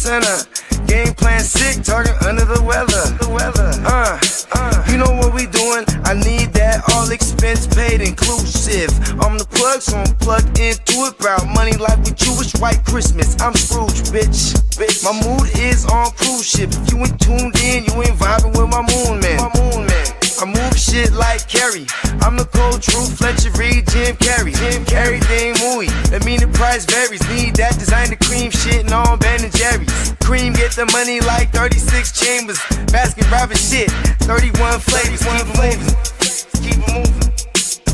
center. Game plan sick, target under the weather. You know what we doing? I need that all expense paid inclusive. I'm the plug, so I'm plugged into it. About money like with Jewish white Christmas. I'm Scrooge, bitch. My mood is on cruise ship. If you ain't tuned in, you ain't vibing with my moon man. I move shit like Kerry. I'm the cold truth, Fletcher Reed, Jim Carrey. Everything mooey, that mean the price varies. Need that designer cream shit and all Ben and Jerry's. Cream get the money like 36 chambers. Baskin Robbins shit, 31 flavors. Keep it moving.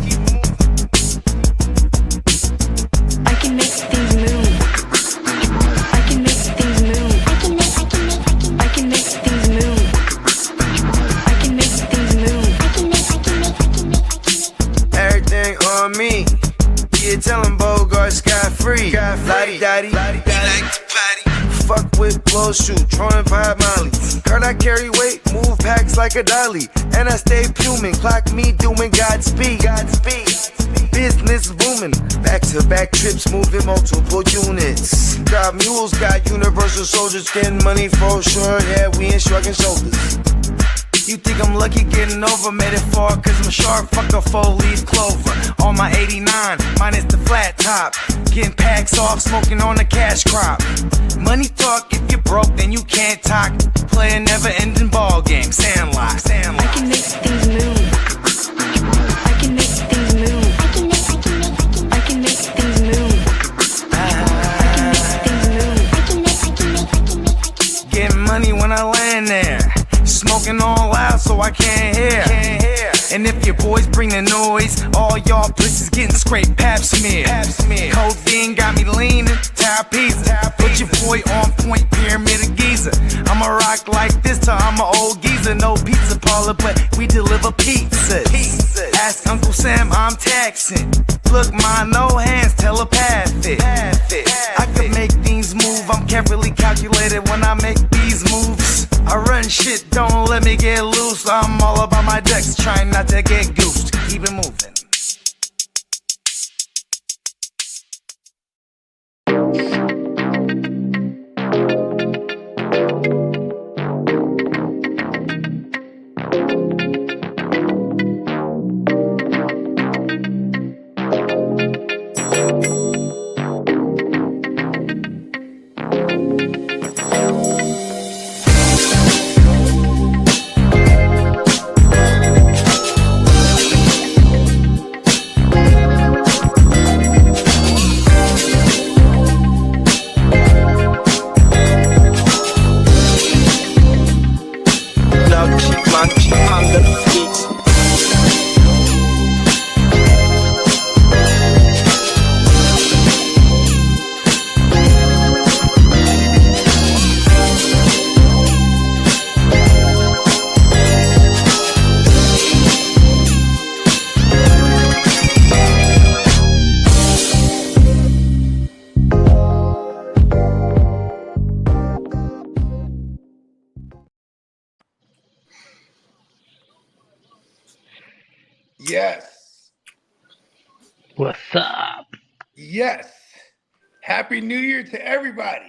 Keep it moving. I can make things move. I can make things move. I can make things move. I can make things move. Everything on me. Yeah, tell him Bogart Scott free. Lottie Dottie, he like to party. Fuck with blow shoot, throwing 5 Molly. Heard I carry weight, move packs like a dolly. And I stay fuming, clock me doing Godspeed. Business booming, back-to-back trips, moving multiple units. Got mules, got universal soldiers, getting money for sure. Yeah, we ain't shrugging shoulders. You think I'm lucky getting over, made it far, cause I'm sharp, fuck a 4-leaf clover. On my 89, minus the flat top. Getting packs off, smoking on the cash crop. Money talk, if you're broke, then you can't talk. Play a never-ending ball game, Sandlot. I can make things move. I can make things move. I can make things move. Getting money when I land there. Smoking all loud so I can't hear. And if your boys bring the noise, all y'all places getting scraped pap smear. Codeine got me leaning, pizza. Put your boy on point, pyramid of Giza. I'ma rock like this till I'm an old geezer. No pizza parlor, but we deliver pizzas. Ask Uncle Sam, I'm taxing. Look, my no hands telepathic. I can make things move, I'm carefully calculated when I make these moves. I run shit, don't let me get loose. I'm all about my decks, trying not to get goosed. Keep it moving. Yes. What's up? Yes. Happy New Year to everybody.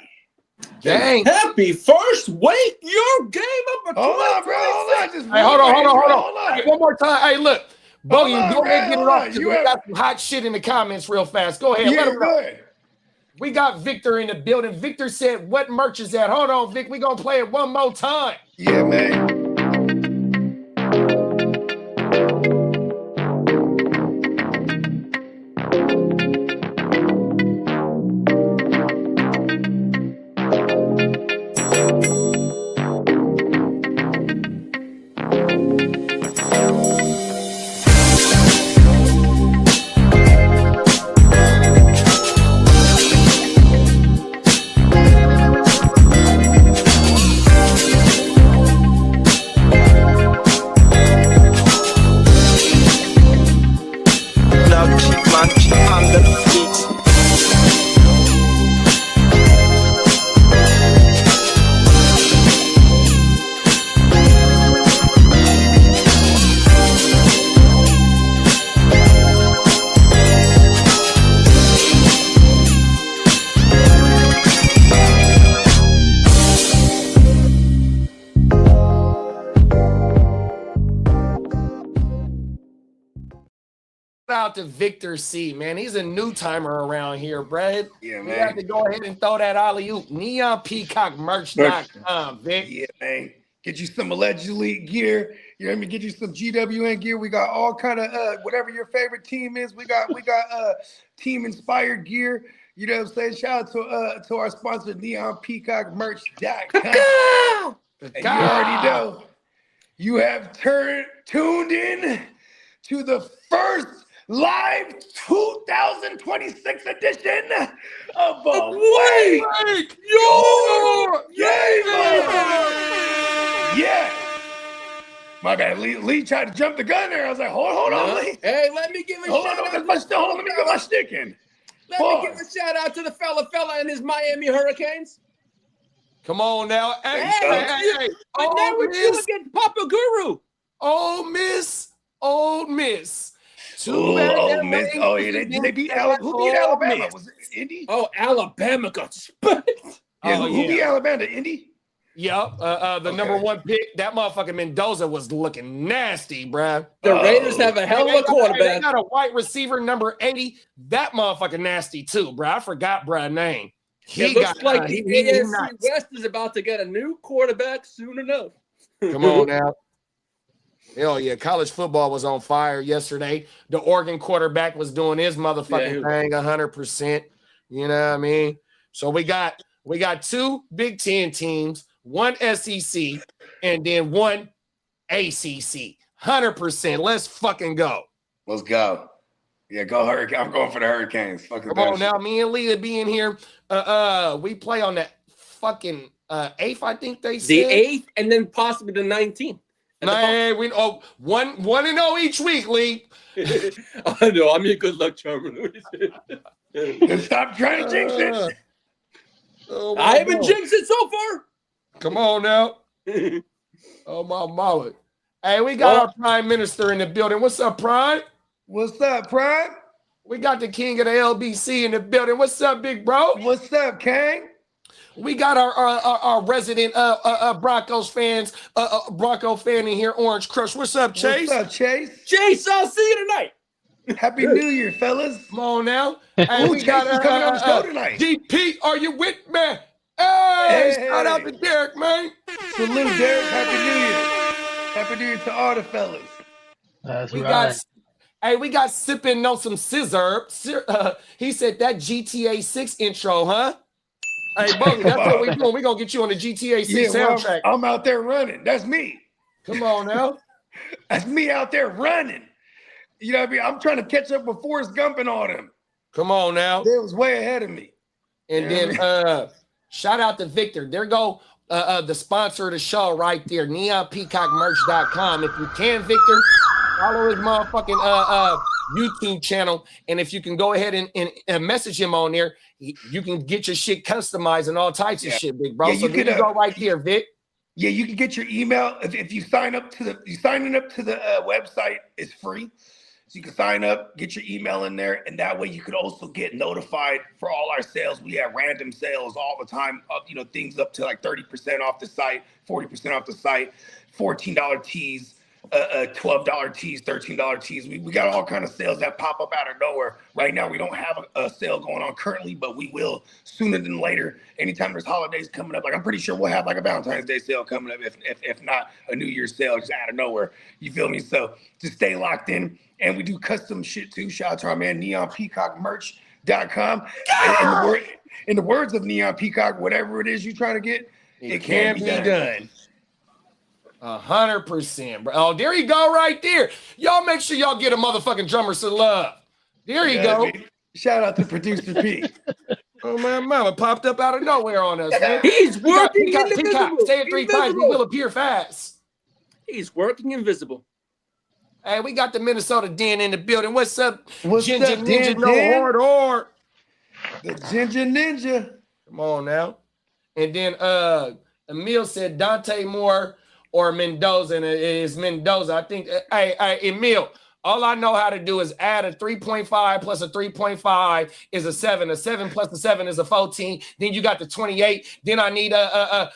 Dang. Happy first week. Your game up. Hold on, bro. Hold on. Hey, hold on. Hey, one more time. Hey, look. Bogey, go ahead and get it off. We got some hot shit in the comments real fast. Go ahead. Let them know. We got Victor in the building. Victor said, what merch is that? Hold on, Vic. We're going to play it one more time. Yeah, man. out to Victor C, man. He's a new timer around here, Brad. Yeah, man. You have to go ahead and throw that alley-oop. NeonPeacockMerch.com, Vic. Yeah, man. Get you some allegedly gear. You know what I mean? Get you some GWN gear. We got all kind of whatever your favorite team is. We got team inspired gear. You know what I'm saying? Shout out to our sponsor, NeonPeacockMerch.com. And you already know you have tuned in to the first live 2026 edition of Awake Your Game. Yeah. My bad. Lee tried to jump the gun there. I was like, hold on, Lee. Hey, let me give a shout out. Hold on, let me get my stick in. Let me give a shout out to the fella and his Miami Hurricanes. Come on now. Hey. But now we're doing against Papa Guru. Old Miss. Ole Miss. Oh, yeah, they beat Alabama. Who beat Alabama? Was it Indy? Oh, Alabama got spanked. Who beat Alabama? Indy? Yep. The number one pick, that motherfucking Mendoza was looking nasty, bruh. The Raiders have a hell of a quarterback. They got a white receiver, number 80. That motherfucking nasty too, bruh. I forgot bruh's name. It looks like the AFC West is about to get a new quarterback soon enough. Come on now. Hell yeah, college football was on fire yesterday. The Oregon quarterback was doing his motherfucking thing 100%. You know what I mean? So we got two Big Ten teams, one SEC, and then one ACC. 100%. Let's fucking go. Let's go. Yeah, go Hurricane. I'm going for the Hurricanes. Fucking come on now. Me and Leah be in here. We play on the fucking 8th, I think they said. The 8th and then possibly the 19th. Nah, we 1-0 each week, Lee. I know. I'm your good luck charmer. Stop trying to jinx it. I haven't jinxed it so far. Come on now. Oh, my mullet. Hey, we got our Prime Minister in the building. What's up, Prime? What's up, Prime? We got the king of the LBC in the building. What's up, big bro? What's up, Kang? We got our resident Broncos fans, Bronco fan in here, Orange Crush. What's up, Chase? What's up, Chase? Chase, I'll see you tonight. Happy New Year, fellas. Come on now. Hey, we got coming on the show tonight. DP, are you with me? Hey, shout out to Derek, man. Salute, Derek. Happy New Year. Happy New Year to all the fellas. That's right. We got sipping on some scissor. He said that GTA 6 intro, huh? Hey, Bogey, that's what we're doing. We're going to get you on the GTA 6 soundtrack. I'm out there running. That's me. Come on now. That's me out there running. You know what I mean? I'm trying to catch up with Forrest Gump and all them. Come on now. They was way ahead of me. And then shout out to Victor. There go the sponsor of the show right there, NeonPeacockMerch.com. If you can, Victor, follow his motherfucking YouTube channel. And if you can go ahead and message him on there, you can get your shit customized and all types of shit, big bro. So you can go right there, Vic. Yeah, you can get your email if you signing up to the website. It's free, so you can sign up, get your email in there, and that way you could also get notified for all our sales. We have random sales all the time. Things up to like 30% off the site, 40% off the site, $14 tees. $12 tees, $13 tees. We got all kind of sales that pop up out of nowhere. Right now, we don't have a sale going on currently, but we will sooner than later. Anytime there's holidays coming up, like I'm pretty sure we'll have like a Valentine's Day sale coming up, if not a New Year's sale just out of nowhere. You feel me? So just stay locked in. And we do custom shit too. Shout out to our man NeonPeacockMerch.com. In the words of Neon Peacock, whatever it is you're trying to get, it can be done. 100%, bro. Oh, there you go, right there. Y'all make sure y'all get a motherfucking drummer some love. There you go. Man. Shout out to producer P. Oh man, mama popped up out of nowhere on us, man. He's working invisible. Say it 3 times, he will appear fast. He's working invisible. Hey, we got the Minnesota Den in the building. What's up? Ginger up, Ninja? Den? No hard. The Ginger Ninja. Come on now. And then Emil said Dante Moore or Mendoza, and it is Mendoza. I think, hey, Emil, all I know how to do is add a 3.5 plus a 3.5 is a 7. A 7 plus a 7 is a 14. Then you got the 28. Then I need my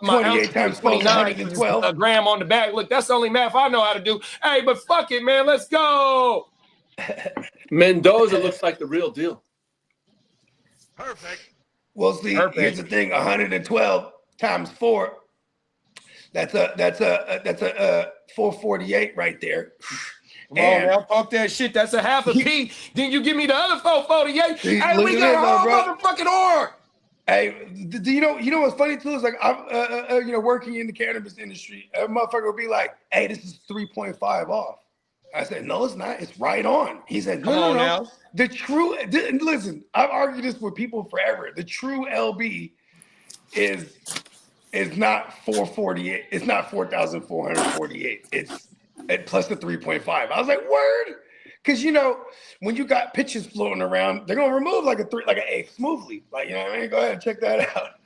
28 times 29 112. a gram on the bag. Look, that's the only math I know how to do. Hey, but fuck it, man. Let's go. Mendoza looks like the real deal. Perfect. Well, see, here's the thing: 112 times 4. That's a 448 right there. Come on now, talk that shit. That's a half a P. Then you give me the other 448. Hey, we got a whole motherfucking org. Hey, do you know what's funny too? Is like I'm working in the cannabis industry. A motherfucker will be like, "Hey, this is 3.5 off." I said, "No, it's not. It's right on." He said, "No, no. The true listen. I've argued this with people forever. The true LB is not 448. It's not 4,448. It's plus the 3.5. I was like, word. Because when you got pitches floating around, they're gonna remove like an eighth smoothly. Like, you know what I mean? Go ahead and check that out.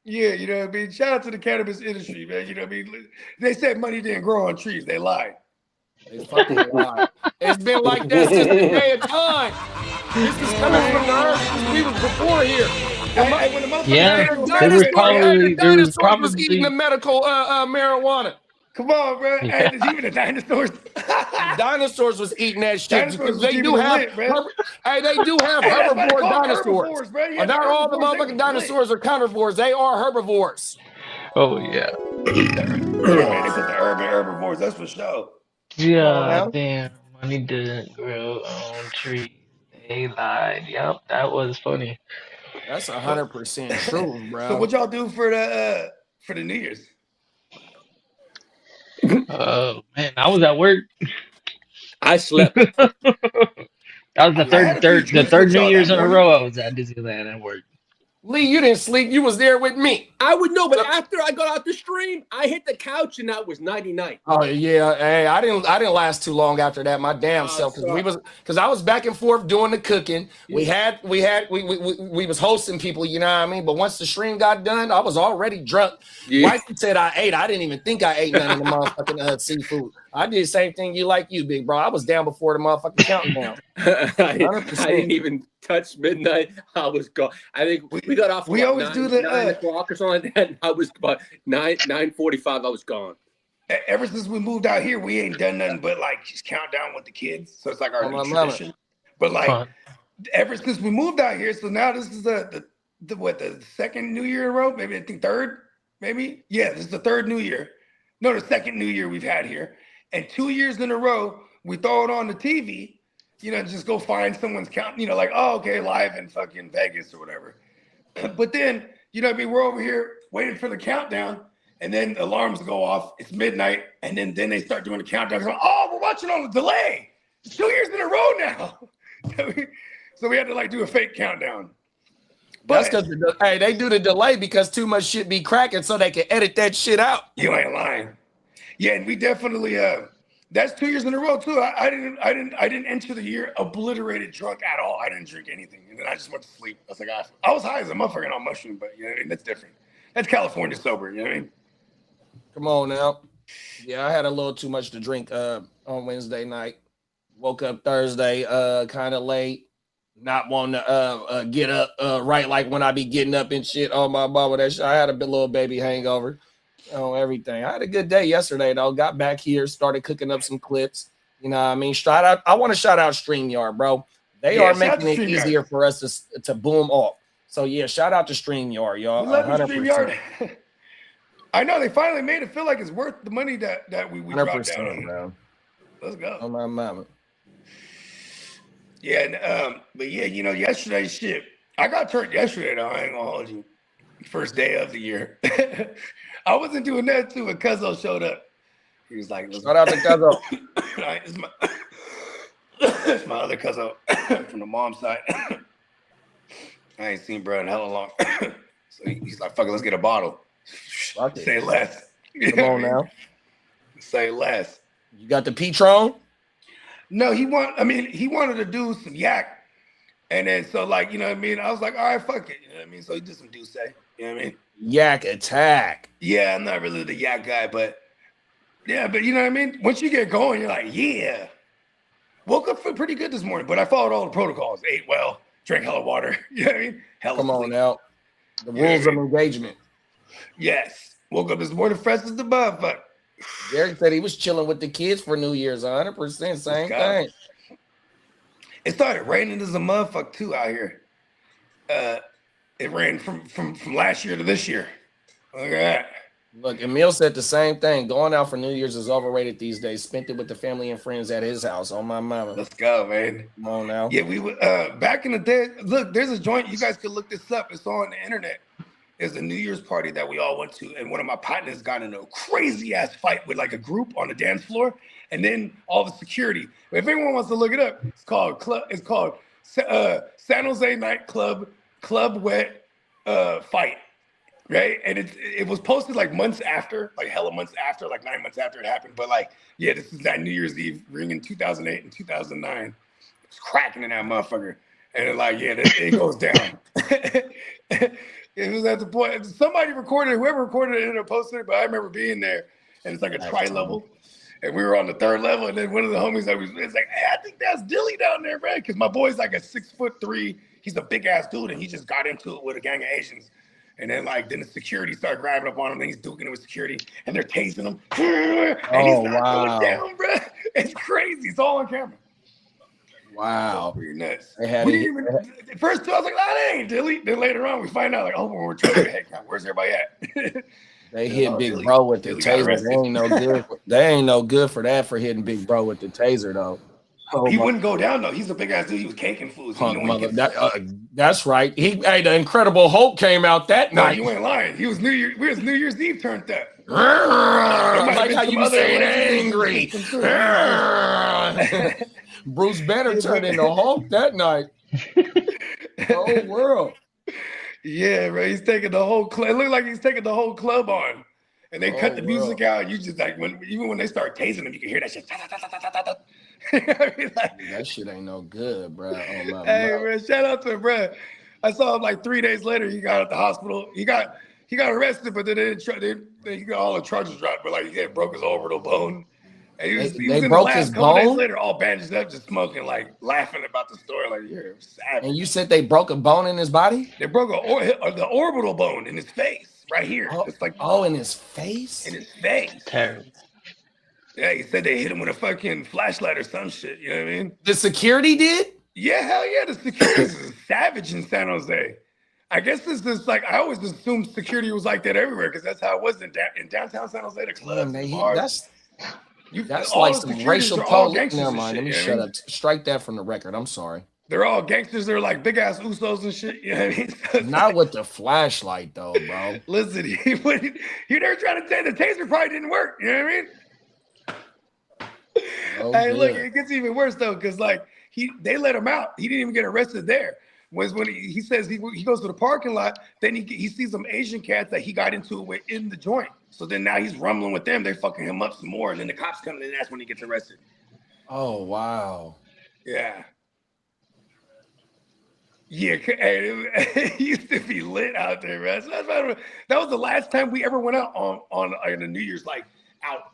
Yeah, you know what I mean? Shout out to the cannabis industry, man. You know what I mean? They said money didn't grow on trees. They lied. They fucking lied. It's been like that since the day of time. This is coming from the earth. We was before here. The dinosaurs was eating the medical marijuana. Come on, bro. Yeah. Hey, even the dinosaurs. Dinosaurs was eating that shit. Dinosaurs They do have herbivore dinosaurs. Bro. Not all the motherfucking dinosaurs are carnivores. They are herbivores. Oh yeah. Yeah, man, they put the herbivores. That's for sure. Yeah, damn. Money didn't grow on trees. They lied. Yep, that was funny. That's 100% true, bro. So what y'all do for the New Year's? Oh man, I was at work. I slept. That was the third New Year's in a row I was at Disneyland at work. Lee, you didn't sleep. You was there with me. I would know, but after I got out the stream, I hit the couch and that was 99. Oh yeah, hey, I didn't last too long after that. My damn self, because I was back and forth doing the cooking. Yeah. We was hosting people, you know what I mean. But once the stream got done, I was already drunk. Yeah. Wifey said I ate. I didn't even think I ate none of the motherfucking seafood. I did the same thing you, big bro. I was down before the motherfucking countdown. I didn't even touch midnight. I was gone. I think we got off. We always do the 9 o'clock or something like that. And I was about 9:45. I was gone. Ever since we moved out here, we ain't done nothing but like just count down with the kids. So it's like our new tradition. But like ever since we moved out here, so now this is the second New Year in a row? Maybe I think third. Maybe this is the third New Year. No, the second New Year we've had here. And 2 years in a row, we throw it on the TV, just go find someone's count, like, oh, okay, live in fucking Vegas or whatever. But then, we're over here waiting for the countdown, and then alarms go off. It's midnight, and then they start doing the countdown. Oh, we're watching on a delay. It's 2 years in a row now. So we had to do a fake countdown. But that's because they do the delay because too much shit be cracking, so they can edit that shit out. You ain't lying. Yeah, and we definitely that's 2 years in a row too. I didn't enter the year obliterated drunk at all. I didn't drink anything, and then I just went to sleep. I was like, I was high as a motherfucker on mushroom, but that's different. That's California sober. You know what I mean? Come on now. Yeah, I had a little too much to drink on Wednesday night. Woke up Thursday kind of late, not wanting to get up right like when I be getting up and shit. Oh my mama, that shit. I had a little baby hangover. Everything. I had a good day yesterday, though. Got back here, started cooking up some clips. You know what I mean? I want to shout out StreamYard, bro. They are making it easier for us to boom off. So, yeah, shout out to StreamYard, y'all. We love StreamYard. I know. They finally made it feel like it's worth the money that we dropped down on. Bro. Let's go. Oh, my mama. Yeah, and, but, yeah, yesterday's shit. I got turned yesterday, though. I ain't going to hold you. First day of the year. I wasn't doing that too when Cuzzo showed up. He was like, shout out to Cuzzo. It's my other Cuzzo from the mom's side. I ain't seen bro in hella long. So he's like, fuck it, let's get a bottle. Say less. Come on now. Say less. You got the Patron? No, he wanted to do some yak. And then so I was like, all right, fuck it. You know what I mean? So he did some Douce. You know what I mean? Yak attack. Yeah, I'm not really the yak guy, but you know what I mean? Once you get going, you're like, yeah. Woke up pretty good this morning, but I followed all the protocols. Ate well, drank hella water. You know what I mean? Come on now. The rules of engagement. Yes. Woke up this morning fresh as the motherfucker. Derek said he was chilling with the kids for New Year's. 100%, same thing. It started raining as a motherfucker too out here. It rained from last year to this year. Look at that. Look, Emil said the same thing. Going out for New Year's is overrated these days. Spent it with the family and friends at his house. On my mama. Let's go, man. Come on now. Yeah, we would back in the day. Look, there's a joint. You guys could look this up. It's on the internet. There's a New Year's party that we all went to, and one of my partners got in a crazy ass fight with like a group on the dance floor, and then all the security. If anyone wants to look it up, it's called San Jose Nightclub Club Wet Fight. Right, and it was posted like months after, like hella months after, like 9 months after it happened. But like, yeah, this is that New Year's Eve ring in 2008 and 2009. It's cracking in that motherfucker, and it like, yeah, it goes down. It was at the point somebody recorded it, whoever recorded it ended up posting it, but I remember being there, and it's like a tri-level, and we were on the third level, and then one of the homies it's like, hey, I think that's Dilly down there, man, because my boy's like a 6'3", he's a big ass dude, and he just got into it with a gang of Asians. And then the security started grabbing up on him, and he's duking it with security, and they're tasing him. And he's not going down, bro. It's crazy. It's all on camera. Wow. Pretty nuts. First two, I was like, that ain't Dilly. Then later on, we find out, like, oh, we're trying to head count. Where's everybody at? They hit Big Bro with the taser. They ain't no good. They ain't no good for that, for hitting Big Bro with the taser, though. He wouldn't go down though. He's a big ass dude. He was caking foods. That's right. The Incredible Hulk came out that night. You ain't lying. He was New Year's Eve turned up. Like how you saying angry. Bruce Banner turned into Hulk that night. Whole world. Yeah, bro. He's taking the whole club. It looked like he's taking the whole club on. And they cut the music out. You just like even when they start tasing him, you can hear that shit. That shit ain't no good, bro. Hey, man, shout out to him, bro. I saw him like 3 days later. He got at the hospital. He got arrested, but he got all the charges dropped. But like he broke his orbital bone. And he was in broke the his bone. Days bone later, all bandaged up, just smoking, like laughing about the story. Like you're savage. And you said they broke a bone in his body? They broke the orbital bone in his face, right here. It's like in his face. In his face. Terrible. Yeah, he said they hit him with a fucking flashlight or some shit. You know what I mean? The security did? Yeah, hell yeah. The security is savage in San Jose. I guess this is like, I always assumed security was like that everywhere because that's how it was in downtown San Jose. The clubs, that's like some racial police. Never mind. Let me shut up. Strike that from the record. I'm sorry. They're all gangsters. They're like big ass Usos and shit. You know what I mean? Not with the flashlight though, bro. Listen, he never trying to say the taser probably didn't work. You know what I mean? Hey, look, it gets even worse though, because like they let him out. He didn't even get arrested there. When he says he goes to the parking lot, then he sees some Asian cats that he got into it with in the joint. So then now he's rumbling with them. They're fucking him up some more, and then the cops come, and that's when he gets arrested. Oh wow. Yeah. Yeah, it used to be lit out there, man. So that was the last time we ever went out on a New Year's like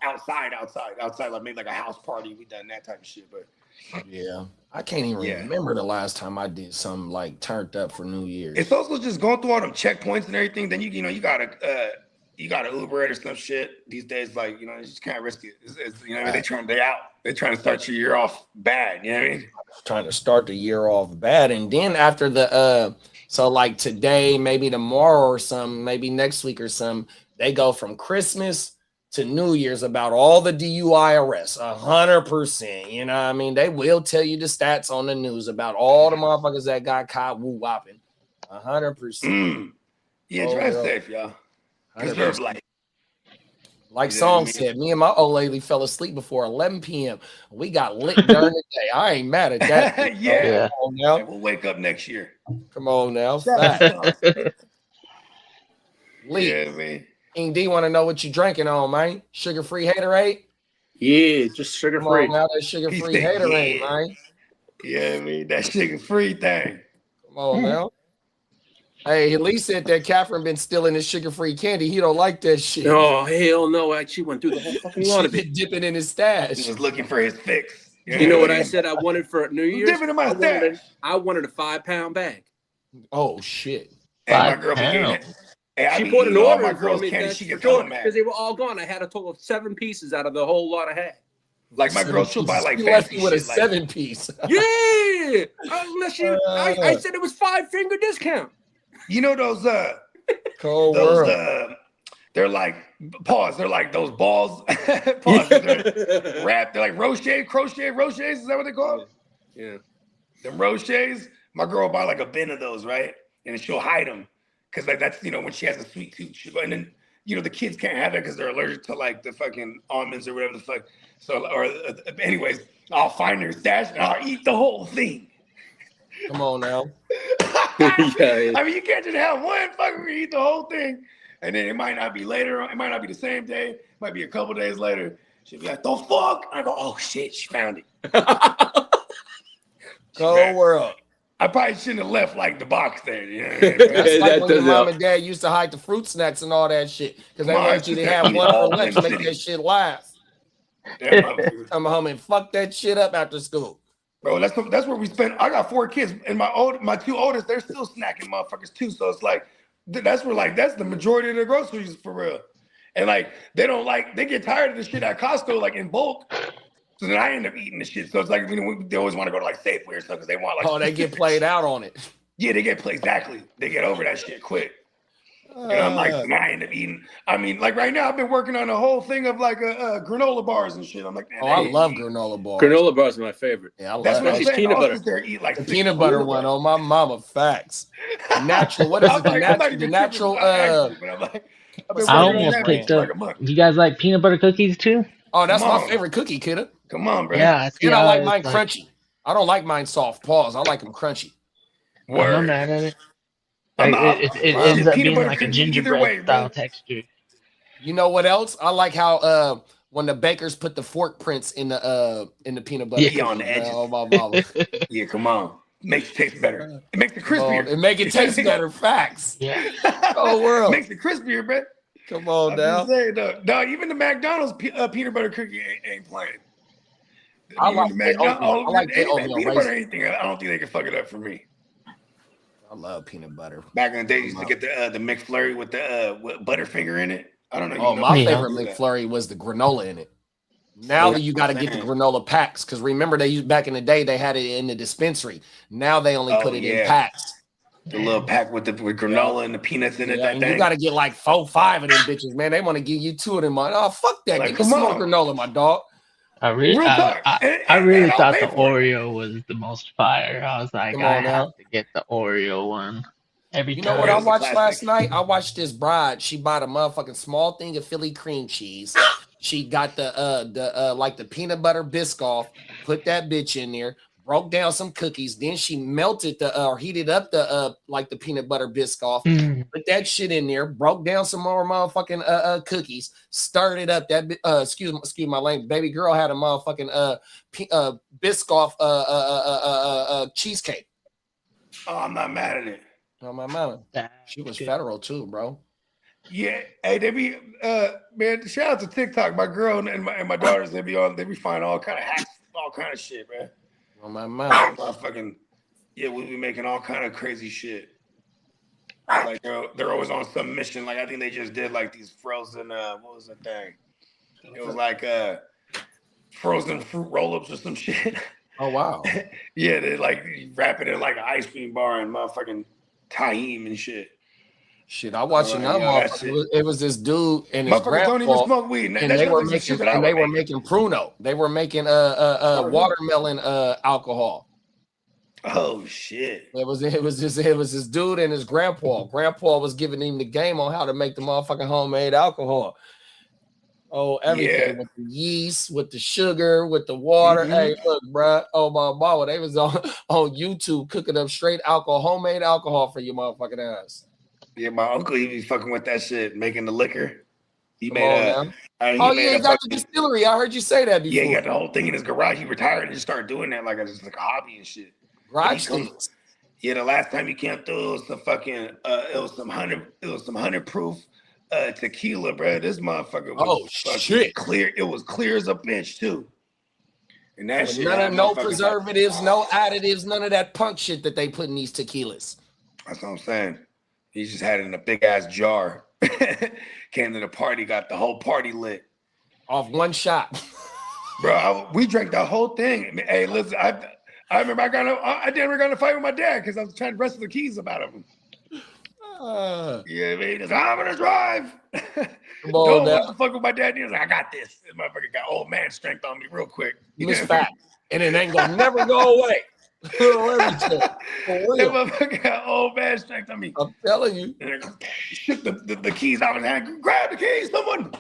outside, like made like a house party. We done that type of shit, but yeah, I can't even remember the last time I did something like turned up for New Year's. It's also just going through all them checkpoints and everything. Then you gotta Uber it or some shit these days. Like you just can't risk it. You know what I mean? They're trying to start your year off bad. You know what I mean? Trying to start the year off bad, and then after the so like today, maybe tomorrow or some, maybe next week or some, they go from Christmas to New Year's about all the DUI arrests, 100%. You know what I mean? They will tell you the stats on the news about all the motherfuckers that got caught whopping, 100%. Yeah, drive safe, y'all. Preserve life. Like Song said, me and my old lady fell asleep before 11 p.m. We got lit during the day. I ain't mad at that. Yeah. Come on now. We'll wake up next year. Come on now. Lee. Yeah, man. King D want to know what you drinking on, man. Sugar-free Haterade? Yeah, just sugar-free. Come on now, that sugar-free Haterade, man. Yeah, man, that sugar-free thing. Come on now. Hey, Lee said that Catherine been stealing his sugar-free candy. He don't like that shit. Oh, hell no. She went through the whole fucking lot of it. Dipping in his stash. He was looking for his fix. You know what I said I wanted for New Year's? Dipping in my stash. I wanted a 5-pound bag. Oh, shit. And my girl became it. She put an all order my in for girls me candy. She gets because hella mad. they were all gone. I had a total of 7 pieces out of the whole lot I had. Like my girl, she'll buy like she left fancy you with a shit. Like, 7-piece. Yeah, unless I said it was 5-finger discount. You know those Cold those world. they're like pause. They're like those balls. Pause. They're wrapped. They're like crochets. Is that what they call? Yeah. Them rochets. My girl buy like a bin of those, right? And then she'll hide them because like that's when she has a sweet tooth. She go, and then the kids can't have it because they're allergic to like the fucking almonds or whatever the fuck. So anyways, I'll find her stash and I'll eat the whole thing. Come on now. Yeah. I mean, you can't just have one fucking eat the whole thing, and then it might not be later. It might not be the same day. It might be a couple days later. She'll be like, "The fuck!" I go, "Oh shit, she found it." Cold world. I probably shouldn't have left like the box there. That's like That when your does mom help. and dad used to hide the fruit snacks and all that shit because they Mom, wanted you to sister, have eat one for all lunch them to make that shitty. shit last. That motherfucker. Come home and fuck that shit up after school. Bro, that's where we spend. I got 4 kids, and my 2 oldest, they're still snacking motherfuckers too. So it's like that's the majority of their groceries for real. And like they get tired of the shit at Costco like in bulk. So then I end up eating the shit. So it's like they always want to go to like Safeway or something because they want like they get played out on it. Yeah, they get exactly. They get over that shit quick. And I'm like, so now I end up eating. I mean, like right now, I've been working on a whole thing of like granola bars and shit. I'm like, man, I love granola bars. Granola bars are my favorite. Yeah, I love that's what I'm Especially saying. peanut I'll butter. sit there and eat like the 6 peanut butter one. Oh my mama, facts. Natural. What is it? The natural. But I'm like, I've been I working on almost that picked bitch for up. like a month. You guys like peanut butter cookies too? Oh, that's Come my on. favorite cookie, kiddo. Come on, bro. Yeah, I see. And I how like it's mine crunchy. I don't like mine soft. Pause. I like them crunchy. I'm not Word. mad at it. I'm Like, not- it shit, ends up peanut being butter like a cookie either gingerbread way, bro. style texture. You know what else? I like how when the bakers put the fork prints in the peanut butter. Yeah, on the edges. Oh my mama. Yeah, come on. Makes it taste better. It makes it crispier. It make it taste better. Facts. Yeah. Oh world. Makes it crispier, bro. Come on I'm now. just saying, no, even the McDonald's peanut butter cookie ain't playing. I Even like the the oatmeal. McDonald's, I like the oatmeal peanut butter. raisin. Anything, I don't think they can fuck it up for me. I love peanut butter. Back in the day, you used to get the McFlurry with the with Butterfinger in it. I don't know. Oh, my Yeah. favorite McFlurry was the granola in it. Now you got to get the granola packs because remember they used back in the day they had it in the dispensary. Now they only put it in packs. The little pack with granola and the peanuts in it. That And thing. you got to get like 4, 5 of them bitches, man. They want to give you 2 of them. Oh, fuck that. Like, Give me come some more on. granola, my dog. I really Real talk. I really And I'll thought pay the for it. Oreo was the most fire. I was like, Come I on now. have to get the Oreo one every You time. know what I Oreo's a watched classic. last night? I watched this bride. She bought a motherfucking small thing of Philly cream cheese. She got the peanut butter Biscoff, put that bitch in there, broke down some cookies. Then she melted or heated up the peanut butter Biscoff, put that shit in there, broke down some more motherfucking cookies, stirred it up. That excuse my language, baby girl had a motherfucking Biscoff cheesecake. Oh, I'm not mad at it. Oh my mama, she was federal too, bro. Yeah, hey, they be man. Shout out to TikTok. My girl and my daughters, they be finding all kind of hacks, all kind of shit, man. Oh my mama, Motherfucking yeah, we be making all kind of crazy shit. Like they're always on some mission. Like I think they just did like these frozen what was the thing? It was like frozen fruit roll-ups or some shit. oh wow. Yeah, they like wrap it in like an ice cream bar and motherfucking tahini and shit. Shit, I watched another yeah, that motherfucker. It was this dude and his Motherfuckers don't even grandpa, smoke weed. and they were making Pruno. They were making watermelon alcohol. Oh shit! It was this dude and his grandpa. Grandpa was giving him the game on how to make the motherfucking homemade alcohol. Oh, everything with the yeast, with the sugar, with the water. Hey, look, bro. Oh my mama, they was on YouTube cooking up straight alcohol, homemade alcohol for your motherfucking ass. Yeah, my uncle he be fucking with that shit, making the liquor. He Come made on now. He got the distillery. I heard you say that before. Yeah, he got the whole thing in his garage. He retired and just started doing that like it's like a hobby and shit. Garage things. Yeah, the last time he came through, it was some fucking it was some 100 proof tequila, bro. This motherfucker was shit clear. It was clear as a bitch too. And that shit. No preservatives, no additives, none of that punk shit that they put in these tequilas. That's what I'm saying. He just had it in a big ass jar. Came to the party, got the whole party lit off one shot. Bro, we drank the whole thing. Hey, listen, I remember I never got in a fight with my dad because I was trying to wrestle the keys about him. Yeah, man. I'm gonna drive. Don't want to fuck with my dad. He was like, I got this. This motherfucker got old man strength on me real quick. Miss Fat. And it ain't gonna never go away. That motherfucker got old man strength on me. I'm telling you. And I shook the keys out of his hand. Grab the keys, someone.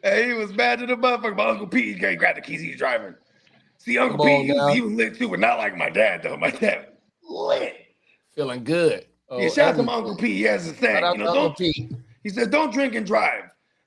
Hey, he was mad to the motherfucker. My Uncle Pete, he can't grab the keys. He's driving. See, Uncle Pete, he was lit too, but not like my dad, though. My dad lit. Feeling good. Yeah, shout out to my Uncle Pete. He has a saying. He says, don't drink and drive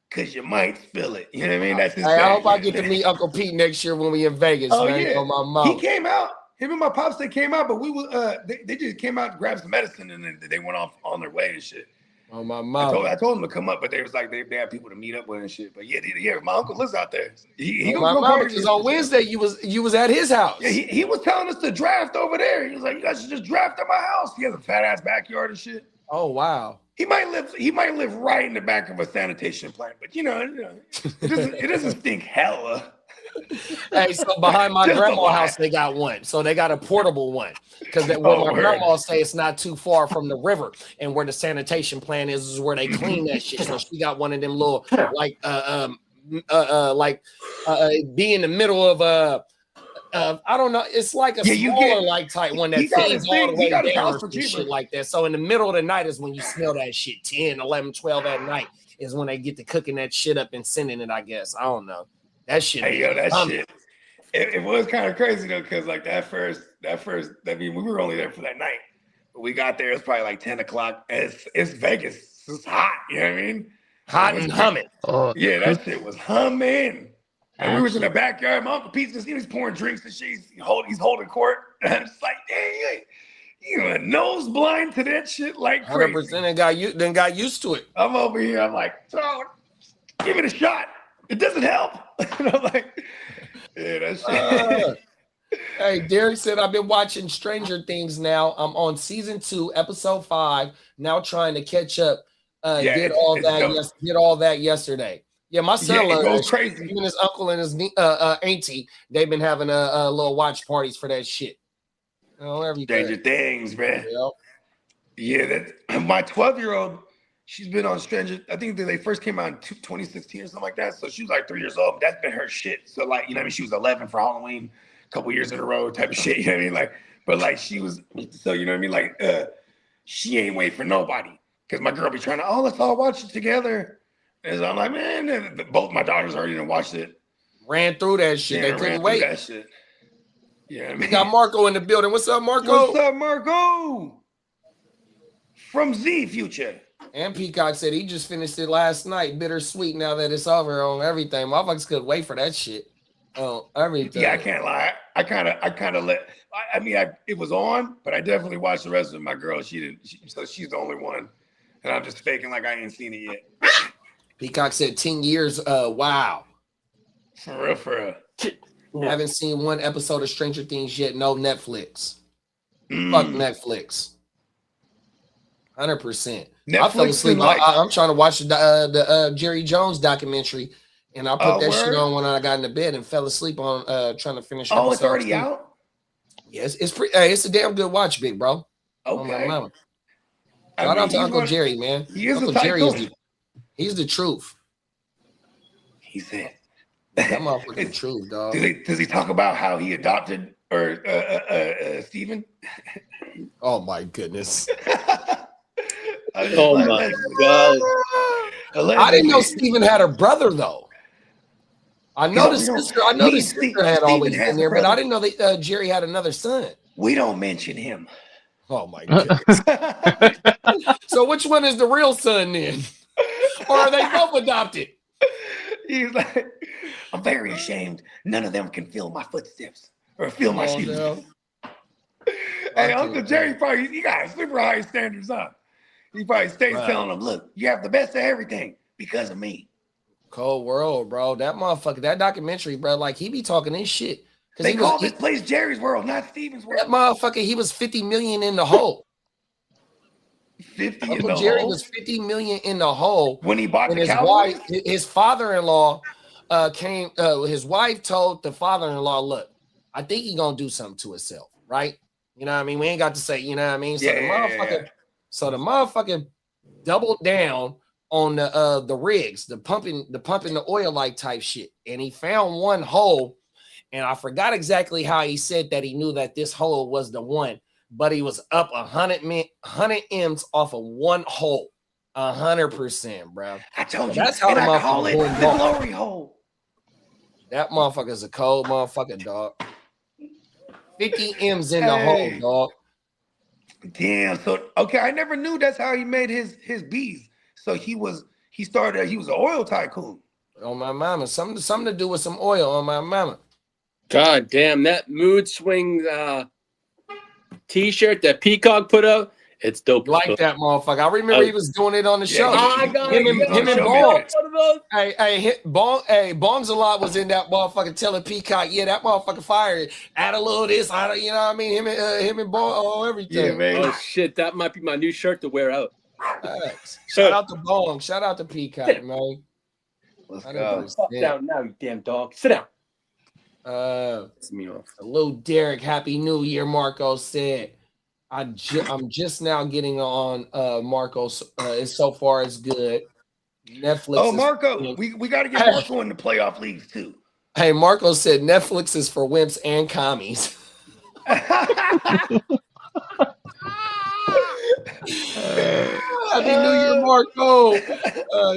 because you might spill it. You know what I mean? That's his saying. I hope I get to meet Uncle Pete next year when we in Vegas. Oh, man. yeah. On my mom. He came out. Him and my pops, they came out, but we were they just came out to grab some medicine and then they went off on their way and shit. Oh, my mom. I told him to come up, but they was like they had people to meet up with and shit. But yeah, my uncle lives out there. He my mom, because on Wednesday you was at his house. Yeah, he was telling us to draft over there. He was like, you guys should just draft at my house. He has a fat ass backyard and shit. Oh wow. He might live right in the back of a sanitation plant, but it doesn't stink hella. Hey, so behind my grandma's house, they got one. So they got a portable one because where my grandma say it's not too far from the river, and where the sanitation plant is where they clean that shit. So she got one of them little be in the middle of I don't know. It's like a smaller type one that feeds all the way down or shit like that. So in the middle of the night is when you smell that shit. 10, 11, 12 at night is when they get to cooking that shit up and sending it, I guess. I don't know. That shit. Hey, yo, that shit. It was kind of crazy though, because like that first, I mean, we were only there for that night. But we got there, it's probably like 10 o'clock. It's Vegas. It's hot, you know what I mean? Hot and humming. Oh, yeah, that shit was humming. And we was in the backyard. My Uncle Pete's just, he's pouring drinks and shit. He's holding court. And I'm just like, dang, you a nose blind to that shit like crazy. 100% then got used to it. I'm over here. I'm like, so give it a shot. It doesn't help. And I'm like, yeah, that's shit. Hey, Derek said, I've been watching Stranger Things now. I'm on season 2, episode 5. Now trying to catch up. Did all that yesterday. Yeah, my son goes crazy. Even his uncle and his auntie, they've been having a little watch parties for that shit. Stranger Things, man. Yep. Yeah, my 12-year-old, she's been on Stranger. I think they first came out in 2016 or something like that. So she was like 3 years old. That's been her shit. So like, you know what I mean? She was 11 for Halloween, a couple years in a row type of shit. You know what I mean? Like, but like she was, so you know what I mean? Like, she ain't waiting for nobody. Because my girl be trying to, let's all watch it together. And so I'm like, man, both my daughters already done watched it. Ran through that shit. They couldn't wait. That shit. Yeah, I mean, we got Marco in the building. What's up, Marco? What's up, Marco? From Z Future. And Peacock said he just finished it last night. Bittersweet now that it's over on everything. Motherfuckers could wait for that shit. Oh, everything. Yeah, I can't lie. I kind of let. I mean, it was on, but I definitely watched the rest of my girl. She didn't. So she's the only one, and I'm just faking like I ain't seen it yet. Peacock said 10 years. Wow. For real. Haven't seen one episode of Stranger Things yet. No Netflix. Fuck Netflix. 100%. I fell asleep. I'm trying to watch the Jerry Jones documentary, and I put that shit on when I got into bed and fell asleep on trying to finish. Oh, it's already out? Yes, it's pretty. Hey, it's a damn good watch, big bro. Okay. Shout out to Uncle Jerry, man. Uncle Jerry he's the truth. He said. That motherfucker the truth, dog. Does he talk about how he adopted Steven? Oh my goodness. Oh my God. I didn't know Steven had a brother though. I know the sister had always been there, but I didn't know that Jerry had another son. We don't mention him. Oh my goodness. So which one is the real son then? Or are they both adopted? He's like, I'm very ashamed. None of them can feel my footsteps or feel my shoes. No. Hey, Uncle Jerry he got super high standards, huh? He probably stays telling them, look, you have the best of everything because of me. Cold world, bro. That motherfucker, that documentary, bro, like he be talking this shit. They call this place Jerry's World, not Steven's World. That motherfucker, he was 50 million in the hole. 50 Uncle in the Jerry hole? was 50 million in the hole When he bought and the his Cowboys? wife, his father-in-law came. His wife told the father-in-law, "Look, I think he's gonna do something to himself, right? You know what I mean? We ain't got to say, you know what I mean? So the motherfucker doubled down on the rigs, the pumping the oil like type shit, and he found one hole, and I forgot exactly how he said that he knew that this hole was the one, but he was up 100 M's off of one hole, 100%, bro. I told So you, that's how the I call motherfucker it going the dog. glory hole. That motherfucker's a cold motherfucker, dog. 50 M's in the hole, dog. Damn. So okay, I never knew that's how he made his bees. So he was an oil tycoon. On my mama, something to do with some oil on my mama. God damn, that mood swing T-shirt that Peacock put up, it's dope. Like that motherfucker. I remember he was doing it on the show. Him and Bongs. Bongs a lot was in that motherfucker telling Peacock, yeah, that motherfucker fired. Add a little of this, you know what I mean? Him and Bongs, everything. Yeah, man. Oh shit, that might be my new shirt to wear out. Shout out to Bongs. Shout out to Peacock, man. Let's go. Fuck down now, you damn dog. Sit down. It's me off. Hello, Derek. Happy New Year, Marco said. I'm just now getting on Marco. So far it's good. Netflix. Oh, Marco, we got to get Marco in the playoff leagues too. Hey, Marco said Netflix is for wimps and commies. Happy New Year, Marco.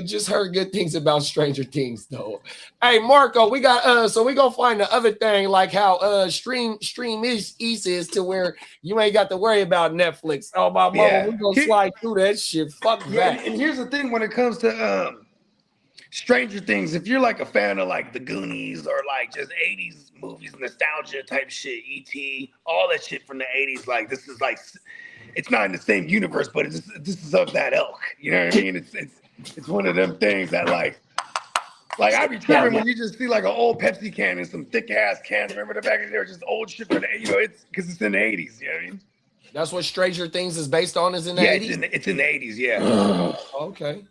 Just heard good things about Stranger Things, though. Hey, Marco, we got so we gonna find the other thing, like how Stream East is to where you ain't got to worry about Netflix. Oh my mama, we gonna slide through that shit. Fuck that. And here's the thing: when it comes to Stranger Things, if you're like a fan of like the Goonies or like just 80s movies, nostalgia type shit, E.T., all that shit from the 80s, like this is like, it's not in the same universe, but this is of that ilk. You know what I mean? It's one of them things that like I be tripping when you just see like an old Pepsi can and some thick ass cans. Remember the back of there, just old shit from the, it's because it's in the 80s. You know what I mean? That's what Stranger Things is based on. Is in the 80s. It's in the 80s. Yeah. Okay.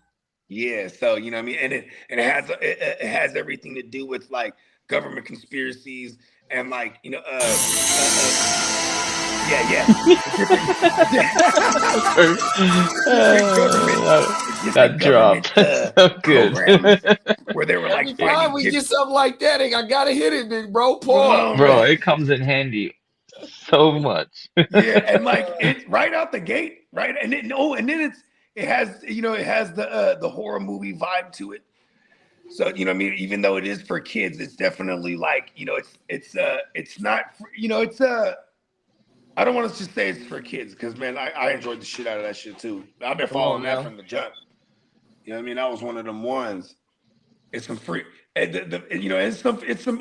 Yeah, so you know what I mean, and it has everything to do with like government conspiracies and like that dropped. So good. Where they were like, every time we get something like that, I gotta hit it, big bro. Paul. Bro, it comes in handy so much. Yeah, and like it right out the gate, right, and then it has the horror movie vibe to it. So you know what I mean, even though it is for kids, it's definitely like it's not I don't want to just say it's for kids because man, I enjoyed the shit out of that shit too. I've been following that from the jump. You know what I mean? That was one of them ones. It's some free, it's some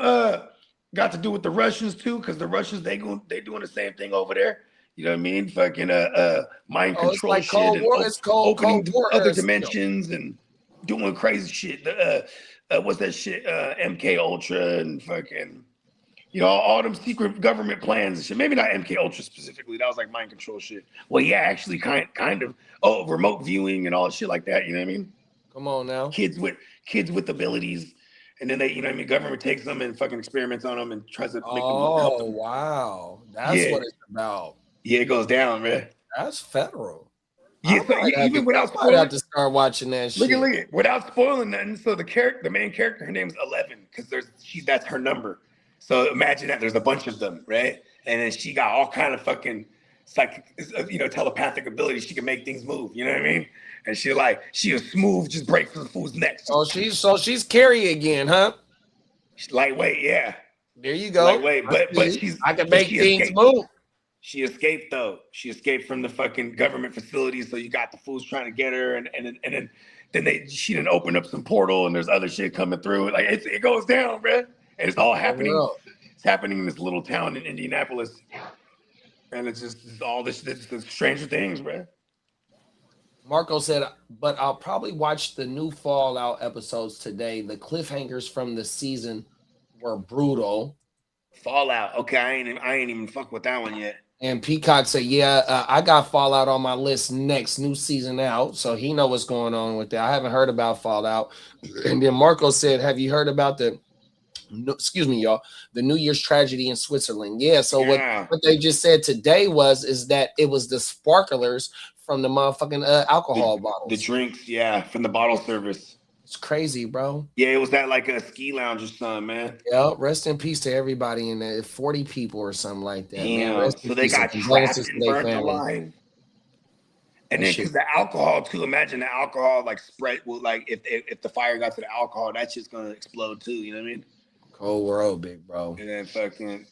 got to do with the Russians too because the Russians they doing the same thing over there. You know what I mean? Fucking mind control like shit and opening War other dimensions and doing crazy shit. What's that shit? MK Ultra and fucking, all them secret government plans and shit. Maybe not MK Ultra specifically. That was like mind control shit. Well, yeah, actually kind of remote viewing and all shit like that. You know what I mean? Come on now. Kids with abilities. And then they, government takes them and fucking experiments on them and tries to make them help them. Wow. That's what it's about. Yeah, it goes down, man. That's federal. Yeah, so even without spoiling, I have to start watching that shit. Look at without spoiling nothing. So the main character, her name's 11 because that's her number. So imagine that there's a bunch of them, right? And then she got all kind of fucking psychic, telepathic abilities. She can make things move. You know what I mean? And she a smooth, just break for the fool's neck. So she's Carrie again, huh? She's lightweight, yeah. There you go. Lightweight, but I can make things move. She escaped though. She escaped from the fucking government facilities. So you got the fools trying to get her, and then she didn't open up some portal, and there's other shit coming through. Like it goes down, bro. And it's all happening. It's happening in this little town in Indianapolis, and it's all this Stranger Things, bro. Marco said, but I'll probably watch the new Fallout episodes today. The cliffhangers from the season were brutal. Fallout. Okay, I ain't even fuck with that one yet. And Peacock said, "Yeah, I got Fallout on my list next. New season out, so he know what's going on with that. I haven't heard about Fallout." And then Marco said, "Have you heard about the? No, excuse me, y'all. The New Year's tragedy in Switzerland." Yeah. So what they just said today is that it was the sparklers from the motherfucking alcohol bottles, the drinks, yeah, from the bottle service. It's crazy, bro. Yeah, it was that like a ski lounge or something, man. Yeah, rest in peace to everybody in there. 40 people or something like that. Damn. Man, So they got trapped and burnt alive. And then because the alcohol too, imagine the alcohol like spread will like if the fire got to the alcohol, that shit's gonna explode too. You know what I mean? Cold world, big bro. And then fucking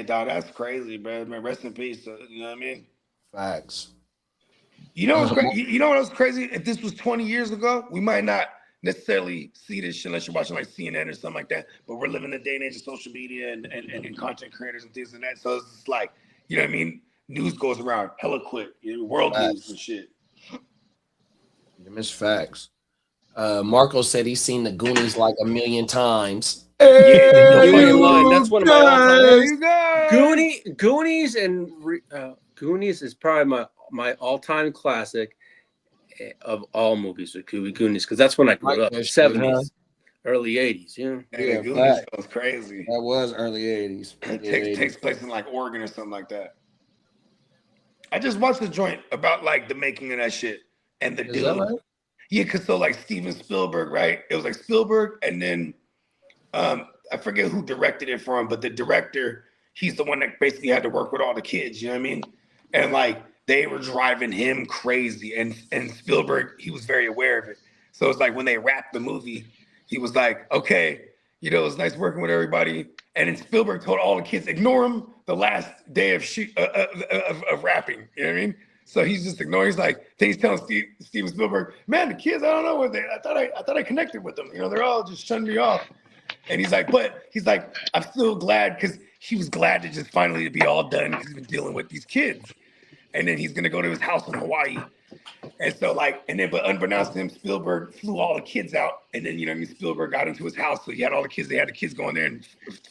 dog, that's crazy, bro. Man, rest in peace. You know what I mean? Facts. You know what was crazy? If this was 20 years ago, we might not necessarily see this shit unless you're watching like CNN or something like that. But we're living in the day and age of social media and content creators and things and that. So it's just like, you know what I mean? News goes around hella quick. World news and shit. Miss facts. Marco said he's seen the Goonies like 1 million times. That's one of my all-time. Goonies and Goonies is probably my all-time classic of all movies with Goonies, because that's when I grew up, 70s, early 80s. Yeah, Goonies was crazy. That was early 80s. It takes place in like Oregon or something like that. I just watched the joint about like the making of that shit and the dude. Right? Yeah, because so like Steven Spielberg, right? It was like Spielberg, and then I forget who directed it for him, but the director, he's the one that basically had to work with all the kids. You know what I mean? And like they were driving him crazy, and Spielberg, he was very aware of it. So it's like when they wrapped the movie, he was like, "Okay, you know, it's nice working with everybody." And then Spielberg told all the kids, "Ignore him the last day of rapping." You know what I mean? So he's just ignoring. He's like, then he's telling Steven Spielberg, "Man, the kids, I don't know what they. I thought I connected with them. You know, they're all just shutting me off." And he's like, "I'm still glad," because he was glad to just finally be all done because he's been dealing with these kids. And then he's gonna go to his house in Hawaii. And so but unbeknownst to him, Spielberg flew all the kids out. And then, you know what I mean, Spielberg got into his house. So he had all the kids. They had the kids go in there and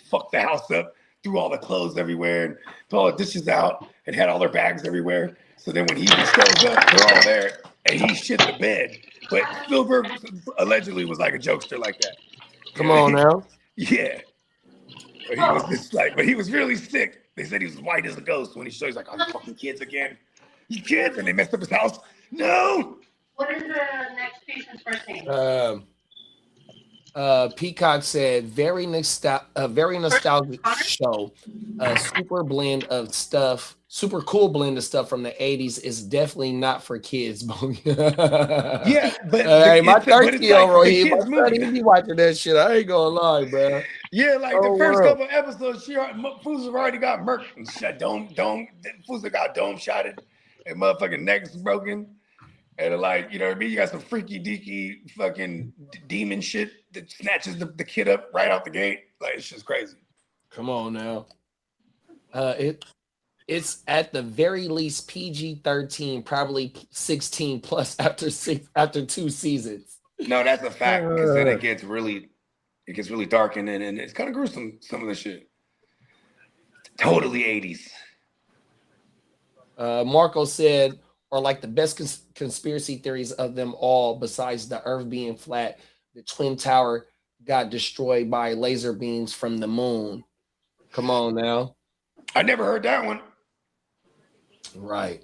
fuck the house up, threw all the clothes everywhere and threw all the dishes out and had all their bags everywhere. So then when he shows up, they're all there and he shit the bed. But Spielberg allegedly was like a jokester like that. Come on now. Yeah. But he was just like, but he was really sick. They said he was white as a ghost when he shows like, "Oh, you fucking kids again. You kids," and they messed up his house. No. What is the next patient's first name? Peacock said, very nostalgic show. Super cool blend of stuff from the 80s is definitely not for kids. Yeah, but my 30-year-old he be watching that shit. I ain't gonna lie, bro. Yeah, like the first couple episodes, Fusa already got murked and shot. Fusa got dome shotted and motherfucking necks broken. And like, you know what I mean? You got some freaky deaky fucking demon shit that snatches the kid up right out the gate. Like, it's just crazy. Come on now. It's at the very least PG-13, probably 16 plus after 2 seasons. No, that's a fact. Because then it gets really dark and it's kind of gruesome, some of the shit. Totally 80s. Marco said, or like the best conspiracy theories of them all, besides the Earth being flat, the Twin Tower got destroyed by laser beams from the moon. Come on now. I never heard that one. Right.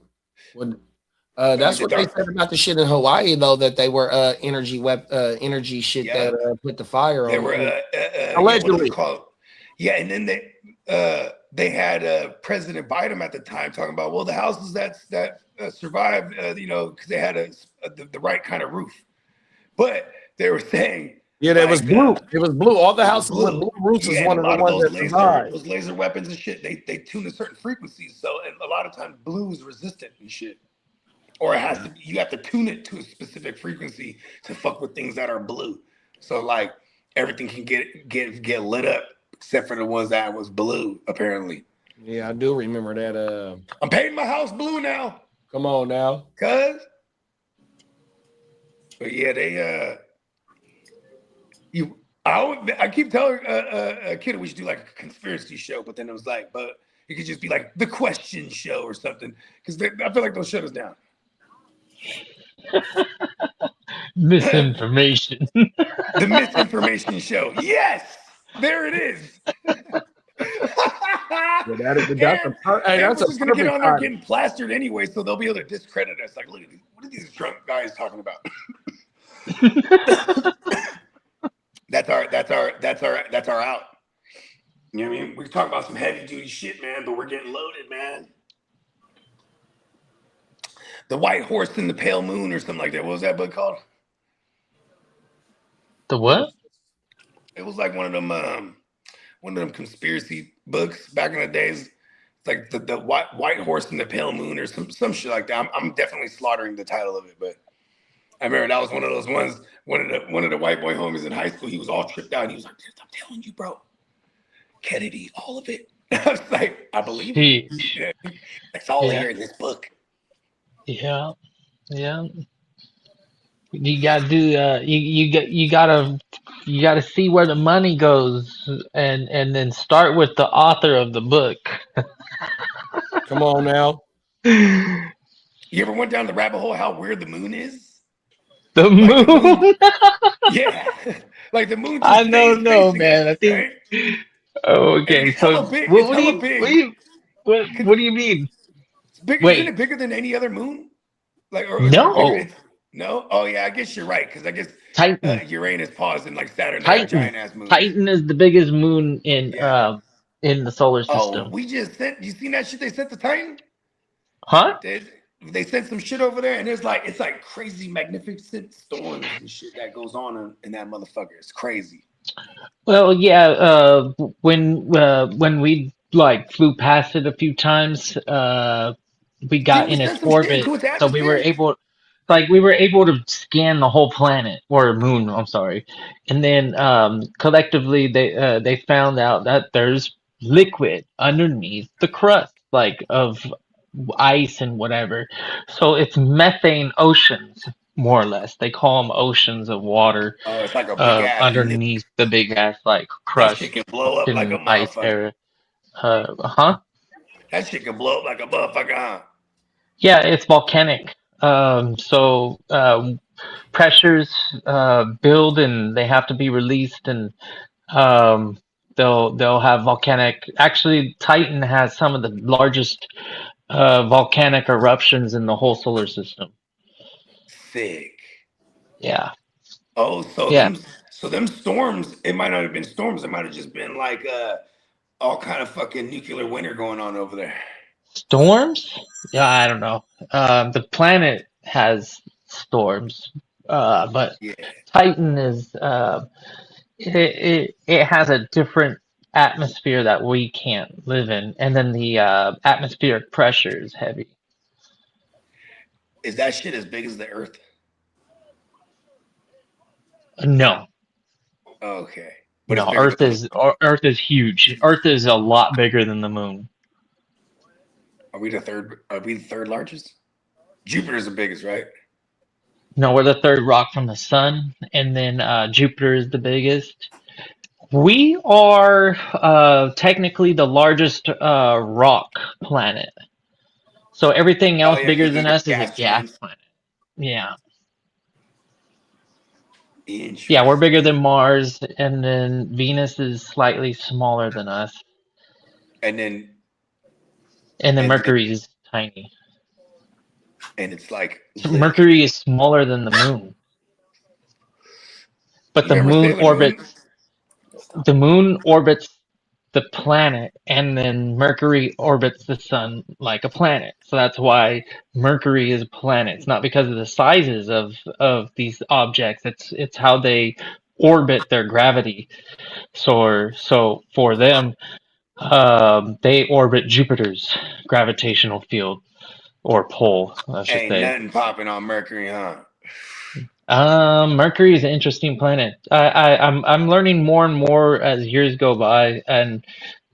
That's what they said about the shit in Hawaii, though, that they were energy shit that put the fire on. They were allegedly. Yeah, and then they had President Biden at the time talking about, well, the houses that survived, because they had the right kind of roof. But they were saying, yeah, it was blue. It was blue. All the houses with blue roofs is one of the ones that survived. Those laser weapons and shit, they tune to certain frequencies. So, and a lot of times blue is resistant and shit. Or you have to tune it to a specific frequency to fuck with things that are blue. So like everything can get lit up except for the ones that was blue, apparently. Yeah, I do remember that. I'm painting my house blue now. Come on now. But yeah, I keep telling Kid we should do like a conspiracy show, but then it was like, but It could just be like the question show or something, because I feel like they'll shut us down. Misinformation. The misinformation show. Yes, there it is. We're just gonna get on there getting plastered anyway, so they'll be able to discredit us. Like, look at these, what are these drunk guys talking about? That's our out. You know what I mean? We can talk about some heavy duty shit, man, but we're getting loaded, man. The White Horse and the Pale Moon or something like that. What was that book called? The what? It was like one of them conspiracy books back in the days. It's like the White Horse and the Pale Moon or some shit like that. I'm definitely slaughtering the title of it, but I remember that was one of those ones. One of the white boy homies in high school, he was all tripped out. He was like, "I'm telling you, bro, Kennedy, all of it." I was like, "I believe it. That's all here in this book." Yeah. You gotta do. You gotta see where the money goes, and then start with the author of the book. Come on now. You ever went down the rabbit hole how weird the moon is? The moon? Yeah. Like the moon just I don't know, man. Us, I think. Right? Okay, so what do you mean? It's big, Wait. isn't it bigger than any other moon? Like, or no. No? Oh yeah, I guess you're right, because I guess Titan. Uranus paused and like Saturn, Titan. giant ass moon. Titan is the biggest moon in the solar system. Oh, we just sent. You seen that shit they sent to Titan? Huh? They sent some shit over there, and it's like crazy, magnificent storms and shit that goes on in that motherfucker. It's crazy. Well, yeah. When we like flew past it a few times, we got in its orbit, so we were able to scan the whole planet or moon. I'm sorry, and then collectively they found out that there's liquid underneath the crust, like of ice and whatever. So it's methane oceans, more or less. They call them oceans of water. Oh, it's like a big ass underneath the big ass like crust. That shit can blow up like a ice motherfucker. Huh? That shit can blow up like a motherfucker, huh? Yeah, it's volcanic. So pressures build and they have to be released, and they'll have volcanic. Actually, Titan has some of the largest volcanic eruptions in the whole solar system. Sick. Yeah. Oh, so them storms, it might not have been storms, it might have just been like all kind of fucking nuclear winter going on over there. Storms? Yeah, I don't know. The planet has storms, but Titan is it has a different atmosphere that we can't live in, and then the atmospheric pressure is heavy. Is that shit as big as the Earth? No. Okay. But no, Earth is huge. Earth is a lot bigger than the moon. Are we the third largest? Jupiter's the biggest, right? No, we're the third rock from the sun, and then Jupiter is the biggest. We are technically the largest rock planet. So everything else bigger than us is a gas planet. Yeah. Yeah, we're bigger than Mars, and then Venus is slightly smaller than us. And then Mercury is tiny. And it's like Mercury is smaller than the moon. But the moon orbits the planet, and then Mercury orbits the sun like a planet. So that's why Mercury is a planet. It's not because of the sizes of these objects. It's how they orbit their gravity. So for them, they orbit Jupiter's gravitational field or pole, I should say. Ain't nothing popping on Mercury, huh? Mercury is an interesting planet. I'm learning more and more as years go by, and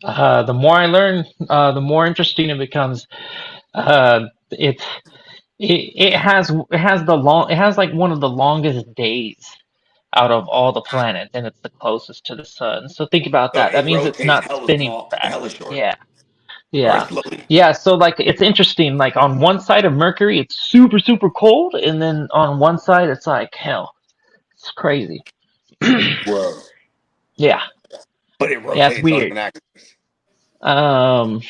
the more I learn, the more interesting it becomes. It has like one of the longest days out of all the planets, and it's the closest to the sun. So think about that. That means it's not spinning fast. Yeah. Yeah, so like it's interesting. Like on one side of Mercury, it's super, super cold, and then on one side, it's like hell. It's crazy. Whoa. Yeah. But it Yeah, it's rotates on weird. an axis. Um,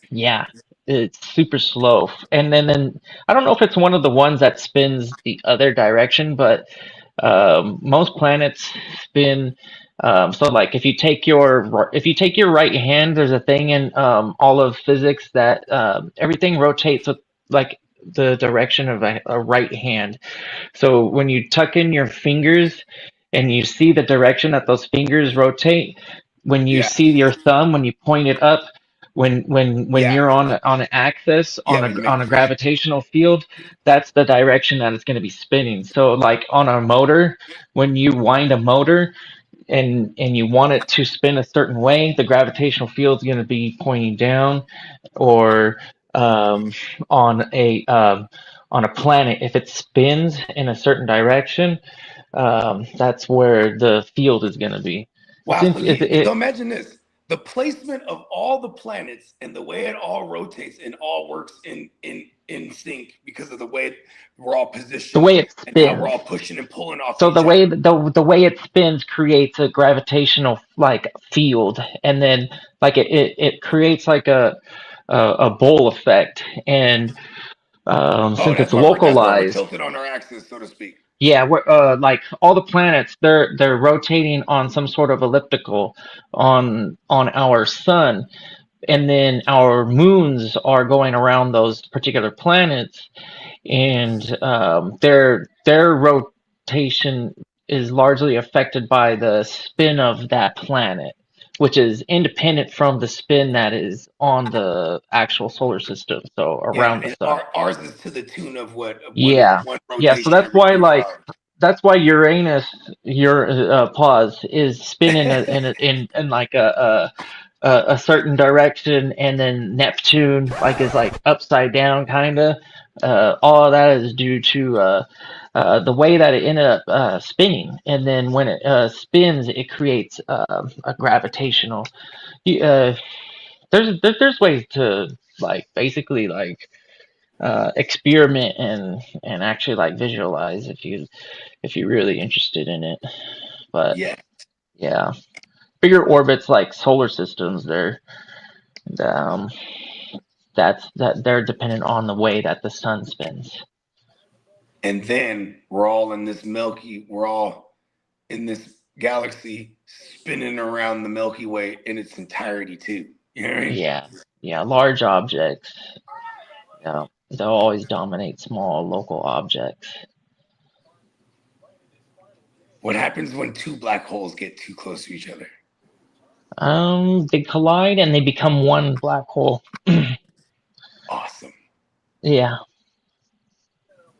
yeah, it's super slow. And then I don't know if it's one of the ones that spins the other direction, but most planets spin. So like if you take your right hand, there's a thing in all of physics that everything rotates with like the direction of a right hand. So when you tuck in your fingers and you see the direction that those fingers rotate, when you Yeah. see your thumb, when you point it up, when Yeah. you're on an axis Yeah, on a gravitational field, that's the direction that it's going to be spinning. So like on a motor, when you wind a motor and you want it to spin a certain way, the gravitational field is going to be pointing down, or um, on a on a planet, if it spins in a certain direction, that's where the field is going to be. Wow. So imagine this. The placement of all the planets and the way it all rotates and all works in sync because of the way we're all positioned. The way it spins. And how we're all pushing and pulling off So each other. The way it spins creates a gravitational like field, and then like it creates like a bowl effect, and since it's That's why we're localized. tilted on our axis, so to speak. Yeah, we're like all the planets, they're rotating on some sort of elliptical on our sun, and then our moons are going around those particular planets, and their rotation is largely affected by the spin of that planet, which is independent from the spin that is on the actual solar system, so around the sun. Ours is to the tune of what Yeah, one yeah. So rotation that's every why 3 like hours. that's why Uranus, your pause is spinning in like a certain direction, and then Neptune like is like upside down kind of. All of that is due to the way that it ended up spinning, and then when it spins, it creates a gravitational. Uh, there's ways to like basically like experiment and actually like visualize if you're really interested in it. But Yeah. yeah, bigger orbits like solar systems, um, that they're dependent on the way that the sun spins. And then we're all in this galaxy spinning around the Milky Way in its entirety too. You know what I mean? Yeah, large objects. Yeah, they'll always dominate small local objects. What happens when 2 black holes get too close to each other? They collide and they become one black hole. Awesome. Yeah.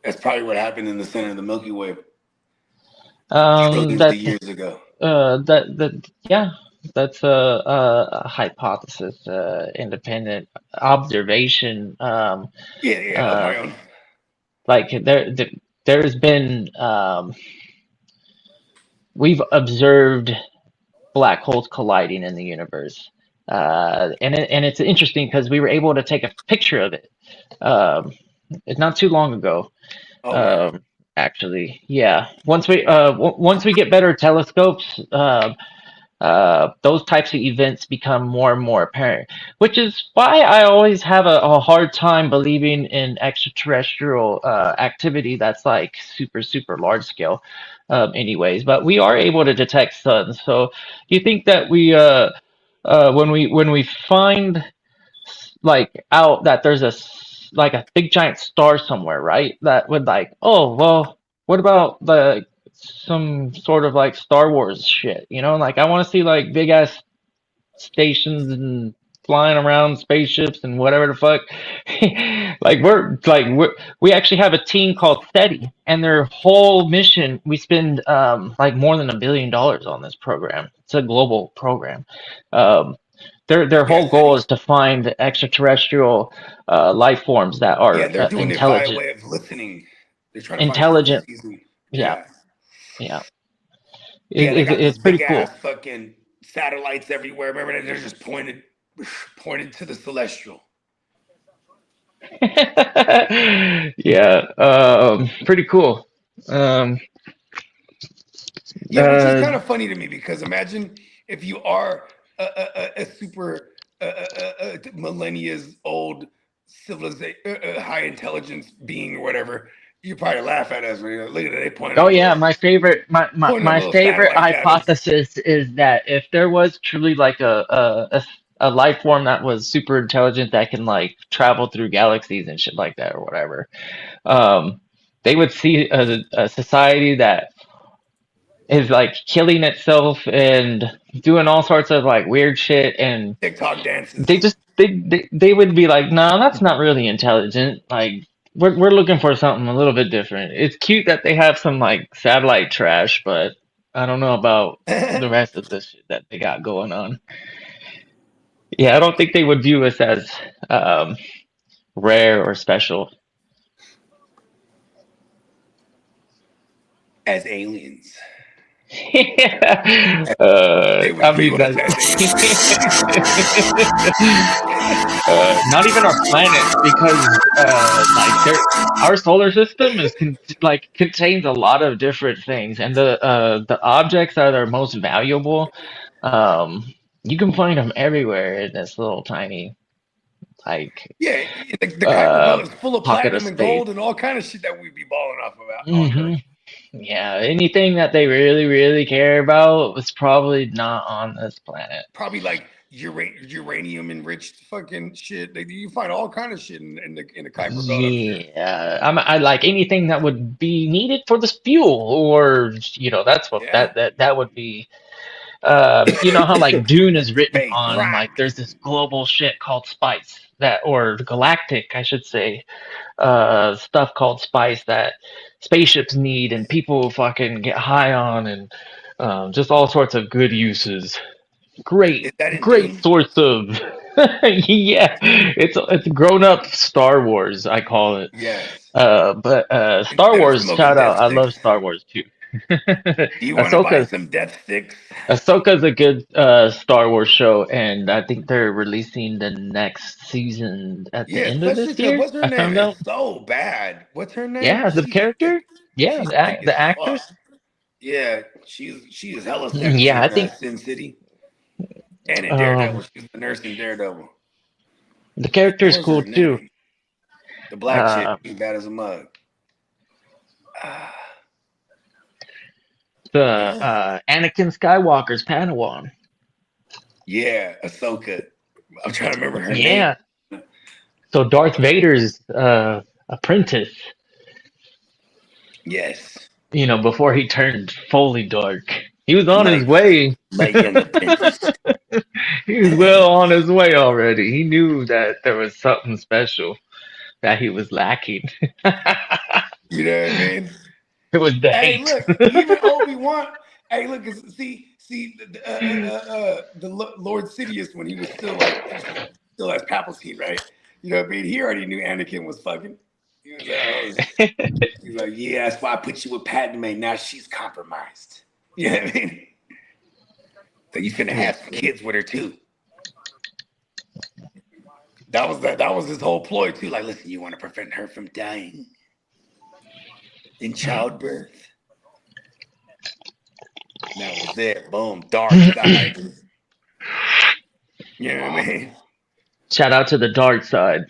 That's probably what happened in the center of the Milky Way trillions of years ago. Yeah, that's a hypothesis, independent observation. Of my own. Like there's been we've observed black holes colliding in the universe, and it's interesting because we were able to take a picture of it. Not too long ago. Actually, yeah. Once we get better telescopes, those types of events become more and more apparent, which is why I always have a hard time believing in extraterrestrial activity that's like super, super large scale, anyways. But we are able to detect suns. So you think that when we find like out that there's like a big giant star somewhere, right? That would like, oh well, what about the some sort of like Star Wars shit, you know? Like I want to see like big ass stations and flying around spaceships and whatever the fuck. We actually have a team called SETI, and their whole mission, we spend like more than $1 billion on this program. It's a global program. Their whole goal is to find extraterrestrial life forms that are they're doing intelligent. It by way of listening. They're trying to intelligent. Find yeah. They got It's these pretty big cool. ass fucking satellites everywhere. Remember, they're just pointed pointed to the celestial. Yeah, pretty cool. Yeah, which is kind of funny to me because imagine if you are a super millennia's old civilization, high intelligence being or whatever, you probably laugh at us when you're like, look at it, they pointing Oh them yeah, little, my favorite pointing them my little favorite satellites at us. hypothesis is that if there was truly like a life form that was super intelligent that can like travel through galaxies and shit like that or whatever, um, they would see a society that is like killing itself and doing all sorts of like weird shit, and TikTok dances. they would be like, no, that's not really intelligent. Like we're looking for something a little bit different. It's cute that they have some like satellite trash, but I don't know about the rest of this shit that they got going on. Yeah, I don't think they would view us as um, rare or special. As aliens. Yeah. They would I view mean us that. as Not even our planet, because our solar system is contains a lot of different things, and the objects that are most valuable, um, you can find them everywhere in this little tiny like yeah, the Kuiper Belt is full of pocket of platinum and space. gold and all kind of shit that we'd be balling off about on Hmm. Earth. Yeah, anything that they really, really care about was probably not on this planet. Probably like uranium enriched fucking shit. You find all kind of shit in the Kuiper Belt, I'm sure. Yeah, I like anything that would be needed for this fuel, or that's what Yeah. that would be. You know how like Dune is written Space on rock. like there's this global shit called spice that, or galactic, I should say, stuff called spice that spaceships need and people fucking get high on, and just all sorts of good uses. Is Great, that in great Dune? source of yeah. It's grown up Star Wars, I call it. Yes. But Star Instead of Wars, smoking shout out. death I love sticks. Star Wars too. Do you want to buy Ahsoka's some death sticks? Ahsoka's a good Star Wars show, and I think they're releasing the next season at the Yeah, end of especially this because year. what's her I name found is out. so bad. What's her name? Yeah, the character. Yeah, She's thick as the fuck. actress. Yeah, she is hella sexy Yeah, I in think Sin City and in Daredevil. um, She's the nurse in Daredevil. the What the character is hell's her cool too. name? The black chick. Uh, She's bad as a mug. Ah, the yeah. Anakin Skywalker's Padawan. Yeah, Ahsoka. I'm trying to remember her name. Yeah. So Darth Vader's apprentice, Yes. before he turned fully dark. He was on his My way. young apprentice. He was well on his way already. He knew that there was something special that he was lacking. You know what I mean? It was the Hey, hate. look, even Obi-Wan. Hey, look, see, the Lord Sidious when he was still as Palpatine, right? You know what I mean? He already knew Anakin was fucking. He was like, yeah, that's why I put you with Padme. Now she's compromised. You know what I mean? So you finna have some kids with her too. That was his whole ploy too. Like, listen, you want to prevent her from dying in childbirth. That was it. Boom. Dark side. You know what I mean? Shout out to the dark side.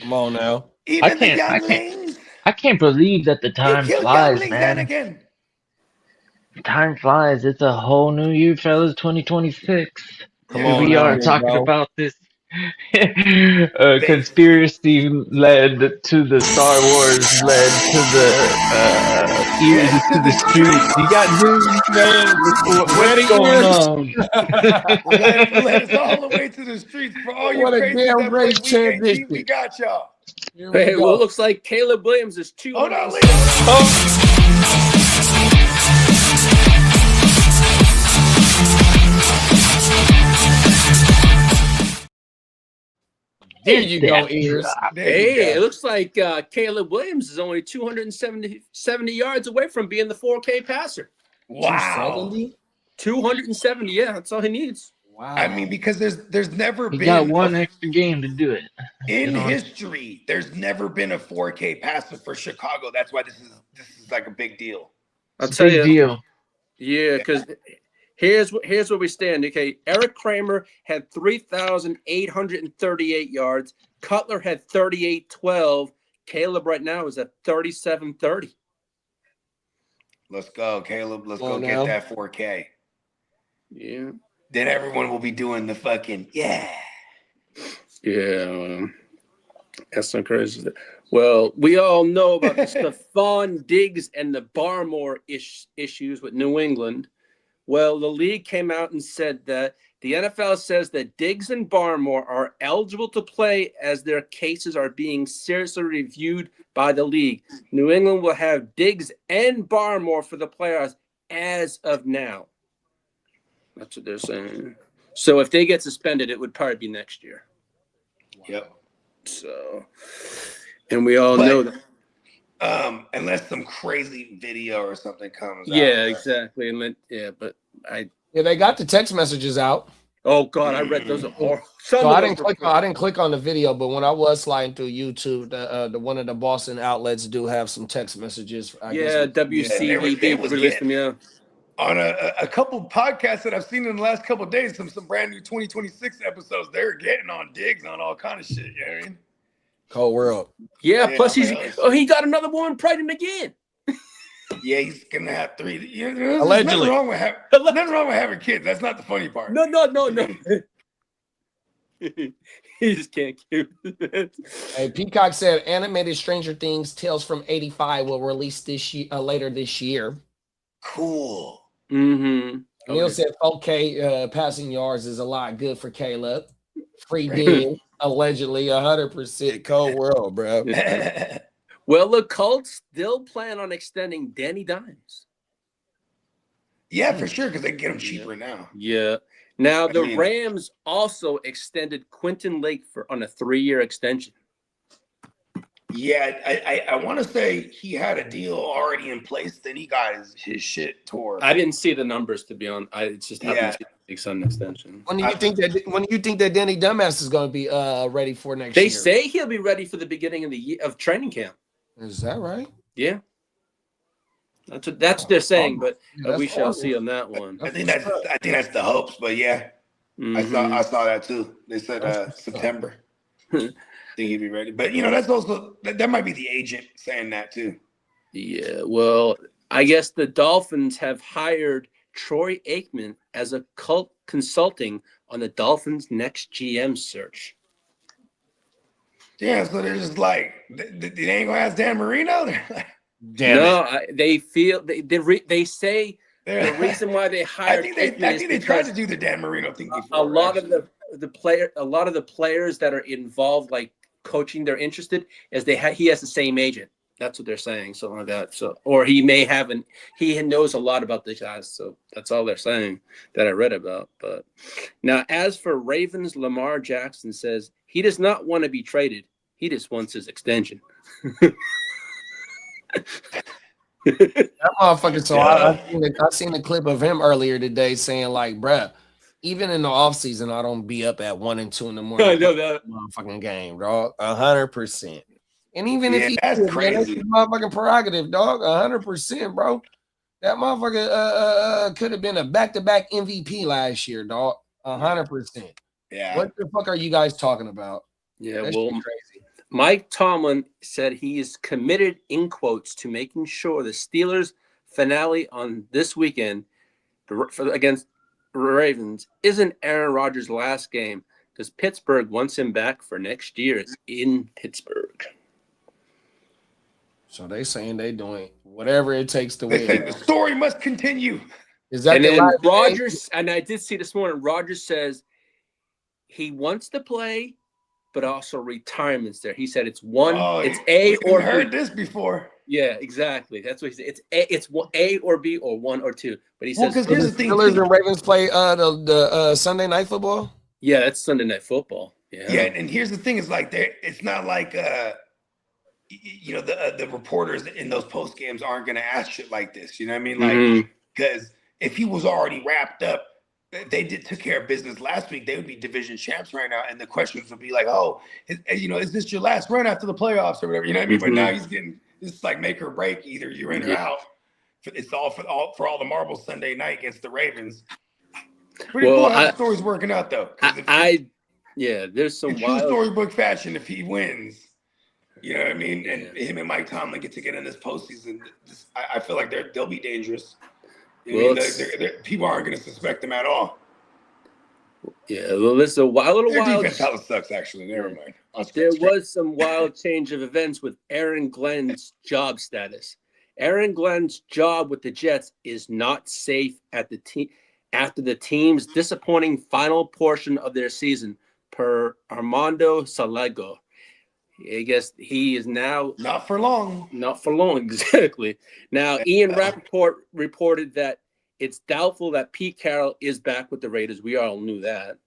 Come on now. Even the younglings. I can't believe that the You time killed flies, younglings, man. Anakin. Time flies. It's a whole new year, fellas. 2026. Come Here on we now, are big talking bro. about this conspiracy led to the Star Wars, led to the ears to the streets. You got news, man? What's going on? Led us all the way to the streets. For all you What a crazies damn that great play Week 18, transition. we got y'all. Hey, well, it looks like Caleb Williams is two. Oh, no, leave There you go, ears. Hey, it looks like Caleb Williams is only 270 yards away from being the 4K passer. Wow. 270? 270, yeah, that's all he needs. Wow. I mean, because there's never been. He got one extra game to do it. In history, there's never been a 4K passer for Chicago. That's why this is like a big deal. I'll tell you. Yeah, because here's where we stand. Okay, Eric Kramer had 3,838 yards. Cutler had 3,812. Caleb right now is at 3,730. Let's go, Caleb. Let's go get that 4K. Yeah. Then everyone will be doing the fucking Yeah. That's so crazy. Well, we all know about the Stephon Diggs and the Barmore issues with New England. Well, the league came out and said that the NFL says that Diggs and Barmore are eligible to play as their cases are being seriously reviewed by the league. New England will have Diggs and Barmore for the playoffs as of now. That's what they're saying. So if they get suspended, it would probably be next year. Yep. So, and we all know that. Unless some crazy video or something comes out. Yeah, exactly. But they got the text messages out. Oh God, I read those. So I didn't click on the video, but when I was sliding through YouTube, the one of the Boston outlets do have some text messages. I guess. WCVB was listening. Yeah. On a couple podcasts that I've seen in the last couple of days, some brand new 2026 episodes, they're getting on Diggs on all kind of shit. You know what I mean? Cold world. Yeah, plus he got another woman pregnant again. Yeah, he's gonna have 3. Allegedly. Nothing wrong with having kids. That's not the funny part. No. He just can't keep it. Hey, Peacock said animated Stranger Things Tales from '85 will release this year, later this year. Cool. Mm-hmm. Neil said 4K passing yards is a lot. Good for Caleb. Free Dean, allegedly 100% cold world, bro. Well, the Colts still plan on extending Danny Dimes. Yeah, for sure, because they can get him cheaper now. Yeah. Now, the Rams also extended Quentin Lake on a 3-year extension. Yeah, I want to say he had a deal already in place. Then he got his shit tore. I didn't see the numbers, to be honest. It's just happened to be an extension. When do you think that Danny Dumbass is going to be ready for next year? They say he'll be ready for the beginning of the year of training camp. Is that right? Yeah. That's what they're saying, but we shall see on that one. I think that's the hopes, but yeah, I saw that too. They said September. I think he'd be ready, but that's also that might be the agent saying that too. Yeah, well, I guess the Dolphins have hired Troy Aikman as a consulting on the Dolphins' next GM search. Yeah, so they're just like they ain't gonna ask Dan Marino. They feel they say the reason why they hired. I think they tried to do the Dan Marino thing before. A lot of the players that are involved, like coaching, they're interested as he has the same agent. That's what they're saying, something like that. So, or he may have he knows a lot about the guys. So that's all they're saying that I read about. But now, as for Ravens, Lamar Jackson says he does not want to be traded. He just wants his extension. That motherfucker. So I seen the clip of him earlier today saying like, bruh, even in the offseason, I don't be up at 1 and 2 in the morning. I know that motherfucking game, dog. 100%. And even if that's crazy, that's motherfucking prerogative, dog. 100%, bro. That motherfucker could have been a back-to-back MVP last year, dog. 100%. Yeah. What the fuck are you guys talking about? Yeah, That's well, crazy. Mike Tomlin said he is committed, in quotes, to making sure the Steelers finale on this weekend against Ravens isn't Aaron Rodgers' last game because Pittsburgh wants him back for next year. It's in Pittsburgh. So they saying they doing whatever it takes to win. The story must continue. Is that and then Rodgers? And I did see this morning. Rodgers says he wants to play, but also retirement's there. He said it's one. It's A or B. Heard this before. Yeah, exactly. That's what he said. It's A or B or 1 or 2. But he says because here's the thing: Steelers and Ravens play the Sunday Night Football. Yeah, that's Sunday Night Football. Yeah, and here's the thing: is like it's not like the reporters in those post games aren't going to ask shit like this. You know what I mean? Like because if he was already wrapped up, they took care of business last week, they would be division champs right now. And the questions would be like, oh, is this your last run after the playoffs or whatever? You know what I mean? But now he's getting this is like make or break. Either you're in or out. It's all for all the marbles Sunday night against the Ravens. Pretty cool how the story's working out though. There's some true storybook fashion. If he wins, you know what I mean, and him and Mike Tomlin get in this postseason, I feel like they'll be dangerous. People aren't going to suspect them at all. Yeah, well, it's a wild. Defense hella sucks, actually. Never mind. There was some wild change of events with Aaron Glenn's job status. Aaron Glenn's job with the Jets is not safe after the team's disappointing final portion of their season, per Armando Salego. I guess he is now not for long. Not for long, exactly. Now, Ian Rappaport reported that it's doubtful that Pete Carroll is back with the Raiders. We all knew that.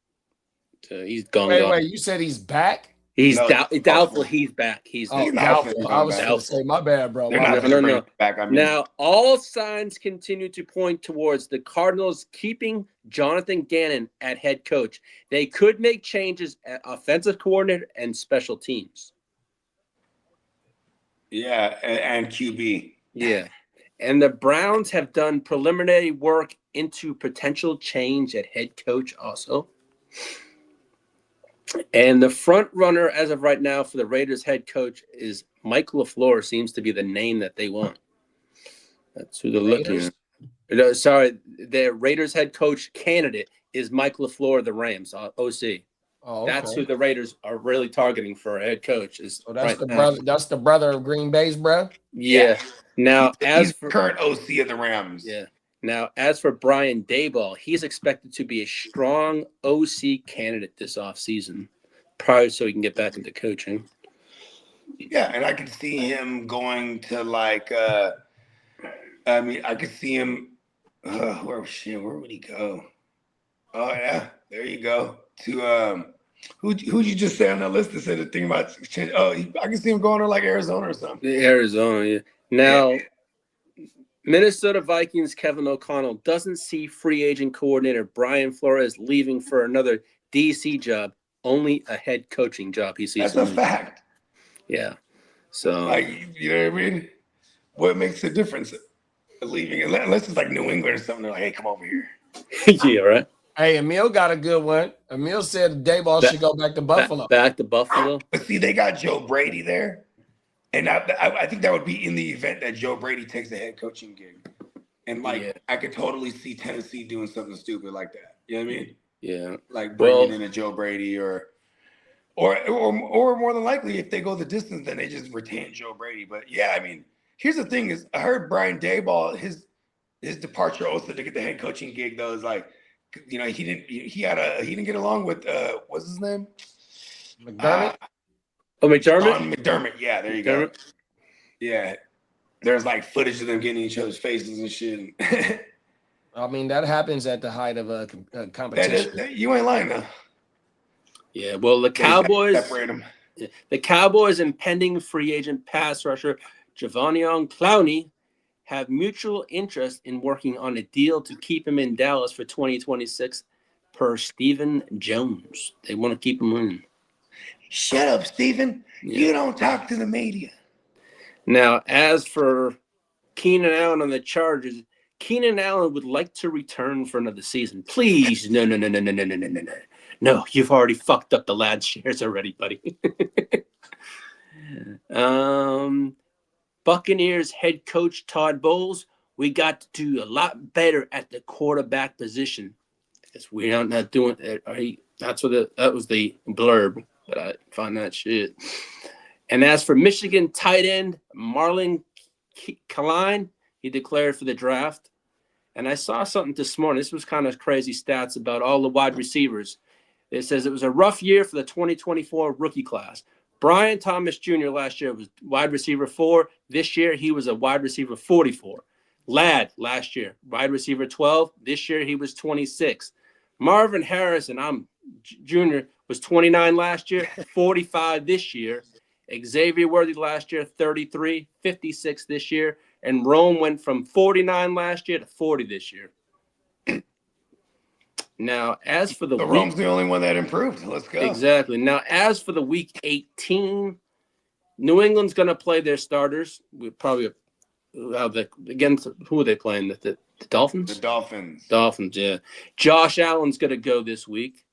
So he's gone. Wait, you said he's back? He's doubtful he's back. He's doubtful. I was going to say, my bad, bro. No. Back, now, all signs continue to point towards the Cardinals keeping Jonathan Gannon at head coach. They could make changes at offensive coordinator and special teams. Yeah, and QB. Yeah. And the Browns have done preliminary work into potential change at head coach also. And the front runner as of right now for the Raiders head coach is Mike LaFleur, seems to be the name that they want. That's who they're looking at. No, sorry, their Raiders head coach candidate is Mike LaFleur of the Rams, OC. Oh, okay. That's who the Raiders are really targeting for a head coach. That's the brother of Green Bay's bro? Yeah. Now, he's for current OC of the Rams. Yeah. Now, as for Brian Daboll, he's expected to be a strong OC candidate this offseason, probably so he can get back into coaching. Yeah, and I could see him going to I could see him. Where would he go? Oh yeah, there you go. To who'd you just say on that list that said the thing about change? Oh, I can see him going to like Arizona or something. Arizona, yeah. Now, Minnesota Vikings Kevin O'Connell doesn't see free agent coordinator Brian Flores leaving for another DC job, only a head coaching job. He sees. That's a fact. Yeah. So, you know what I mean? What makes the difference? Leaving, unless it's like New England or something. They're like, hey, come over here. Yeah, right. Hey, Emil got a good one. Emil said Daboll should go back to Buffalo. Back to Buffalo. But see, they got Joe Brady there. And I think that would be in the event that Joe Brady takes a head coaching gig. And I could totally see Tennessee doing something stupid like that. You know what I mean? Yeah. Like bringing in a Joe Brady or more than likely, if they go the distance, then they just retain Joe Brady. But yeah, I mean, here's the thing: is I heard Brian Daboll, his departure also to get the head coaching gig though is like, you know, he didn't get along with what's his name? McDermott. McDermott. McDermott. Yeah, there you go. Yeah, there's like footage of them getting in each other's faces and shit. I mean, that happens at the height of a competition. You ain't lying though. Yeah, well, the Cowboys and pending free agent pass rusher Javonion Clowney have mutual interest in working on a deal to keep him in Dallas for 2026, per Stephen Jones. They want to keep him in. Shut up, Stephen. Yeah. You don't talk to the media. Now, as for Keenan Allen on the Chargers, Keenan Allen would like to return for another season. Please, no. No, you've already fucked up the lad's shares already, buddy. Buccaneers head coach Todd Bowles, we got to do a lot better at the quarterback position. Because we are not doing it. That was the blurb, but I found that shit. And as for Michigan tight end Marlon Klein, he declared for the draft. And I saw something this morning. This was kind of crazy stats about all the wide receivers. It says it was a rough year for the 2024 rookie class. Brian Thomas Jr. last year was wide receiver 4. This year, he was a wide receiver 44. Ladd last year, wide receiver 12. This year, he was 26. Marvin Harrison, Jr. was 29 last year, 45 this year. Xavier Worthy last year, 33, 56 this year. And Rome went from 49 last year to 40 this year. Now, as for the Rome's the only one that improved. Let's go. Exactly. Now, as for the week 18, New England's going to play their starters. We probably against who are they playing? The Dolphins? The Dolphins. Dolphins, yeah. Josh Allen's going to go this week.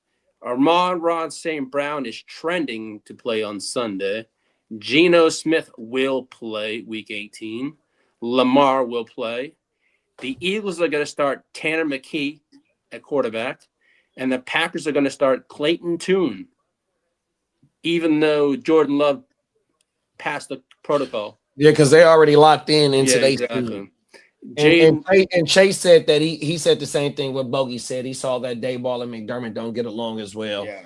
Amon-Ra St. Brown is trending to play on Sunday. Geno Smith will play week 18. Lamar will play. The Eagles are going to start Tanner McKee at quarterback. And the Packers are going to start Clayton Tune, even though Jordan Love passed the protocol. Yeah, because they already locked in into their exactly. And Chase said that he said the same thing what Bogey said. He saw that Dayball and McDermott don't get along as well. Yeah.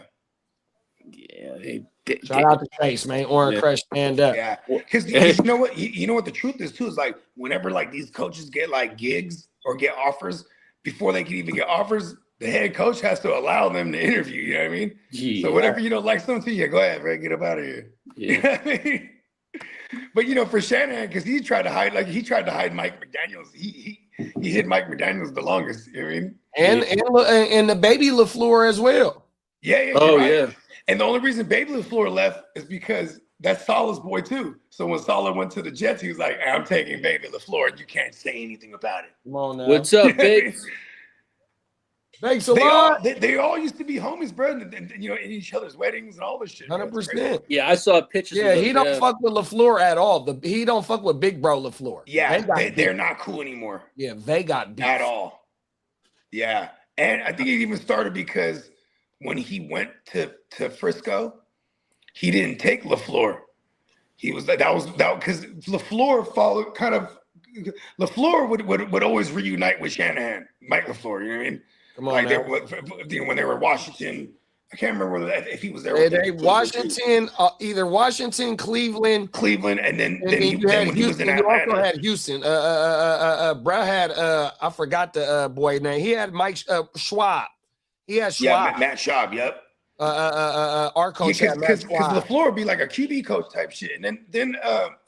Shout out to Chase, man. Orange Crush, stand up. Yeah, because you know what? You know what the truth is too is like whenever like these coaches get like gigs or get offers, before they can even get offers, the head coach has to allow them to interview. You know what I mean? Yeah. So whatever you don't like something, go ahead, man, get up out of here. Yeah. You know what I mean? But for Shanahan, because he tried to hide Mike McDaniels. He hid Mike McDaniels the longest. You know what I mean? And the baby LaFleur as well. Yeah. Yeah. And the only reason Baby LaFleur left is because that's Salah's boy too. So when Salah went to the Jets, he was like, "I'm taking Baby LaFleur, and you can't say anything about it." Come on now. What's up, Biggs? Thanks a lot. They all used to be homies, bro, and in each other's weddings and all this shit. 100%. Yeah, I saw pictures. Yeah, he don't fuck with LaFleur at all. He don't fuck with Big Bro LaFleur. Yeah, they're not cool anymore. Yeah, they got beef. At all. Yeah, and I think it even started because when he went to Frisco, he didn't take LaFleur. He was that because LaFleur followed kind of. LaFleur would always reunite with Shanahan, Mike LaFleur. You know what I mean? Come on, like when they were Washington, I can't remember if he was there. Washington, either Washington, Cleveland, and then when he was in Atlanta. You also had Houston. Bro had I forgot the boy name. He had Mike Schwab. He had Schwab. Yeah, Matt Schaub. Yep. Our coach had Matt Schwab. Because LaFleur would be like a QB coach type shit, and then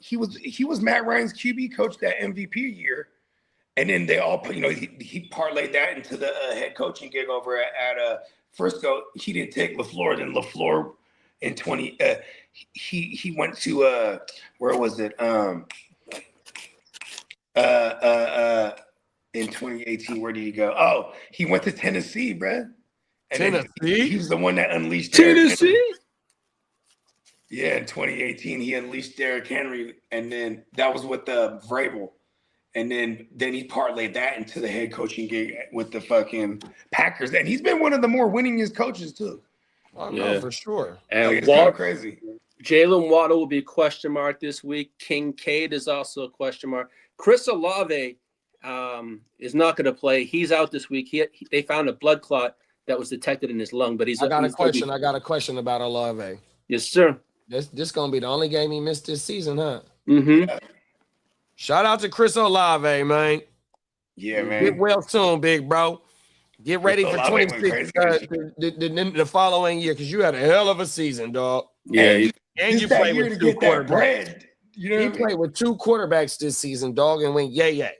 he was Matt Ryan's QB coach that MVP year. And then they all put, he parlayed that into the head coaching gig over at Frisco. He didn't take LaFleur. Then LaFleur in he went to where was it? In 2018, where did he go? Oh, he went to Tennessee, bruh. And Tennessee? He was the one that unleashed Tennessee. Yeah, in 2018, he unleashed Derrick Henry, and then that was with the Vrabel. And then he parlayed that into the head coaching gig with the fucking Packers. And he's been one of the more winningest coaches, too. Oh, no, for sure. And it's kind of crazy. Jalen Waddle will be a question mark this week. Kincaid is also a question mark. Chris Olave is not going to play. He's out this week. They found a blood clot that was detected in his lung, but I got a question about Olave. Yes, sir. This going to be the only game he missed this season, huh? Mm-hmm. Yeah. Shout out to Chris Olave, man. Yeah, man. Get well soon, big bro. Get ready for 26 the following year because you had a hell of a season, dog. Yeah, and you played with two quarterbacks. You played with two quarterbacks this season, dog, and went yay.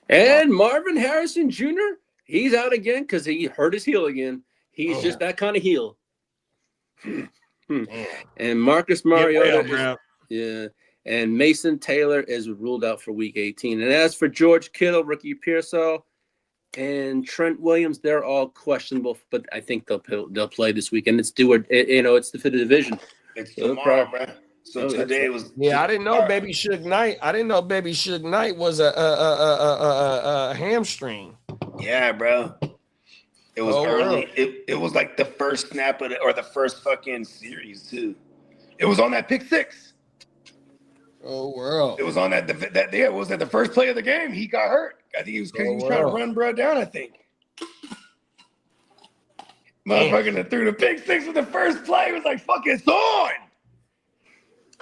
And Marvin Harrison Jr., he's out again because he hurt his heel again. He's just that kind of heel. And Marcus Mariota and Mason Taylor is ruled out for week 18. And as for George Kittle, Ricky Pearsall, and Trent Williams, they're all questionable, but I think they'll play this weekend. It's it's for the division. It's tomorrow, bro. So today was. Yeah, I didn't know Baby Suge Knight. I didn't know Baby Suge Knight was a hamstring. Yeah, bro. It was early. It was like the first snap of the first fucking series too. It was on that pick six. Oh, world. It was on that it was at the first play of the game. He got hurt. I think he was trying to run bro down, I think. Motherfucker that threw the pick six with the first play. It was like, fuck, it's on.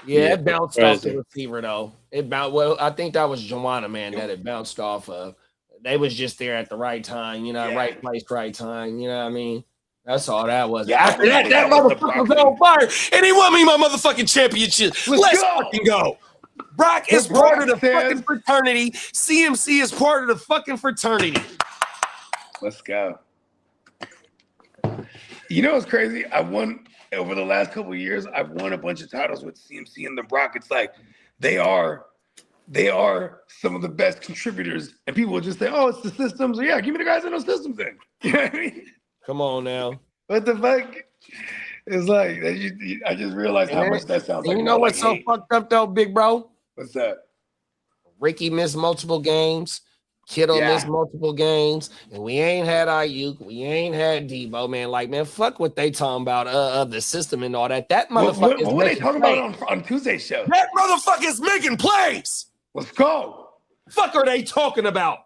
Yeah, it bounced off the receiver, though. I think that was Joanna, man, that it bounced off of. They was just there at the right time, right place, right time. You know what I mean? That's all that was. Yeah, after that motherfucker was on fire, and he won me my motherfucking championship. Let's fucking go. Brock is part of the fucking fraternity. CMC is part of the fucking fraternity. Let's go. You know what's crazy? I won over the last couple of years. I've won a bunch of titles with CMC and the Brock. It's like they are some of the best contributors, and people will just say, "Oh, it's the systems." Yeah, give me the guys in those systems then. You know what I mean? Come on now. What the fuck? It's like I just realized how much that sounds like. You know what's so fucked up though, big bro? What's that? Ricky missed multiple games. Kittle missed multiple games, and we ain't had Ayuk, we ain't had Debo, man. Like, man, fuck what they talking about, the system and all that. That motherfucker. What were they talking about on Tuesday's show? That motherfucker's making plays. Let's go. Fuck are they talking about?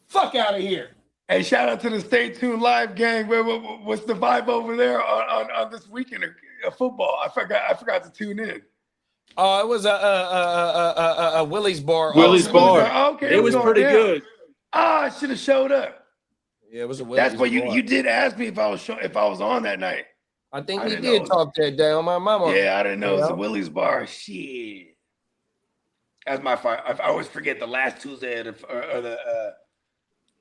Fuck out of here. Hey, shout out to the Stay Tuned Live gang. What's the vibe over there on this weekend of football? I forgot to tune in. Oh, it was a Willie's bar. Willie's bar. Okay, it was pretty good. I should have showed up. Yeah, it was a Willie's. That's what you did ask me if I was on that night. I think we did talk that day on my mama. Yeah, I didn't know it was a Willie's bar. Shit. That's my fight. I always forget the last Tuesday or the.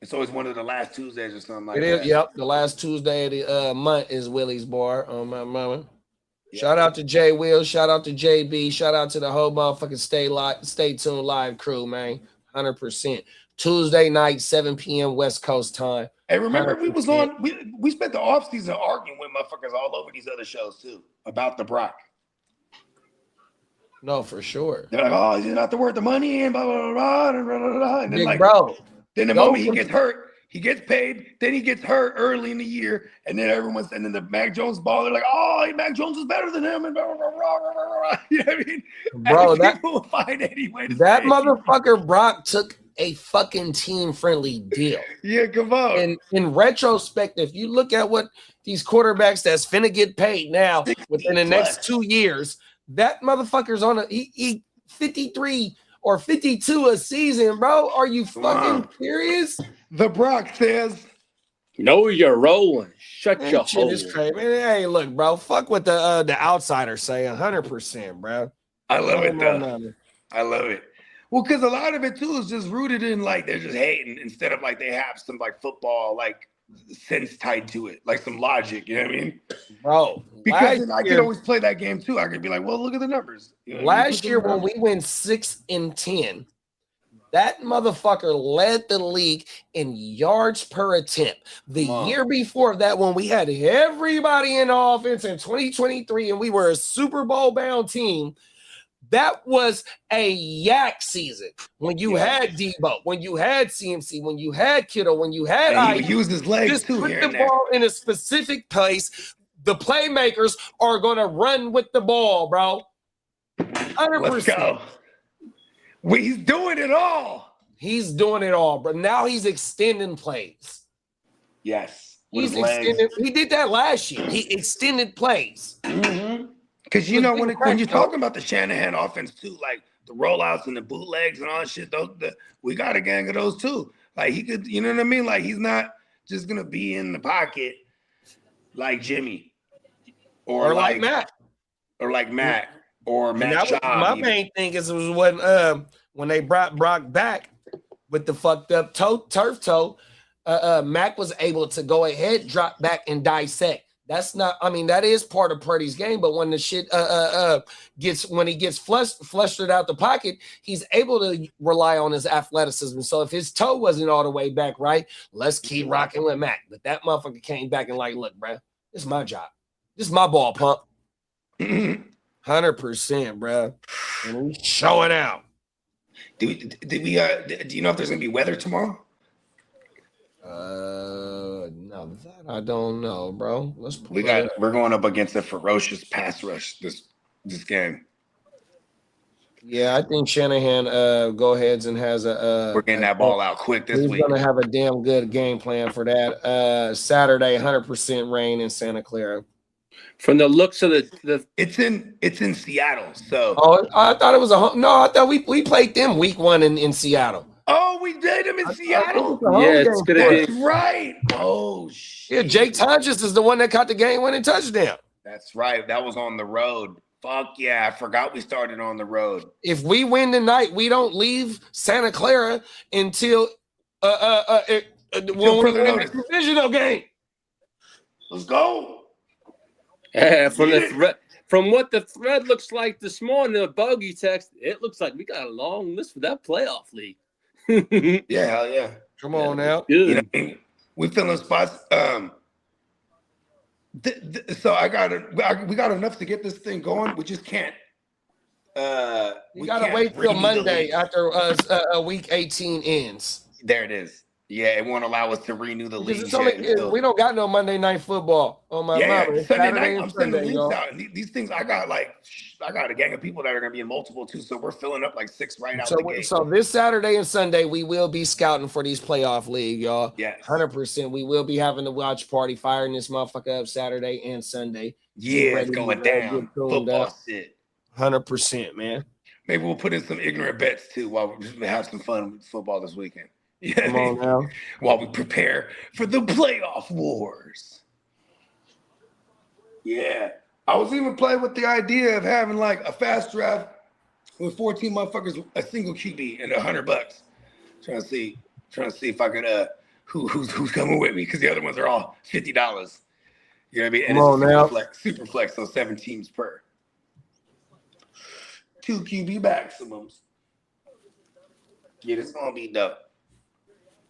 It's always one of the last Tuesdays or something like that. It is. Yep, the last Tuesday of the month is Willie's bar on my mama. Yeah. Shout out to Jay Will. Shout out to JB. Shout out to the whole motherfucking Stay Tuned Live crew, man. 100%. Tuesday night, 7 p.m. West Coast time. Hey, remember 100%. we spent the offseason arguing with motherfuckers all over these other shows too about the Brock. No, for sure. They're like, oh, he's not worth the money and blah blah blah blah blah blah. And then big bro. Then the moment he gets hurt, he gets paid. Then he gets hurt early in the year, and then then the Mac Jones ball. They're like, "Oh, Mac Jones is better than him," and blah, blah, blah, blah, blah. You know what I mean? Bro, people will find any way to that motherfucker Brock took a fucking team-friendly deal. Yeah, come on. And in retrospect, if you look at what these quarterbacks that's finna get paid now within the next 2 years, that motherfucker's on he 53 or 52 a season, bro. Are you fucking serious? The Brock says, "No, you're rolling. Shut your hole." Shit is crazy. Hey, look, bro. Fuck what the outsiders say. 100%, bro. I love it, though. I love it. Well, because a lot of it too is just rooted in like they're just hating instead of like they have some like football like sense tied to it, like some logic. You know what I mean, bro? Because I could always play that game too. I could be like, well, look at the numbers. You know, last year when we went 6-10, that motherfucker led the league in yards per attempt. The year before that, when we had everybody in offense in 2023 and we were a Super Bowl bound team, that was a yak season. When you had Debo, when you had CMC, when you had Kittle, when you had he would use his legs just too. Put the ball in a specific place. The playmakers are going to run with the ball, bro. 100%. Let's go. He's doing it all. He's doing it all, but now he's extending plays. Yes. He's extending. He did that last year. He extended plays. Mm-hmm. Because you know when you're talking about the Shanahan offense too, like the rollouts and the bootlegs and all that shit, we got a gang of those too. Like he could, you know what I mean? Like he's not just gonna be in the pocket like Jimmy or like Matt or Matt Schaub. My main thing is when they brought Brock back with the fucked up turf toe, Mac was able to go ahead, drop back and dissect. That's not, I mean, that is part of Purdy's game, but when the shit when he gets flustered out the pocket, he's able to rely on his athleticism. So if his toe wasn't all the way back right, let's keep rocking with Mac. But that motherfucker came back and like, look, bro, this is my job. This is my ball pump. 100%, bro. And we showing out. Do you know if there's gonna be weather tomorrow? No, that I don't know, bro. We're going up against a ferocious pass rush this game. Yeah, I think Shanahan go aheads and has we're getting that ball out quick this week. He's gonna have a damn good game plan for that. Saturday, 100% rain in Santa Clara. From the looks of the it's in Seattle. So I thought it was I thought we played them week 1 in Seattle. Oh, we did them in Seattle. Yeah, it's gonna be. That's right. Oh shit. Yeah, Jake Tonjes is the one that caught the game-winning touchdown. That's right. That was on the road. Fuck yeah, I forgot we started on the road. If we win tonight, we don't leave Santa Clara until when we win the divisional game. Let's go. From what the thread looks like this morning, the bogey text, it looks like we got a long list for that playoff league. Yeah, hell yeah. Come on now. You know, we filling spots. So we got enough to get this thing going. We just can't. We gotta wait till Monday after week 18 ends. There it is. Yeah, it won't allow us to renew the league. We don't got no Monday night football on my mama. Sunday night, I'm sending the links out. And these things, I got a gang of people that are gonna be in multiple too. So we're filling up like 6 right out the gate. So this Saturday and Sunday, we will be scouting for these playoff league, y'all. Yes, 100%. We will be having the watch party, firing this motherfucker up Saturday and Sunday. Yeah, it's going down. Football shit. 100%, man. Maybe we'll put in some ignorant bets too while we have some fun with football this weekend. Yeah, come on now. While we prepare for the playoff wars. Yeah. I was even playing with the idea of having like a fast draft with 14 motherfuckers, a single QB and $100. Trying to see if I could who's coming with me, because the other ones are all $50. You know what I mean? And it's super flex, so 7 teams per. 2 QB maximums. Yeah, this gonna be dope.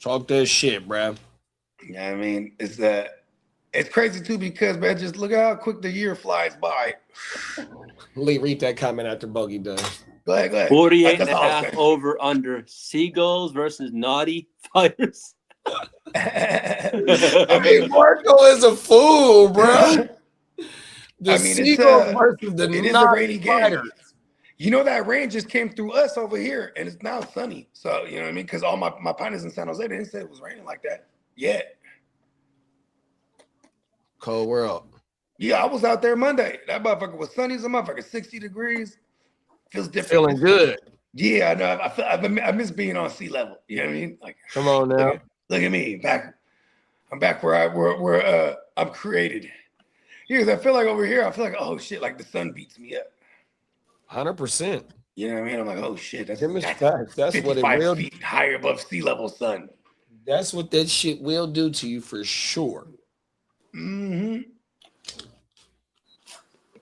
Talk that shit, bro. Yeah, I mean, it's crazy too, because man, just look at how quick the year flies by. Lee, read that comment after Bogey does. Go ahead. 48.5 over under Seagulls versus Naughty Fighters. I mean, Marco is a fool, bro. Seagulls versus the Naughty Fighters. You know, that rain just came through us over here, and it's now sunny. So, you know what I mean? Because all my partners in San Jose, they didn't say it was raining like that yet. Cold world. Yeah, I was out there Monday. That motherfucker was sunny as a motherfucker, 60 degrees. Feels different. Feeling good. Yeah, I know. I miss being on sea level. You know what I mean? Like, come on now. Look at me. I'm back where I'm created. Yeah, because I feel like over here, oh shit, like the sun beats me up. 100%. You know what I mean? I'm like, oh shit, that's facts. That's 55 what it will feet higher above sea level sun. That's what that shit will do to you for sure. Mm-hmm.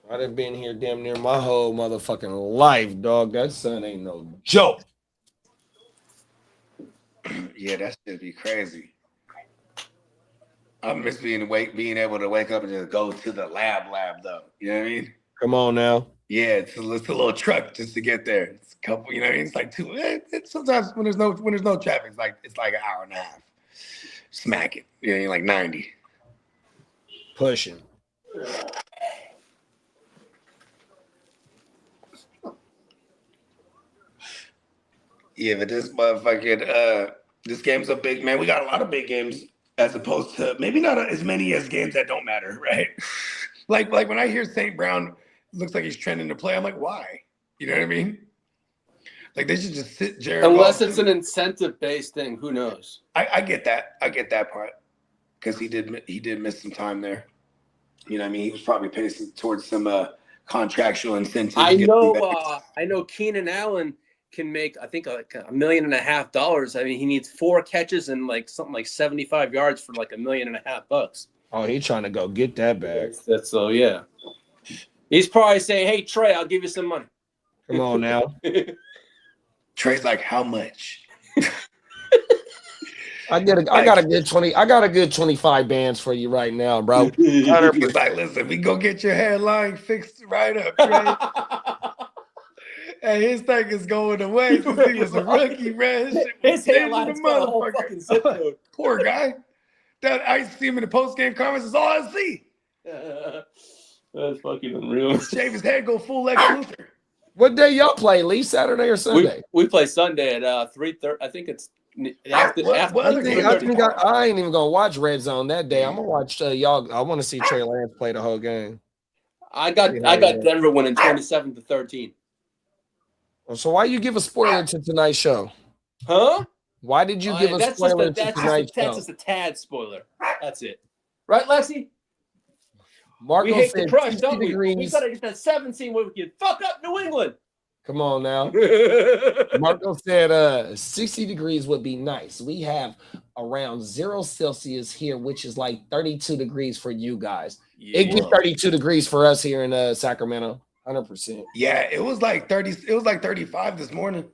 I'd have been here damn near my whole motherfucking life, dog. That sun ain't no joke. Yeah, that should be crazy. I miss being able to wake up and just go to the lab though. You know what I mean? Come on now. Yeah, it's a little truck just to get there. It's a couple, you know, it's like 2. It's sometimes when there's no traffic, it's like an hour and a half. Smack it. You know, like 90. Pushing. Yeah, but this motherfucking this game's a big, man. We got a lot of big games as opposed to maybe not as many as games that don't matter, right? like when I hear St. Brown looks like he's trending to play, I'm like, why? You know what I mean? Like, they should just sit Jared. Unless it's an incentive-based thing, who knows? I get that. I get that part, because he did miss some time there. You know what I mean? He was probably pacing towards some contractual incentives. I know Keenan Allen can make, I think, like $1.5 million. I mean, he needs 4 catches and like something like 75 yards for like $1.5 million. Oh, he's trying to go get that back. That's so, yeah. He's probably saying, "Hey Trey, I'll give you some money." Come on now. Trey's like, how much? I got a good 20. I got a good 25 bands for you right now, bro. He's like, listen, we go get your hairline fixed right up, Trey. And his thing is going away since he was a rookie, man. His hairline's got a whole fucking zip code. Poor guy. That I see him in the post-game comments is all I see. That's fucking unreal. Shave his head, go full Lex Luthor. What day y'all play, Lee? Saturday or Sunday? We play Sunday at 3:30. I think it's after. I ain't even gonna watch Red Zone that day. I'm gonna watch y'all. I want to see Trey Lance play the whole game. I got Denver winning 27-13. So why you give a spoiler to tonight's show? Huh? Why did you give a spoiler to tonight's show? That's just a tad spoiler. That's it. Right, Lexi? Marco we hate said the crush, don't we? degrees. We gotta get that 17 where we can fuck up New England. Come on now. Marco said 60 degrees would be nice. We have around 0 Celsius here, which is like 32 degrees for you guys. Yeah, it gets 32 degrees for us here in Sacramento. 100%. Yeah, it was like 30. It was like 35 this morning.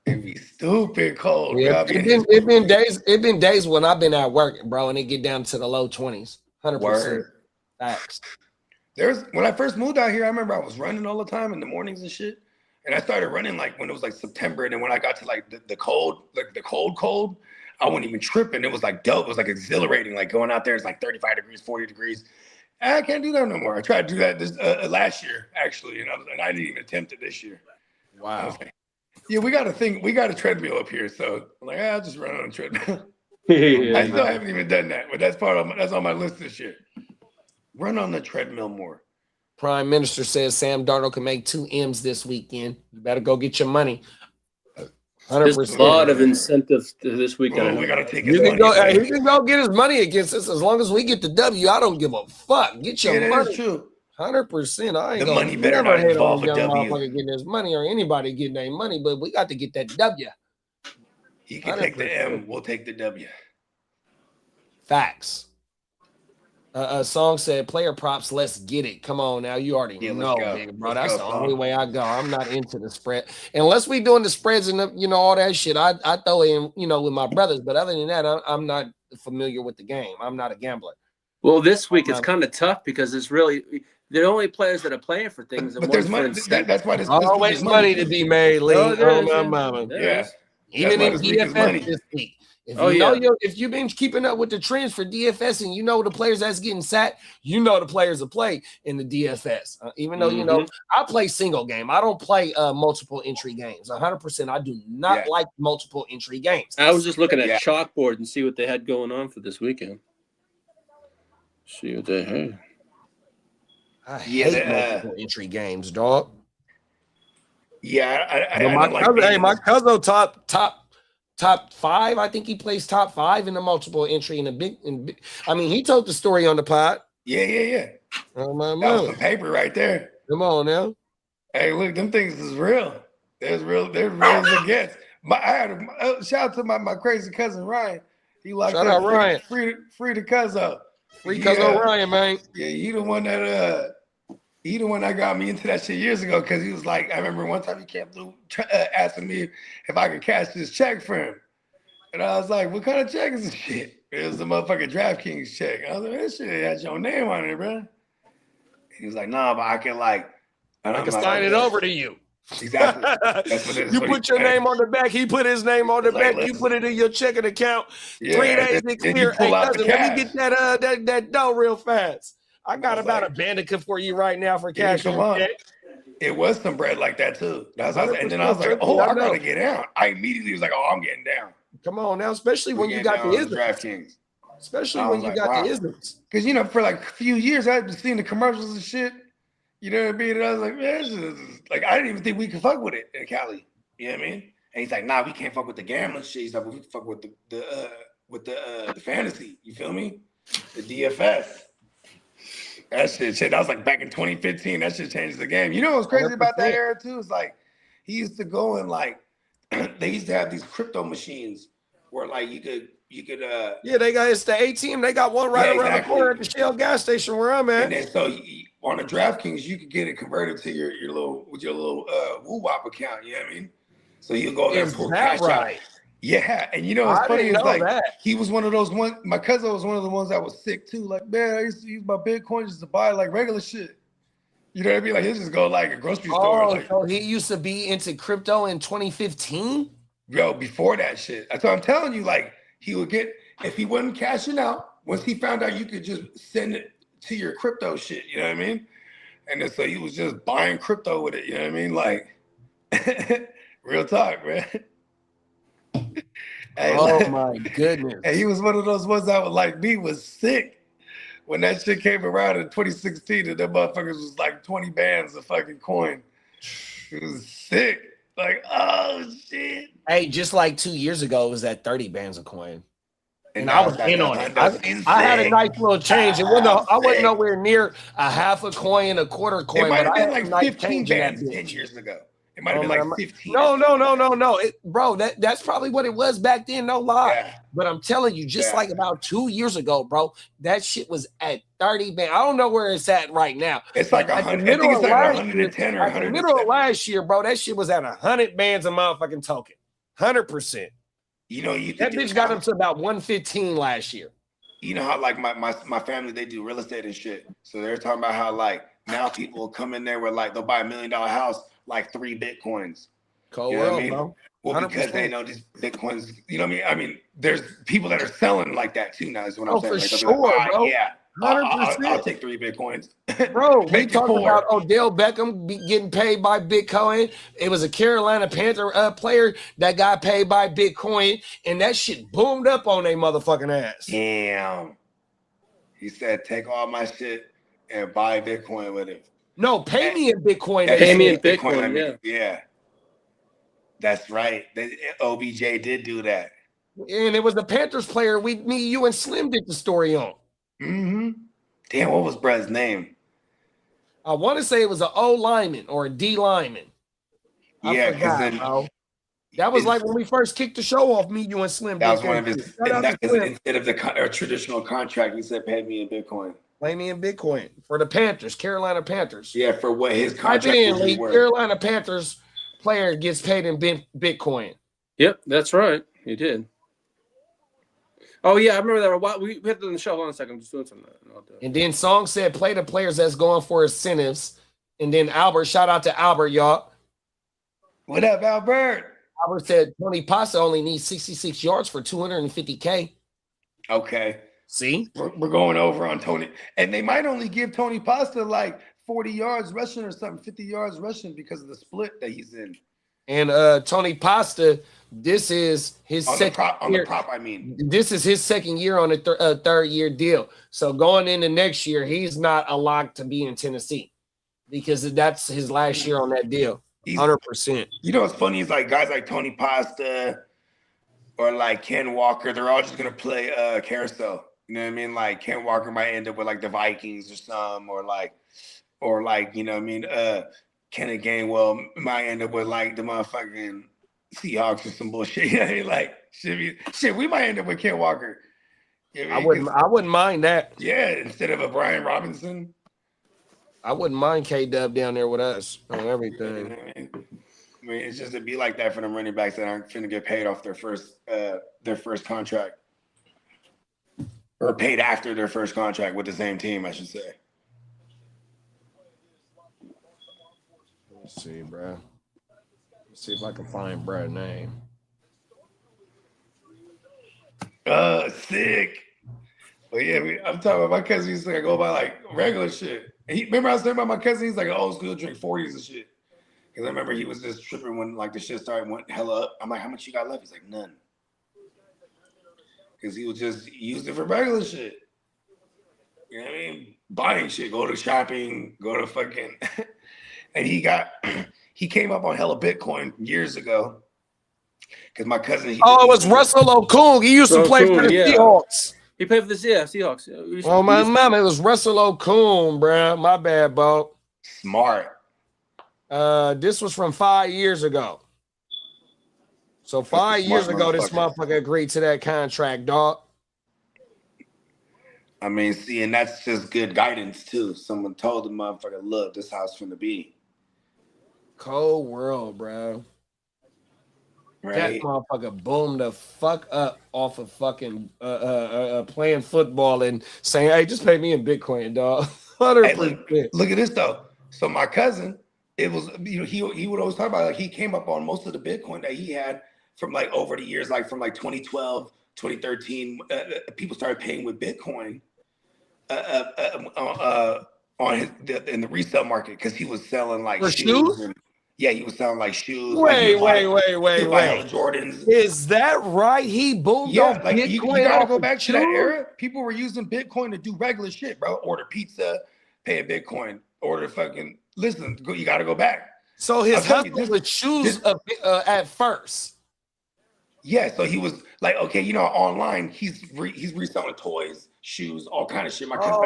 It'd be stupid cold. Yeah, it been days when I've been at work, bro, and it get down to the low 20s. 100%. Facts. When I first moved out here, I remember I was running all the time in the mornings and shit. And I started running like when it was like September. And then when I got to like the cold, I wasn't even tripping. It was like dope. It was like exhilarating. Like going out there, it's like 35 degrees, 40 degrees. I can't do that no more. I tried to do that this last year, actually. And I didn't even attempt it this year. Wow. Yeah, we got a treadmill up here. So I'm like, I'll just run on a treadmill. Yeah. I still haven't even done that, but that's on my list this year. Run on the treadmill more. Prime Minister says Sam Darnold can make 2 M's this weekend. You better go get your money. 100%. There's a lot of incentive this weekend. We gotta take his money. He can go get his money against us as long as we get the W. I don't give a fuck. Get your money. That's true. 100%. I ain't the money better not involve a W. Motherfucker getting his money or anybody getting their money, but we got to get that W. He can take the M. We'll take the W. Facts. A song said, "Player props, let's get it." Come on now, you already know, bro. That's the only way I go. I'm not into the spread unless we doing the spreads and all that shit. I throw in with my brothers, but other than that, I'm not familiar with the game. I'm not a gambler. Well, this week it's kind of tough because it's really the only players that are playing for things. But there's money. That's why there's always money to be made, Lee. Oh my mama. Yeah. Even in DFS this week. If you've been keeping up with the trends for DFS and the players that's getting sat, the players that play in the DFS. Even though I play single game, I don't play multiple entry games. 100%, I do not like multiple entry games. I was just looking at Chalkboard and see what they had going on for this weekend. See what they had. I hate multiple entry games, dog. Yeah, my cousin top 5. I think he plays top 5 in the multiple entry in a big. I mean, he told the story on the pod. Yeah. Oh my that was some paper right there. Come on now. Hey, look, them things is real. They're real as it gets. I had a shout out to my crazy cousin Ryan. He like shout out Ryan. Free the Cuzzo. Free Cuzzo Ryan, man. Yeah, he the one that got me into that shit years ago because he was like, I remember one time he came through asking me if I could cash this check for him. And I was like, what kind of check is this shit? It was the motherfucking DraftKings check. I was like, this shit has your name on it, bro. He was like, nah, but I can sign it over to you. Exactly. That's what it is. You put your name on the back. He put his name on the back. You put it in your checking account. 3 days to clear. Hey, cousin, let me get that dough real fast. I got about a Bandicoot for you right now for cash. It was some bread like that too. And then I was like, I gotta get down. I immediately was like, I'm getting down. Come on now, especially when you got the isms. Especially when you got the isms. Because for like a few years I've been seeing the commercials and shit. You know what I mean? And I was like, man, this is like I didn't even think we could fuck with it in Cali. You know what I mean? And he's like, nah, we can't fuck with the gambling shit. He's like, we can fuck with the fantasy. You feel me? The DFS. That shit. That was like back in 2015. That shit changed the game. You know what's crazy about that era too? It's like he used to go and like they used to have these crypto machines where like you could they got it's the ATM. They got one right around the corner at the Shell gas station where I'm at. And then so on the DraftKings, you could get it converted to your little woo-wop account. You know what I mean? So you go there and pull cash out. Yeah, and what's funny is like he was one of those ones. My cousin was one of the ones that was sick too. Like, man, I used to use my Bitcoin just to buy like regular shit. You know what I mean? Like, he just go like a grocery store. So he used to be into crypto in 2015. Yo, before that shit. So I'm telling you, like, he would get if he wasn't cashing out. Once he found out you could just send it to your crypto shit. You know what I mean? And then, so he was just buying crypto with it. You know what I mean? Like, real talk, man. Hey, my goodness. And he was one of those ones that was like me was sick when that shit came around in 2016 and them motherfuckers was like 20 bands of fucking coin. It was sick. Like, oh shit. Hey, just like 2 years ago, it was at 30 bands of coin. And I was in on it. I had a nice little change. I wasn't nowhere near a half a coin, a quarter coin. It might have been like 15 bands 10 years ago. It might have been like 15. No. Bro, that's probably what it was back then. No lie. Yeah. But I'm telling you, just like about 2 years ago, bro, that shit was at 30 bands. I don't know where it's at right now. It's like 100. I think it's like 110 or 100. In the middle of last year, bro, that shit was at 100 bands a motherfucking token. 100%. You know, that bitch got up to about 115 last year. You know how like my family, they do real estate and shit. So they're talking about how like now people will come in there with like they'll buy $1 million house like 3 Bitcoins. Cold you know world, what I mean? bro. Well, 100%. because they know these Bitcoins, you know what I mean? I mean, there's people that are selling like that too now, is what I'm saying. For Like, sure, like, bro. yeah, 100%. I'll take 3 Bitcoins. Bro, we talked about Odell Beckham getting paid by Bitcoin. It was a Carolina Panther player that got paid by Bitcoin, and that shit boomed up on their motherfucking ass. Damn. He said, take all my shit and buy Bitcoin with it. No, pay me in Bitcoin. Pay me in Bitcoin, yeah. That's right. OBJ did do that. And it was the Panthers player me, you, and Slim did the story on. Mm-hmm. Damn, what was Brad's name? I want to say it was an O lineman or a D lineman. I forgot, bro. That was like when we first kicked the show off, me, you, and Slim. That was one of his. Instead of the traditional contract, he said, pay me in Bitcoin. Pay me in Bitcoin for the Panthers, Carolina Panthers. Yeah, for what his contract was worth. Carolina Panthers player gets paid in Bitcoin. Yep, that's right. He did. Oh, yeah, I remember that. We had it on the show. Hold on a second. I'm just doing something. And then Song said, play the players that's going for incentives. And then Albert, shout out to Albert, y'all. What up, Albert? Albert said Tony Pasta only needs 66 yards for $250K. Okay. See? We're going over on Tony. And they might only give Tony Pasta like 40 yards rushing or something, 50 yards rushing because of the split that he's in. And Tony Pasta, this is his second year. On the prop, I mean. This is his second year on a third-year deal. So going into next year, he's not a lock to be in Tennessee because that's his last year on that deal. 100%. You know what's funny is like guys like Tony Pasta or like Ken Walker, they're all just going to play carousel. You know what I mean? Like Ken Walker might end up with like the Vikings or some, or like, you know what I mean? Kenneth Gainwell might end up with like the motherfucking Seahawks or some bullshit. You know what I mean? Like shit, we might end up with Ken Walker. You know what I mean? I wouldn't mind that. Yeah, instead of a Brian Robinson. I wouldn't mind K-Dub down there with us on everything. I mean, it's just to be like that for them running backs that aren't finna get paid off their first contract. Or paid after their first contract with the same team, I should say. Let's see, bro. Let's see if I can find Brad's name. Sick. But yeah, I'm talking about my cousin used to go by like regular shit. And remember I was talking about my cousin, he's like an old school drink 40s and shit. Because I remember he was just tripping when like the shit started went hella up. I'm like, how much you got left? He's like, none. Because he was just used it for regular shit. You know what I mean? Buying shit, go to shopping, go to fucking and he came up on hella Bitcoin years ago. Because my cousin it was Russell Okung. He used to play for the Seahawks. He played for the Seahawks. Oh, my mom, it was Russell Okung, bro. My bad, bro. Smart. This was from 5 years ago. So 5 years ago, this motherfucker agreed to that contract, dog. I mean, see, and that's just good guidance, too. Someone told the motherfucker, look, this house finna be. Cold world, bro. Right. That motherfucker boomed the fuck up off of fucking playing football and saying, hey, just pay me in Bitcoin, dog. 100%. Hey, look at this, though. So my cousin, it was, you know, he would always talk about, like, he came up on most of the Bitcoin that he had from, like, over the years, like, from, like, 2012, 2013, people started paying with Bitcoin on in the resale market because he was selling, like, shoes. Yeah, he was selling like shoes. Wait. Jordans. Is that right? He boomed off like Bitcoin. You gotta go back to that era. People were using Bitcoin to do regular shit, bro. Order pizza, pay a Bitcoin. Order fucking. Listen, you gotta go back. So his hustle was shoes at first. Yeah, so he was like, okay, you know, online he's reselling toys, shoes, all kind of shit. My cousin.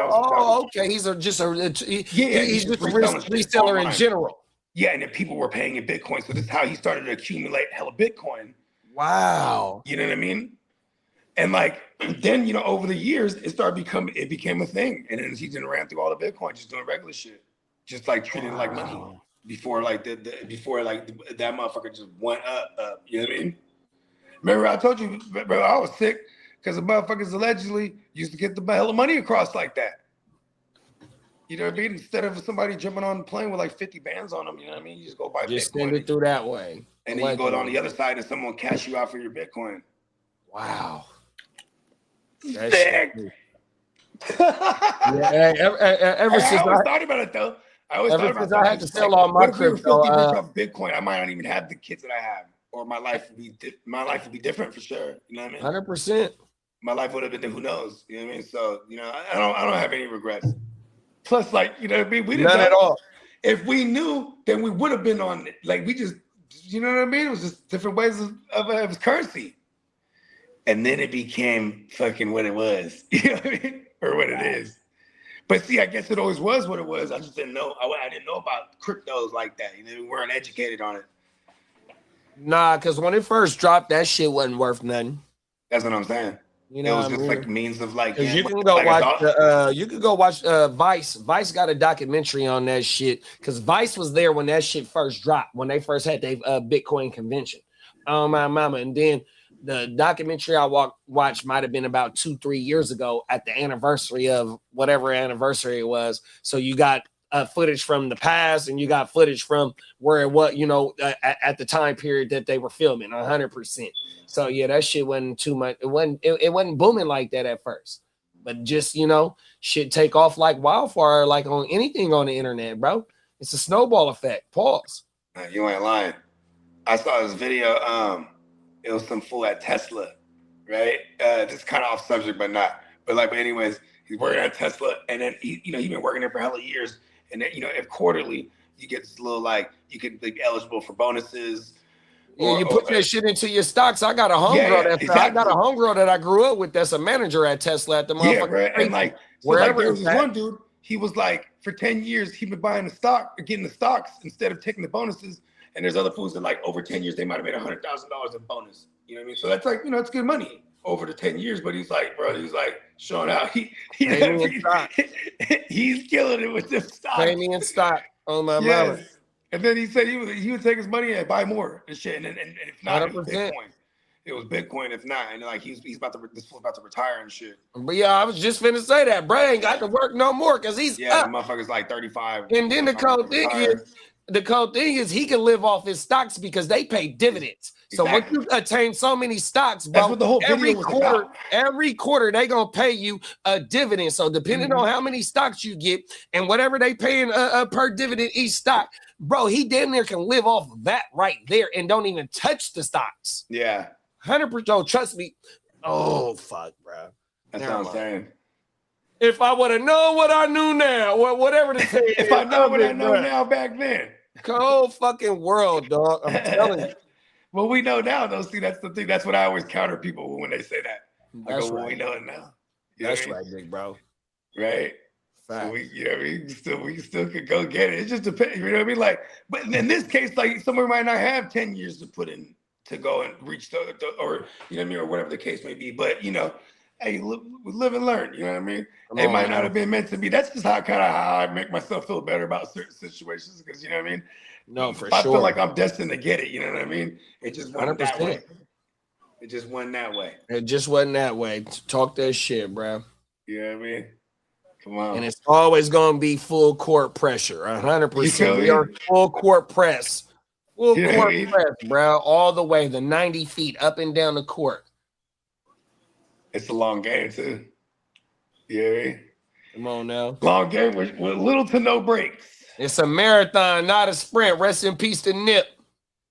Okay. He's just a reseller in general. Yeah, and then people were paying in Bitcoin. So this is how he started to accumulate hella Bitcoin. Wow. You know what I mean? And like then, you know, over the years, it became a thing. And then he just ran through all the Bitcoin, just doing regular shit, just like treating it like money. Before like that motherfucker just went up. You know what I mean? Remember I told you, bro, I was sick because the motherfuckers allegedly used to get the hell of money across like that. You know what I mean? Instead of somebody jumping on the plane with like 50 bands on them, you know what I mean? You just go buy just Bitcoin. send it through that way. And then you go on the other side and someone cash you out for your Bitcoin. Wow. Sick. Yeah, ever since I always thought about it though. I had to sell all my crypto. What if we were 50 rich off Bitcoin? I might not even have the kids that I have, or my life would be different for sure. You know what I mean? 100%. My life would have been. Who knows? You know what I mean? So you know, I don't have any regrets. Plus, like you know, what I mean? We didn't none at all. If we knew, then we would have been on it. Like we just, you know what I mean? It was just different ways of currency, and then it became fucking what it was. You know what I mean? Or what it is. But see, I guess it always was what it was. I just didn't know. I didn't know about cryptos like that. You know, we weren't educated on it. Nah, because when it first dropped, that shit wasn't worth nothing. That's what I'm saying. You know, it was just like means of like. Yeah, you can go watch. You can go watch Vice. Vice got a documentary on that shit because Vice was there when that shit first dropped. When they first had their Bitcoin convention. Oh my mama! And then the documentary I watched might have been about 2-3 years ago at the anniversary of whatever anniversary it was. So you got footage from the past and you got footage from where it was, you know, at the time period that they were filming 100%. So yeah, that shit wasn't too much. It wasn't booming like that at first, but just, you know, shit take off like wildfire, like on anything on the internet, bro. It's a snowball effect. Pause. You ain't lying. I saw this video. It was some fool at Tesla, right? Just kind of off subject, but not. But anyways, he's working at Tesla, and then he's been working there for hella years. And then, you know, if quarterly you get this little you could be eligible for bonuses. Yeah, you put that shit into your stocks. I got a homegirl exactly. I got a homegirl that I grew up with that's a manager at Tesla at the motherfucker. Yeah, right. And there was one dude, he was like, for 10 years, he'd been buying the stock or getting the stocks instead of taking the bonuses. And there's other fools that like over 10 years, they might have made $100,000 in bonus. You know what I mean? So that's like, you know, it's good money over the 10 years. But he's like, bro, he's like showing out. He's killing it with them stocks. Pay me in stock on my mama. And then he said he would take his money and buy more and shit. And if not, 100%. It was Bitcoin. It was Bitcoin. If not, and like this fool's about to retire and shit. But yeah, I was just finna say that. Bro ain't got to work no more because he's the motherfucker's like 35. And then the cold thing is he can live off his stocks because they pay dividends. So once you attain so many stocks, bro, that's what the whole video was about. Every quarter they gonna pay you a dividend. So depending on how many stocks you get and whatever they paying per dividend each stock, bro, he damn near can live off of that right there and don't even touch the stocks. Yeah, 100%. Trust me. Oh fuck, bro. That's what I'm saying. If I would have known what I knew now, whatever the thing if I know what I know now back then. Cold fucking world, dog. I'm telling you. Well, we know now, though. See, that's the thing. That's what I always counter people when they say that. That's right. Well, we know it now. That's right, big bro. Right. So we still could go get it. It just depends. You know what I mean? Like, but in this case, like someone might not have 10 years to put in to go and reach or you know what I mean, or whatever the case may be. But you know, hey, we live and learn. You know what I mean? It might not have been meant to be. That's just how I make myself feel better about certain situations because you know what I mean. No, for if sure. I feel like I'm destined to get it, you know what I mean? It just went 100%. that way. It just went that way. It just wasn't that way. Talk that shit, bro. You know what I mean? Come on. And it's always gonna be full court pressure. 100%. We are full court press. Full court press, bro. All the way, the 90 feet up and down the court. It's a long game, too. You know what I mean? Come on now. Long game with little to no breaks. It's a marathon, not a sprint. Rest in peace to Nip.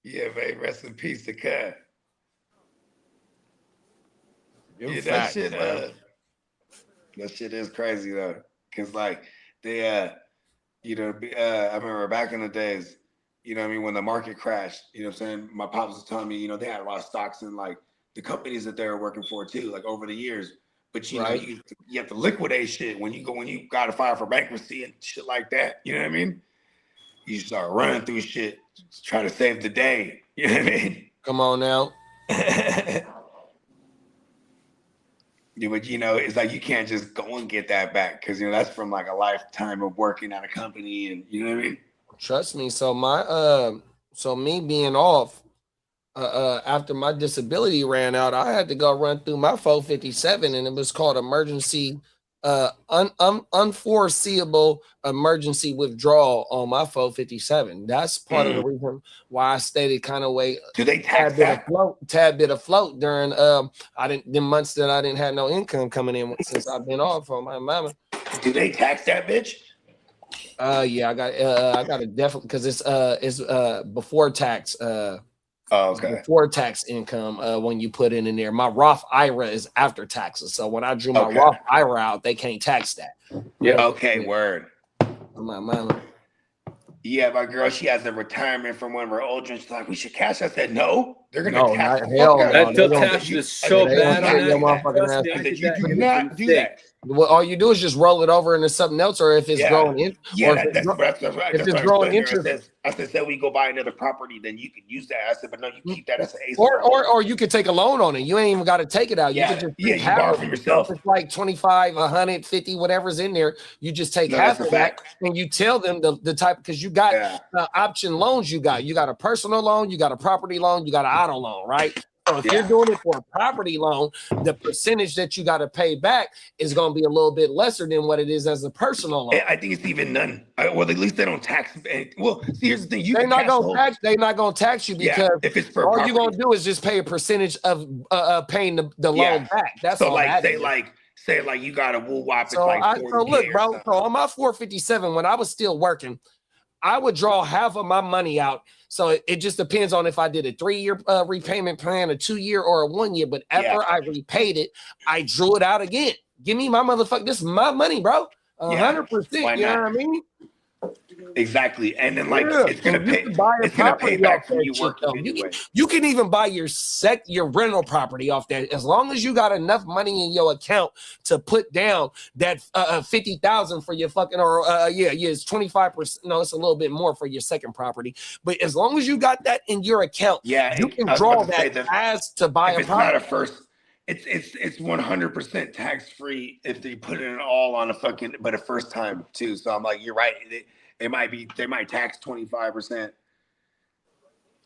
Yeah, babe. Rest in peace to Cut. Yeah, fact, that shit is crazy though, cause like they, you know, I remember back in the days, you know what I mean, when the market crashed, you know what I'm saying. My pops was telling me, you know, they had a lot of stocks in like the companies that they were working for too, like over the years. But you know, you have to liquidate shit when you got to file for bankruptcy and shit like that. You know what I mean? You start running through shit, trying to save the day. You know what I mean? Come on now. Yeah, but it's like you can't just go and get that back because that's from like a lifetime of working at a company, and you know what I mean. Trust me. So me being off after my disability ran out, I had to go run through my 457, and it was called emergency unforeseeable emergency withdrawal on my 457. That's part of the reason why I stayed kind of way. Do they tax that? Tad bit afloat during the months that I didn't have no income coming in since I've been off from my mama. Do they tax that bitch? Yeah, I got it definitely because it's before tax. Okay. Before tax income when you put it in there. My Roth IRA is after taxes. So when I drew my Roth IRA out, they can't tax that. Yeah. Okay, word. My mama. Yeah, my girl, she has a retirement from one of her old joints. She's like, we should cash. I said, no, they're gonna tax the fuck out. That tax is so bad on that. You do not do that. Well, all you do is just roll it over into something else, or if it's growing in, that's growing interest. I said, say we go buy another property, then you could use that. I said, but no, you keep that as an ace. Or you could take a loan on it. You ain't even got to take it out. You could just you borrow from yourself. It's like 25, 150, whatever's in there. You just take half of that, and you tell them the type because you got option loans. You got a personal loan, you got a property loan, you got an auto loan, right? So if you're doing it for a property loan, the percentage that you got to pay back is going to be a little bit lesser than what it is as a personal loan. I think it's even none. Well, at least they don't tax. Well, see, here's the thing: they're not going to tax you because if it's for all property. you're going to do is just pay a percentage of paying the loan back. That's so all. Say you got a woo wop. So look, bro. So on my 457, when I was still working, I would draw half of my money out. So it just depends on if I did a 3-year repayment plan, a 2-year, or a 1 year. But after I repaid it, I drew it out again. Give me my motherfucker. This is my money, bro. 100%. You know what I mean? Exactly. And then it's gonna pay. It's gonna pay back from you working anyway. You can even buy your rental property off that as long as you got enough money in your account to put down that 50,000 for your fucking it's 25%. No, it's a little bit more for your second property. But as long as you got that in your account, you can draw that as to buy a property. It's not a first. It's 100% tax free if they put it all on a first time too. So I'm like, you're right. They might tax 25%.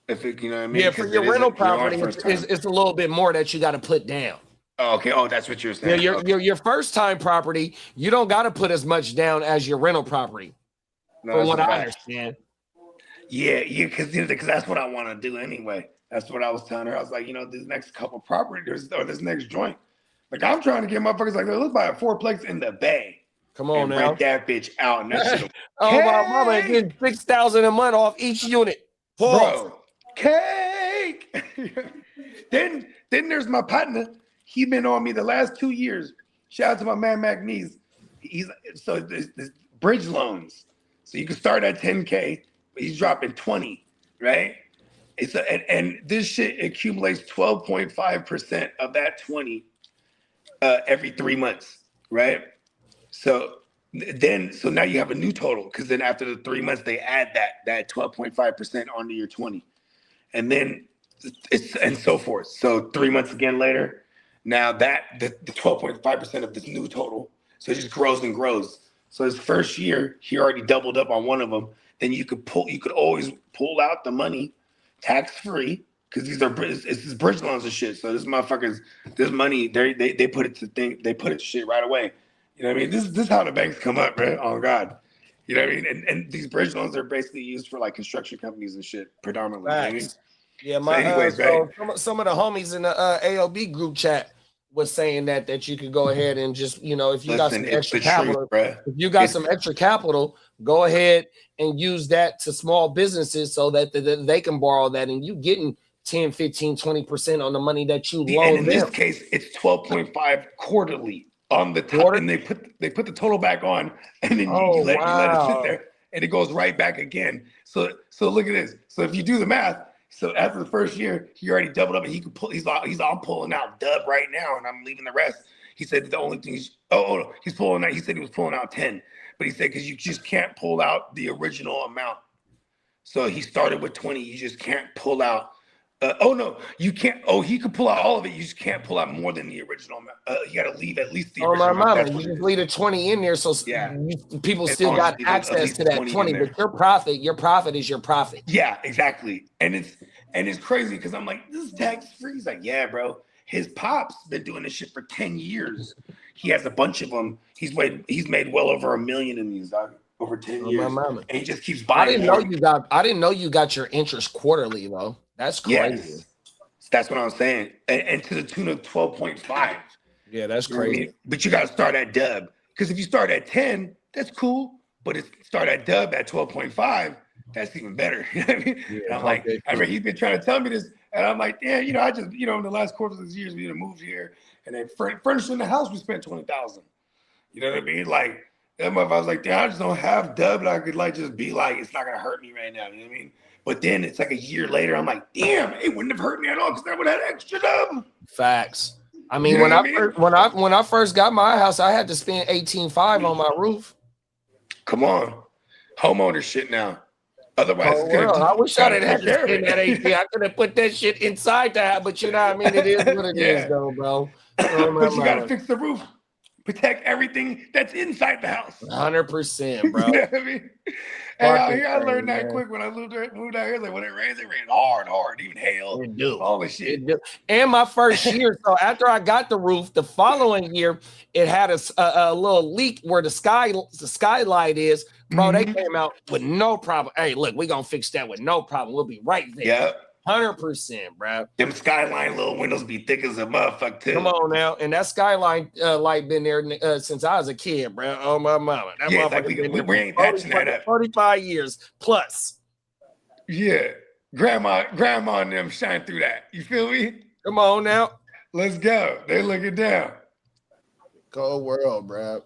If it, you know what I mean? Yeah, for your rental property, it's a little bit more that you got to put down. Oh, okay. Oh, that's what you're saying. Yeah, your first time property, you don't got to put as much down as your rental property. From what I understand. Yeah, because that's what I want to do anyway. That's what I was telling her. I was like, this next couple properties or this next joint, like I'm trying to get motherfuckers like, let's buy a 4-plex in the Bay. Come on now, rent that bitch out. And that shit. My mama getting $6,000 a month off each unit. Bro, cake. Then there's my partner. He been on me the last 2 years. Shout out to my man McNeese. There's bridge loans. So you can start at 10K, but he's dropping 20, right? And this shit accumulates 12.5% of that 20 every 3 months, right? So now you have a new total because then after the 3 months they add that 12.5% onto your 20, and then and so forth. So 3 months again later, now the 12.5% of this new total, so it just grows and grows. So his first year he already doubled up on one of them. Then you could always pull out the money tax free because it's bridge loans and shit. So this money they put it to shit right away. You know what I mean? This is how the banks come up, man. Oh God. You know what I mean? And these bridge loans are basically used for like construction companies and shit predominantly. You know what I mean? Yeah, some of the homies in the AOB group chat was saying that you could go ahead and just, if you got some extra capital, some extra capital, go ahead and use that to small businesses so that they can borrow that, and you getting 10, 15, 20% on the money that you loan. And in this case, it's 12.5 quarterly on the top, and they put the total back on, and then you let it sit there, and it goes right back again. So look at this. So if you do the math, so after the first year, he already doubled up, and he could pull. I'm pulling out dub right now, and I'm leaving the rest. He said the only thing he's pulling out. He said he was pulling out 10, but he said because you just can't pull out the original amount So he started with 20. You just can't pull out. Oh no, you can't. Oh, he could pull out all of it. You just can't pull out more than the original amount. You got to leave at least the original amount. That's you just leave the 20 in there, so people still got access to that 20. But your profit is your profit. Yeah, exactly. And it's crazy because I'm like, this is tax free. He's like, yeah, bro. His pop's been doing this shit for 10 years. He has a bunch of them. He's made well over $1 million in these, dog, over 10 years. And he just keeps buying. I didn't know you got your interest quarterly though. That's crazy. Yes. That's what I'm saying. And to the tune of 12.5. Yeah, that's crazy. But you got to start at dub. Because if you start at 10, that's cool. But if you start at dub at 12.5, that's even better. You know what I mean? Yeah, I'm like, I mean, he's been trying to tell me this. And I'm like, yeah, I just, in the last quarter of this year, we moved here. And then furnishing the house, we spent $20,000. You know what I mean? Like, that motherfucker, I was like, damn, I just don't have dub that I could just be like, it's not going to hurt me right now. You know what I mean? But then it's like a year later, I'm like, damn, it wouldn't have hurt me at all because I would have had extra dub. Facts. I mean, when I first got my house, I had to spend $18,500 on my roof. Come on, homeowner shit now. Otherwise, I wish I didn't have to spend that $18,000. I could have put that shit inside the house, but you know what I mean. It is what it is, though, bro. But you gotta fix the roof, protect everything that's inside the house. 100%, bro. You know what I mean? And out here, I learned that quick when I moved out here. Like when it rains hard, even hail, all the shit. And my first year, so after I got the roof, the following year, it had a little leak where the skylight is. Bro, they came out with no problem. Hey, look, we're gonna fix that with no problem. We'll be right there. Yep. 100%, bro. Them skyline little windows be thick as a motherfucker too. Come on now, and that skyline light been there since I was a kid, bro. Oh my mama, that motherfucker we ain't patching that up. 45 years plus. Yeah, grandma and them shine through that. You feel me? Come on now, let's go. They looking down. Cold world, bro.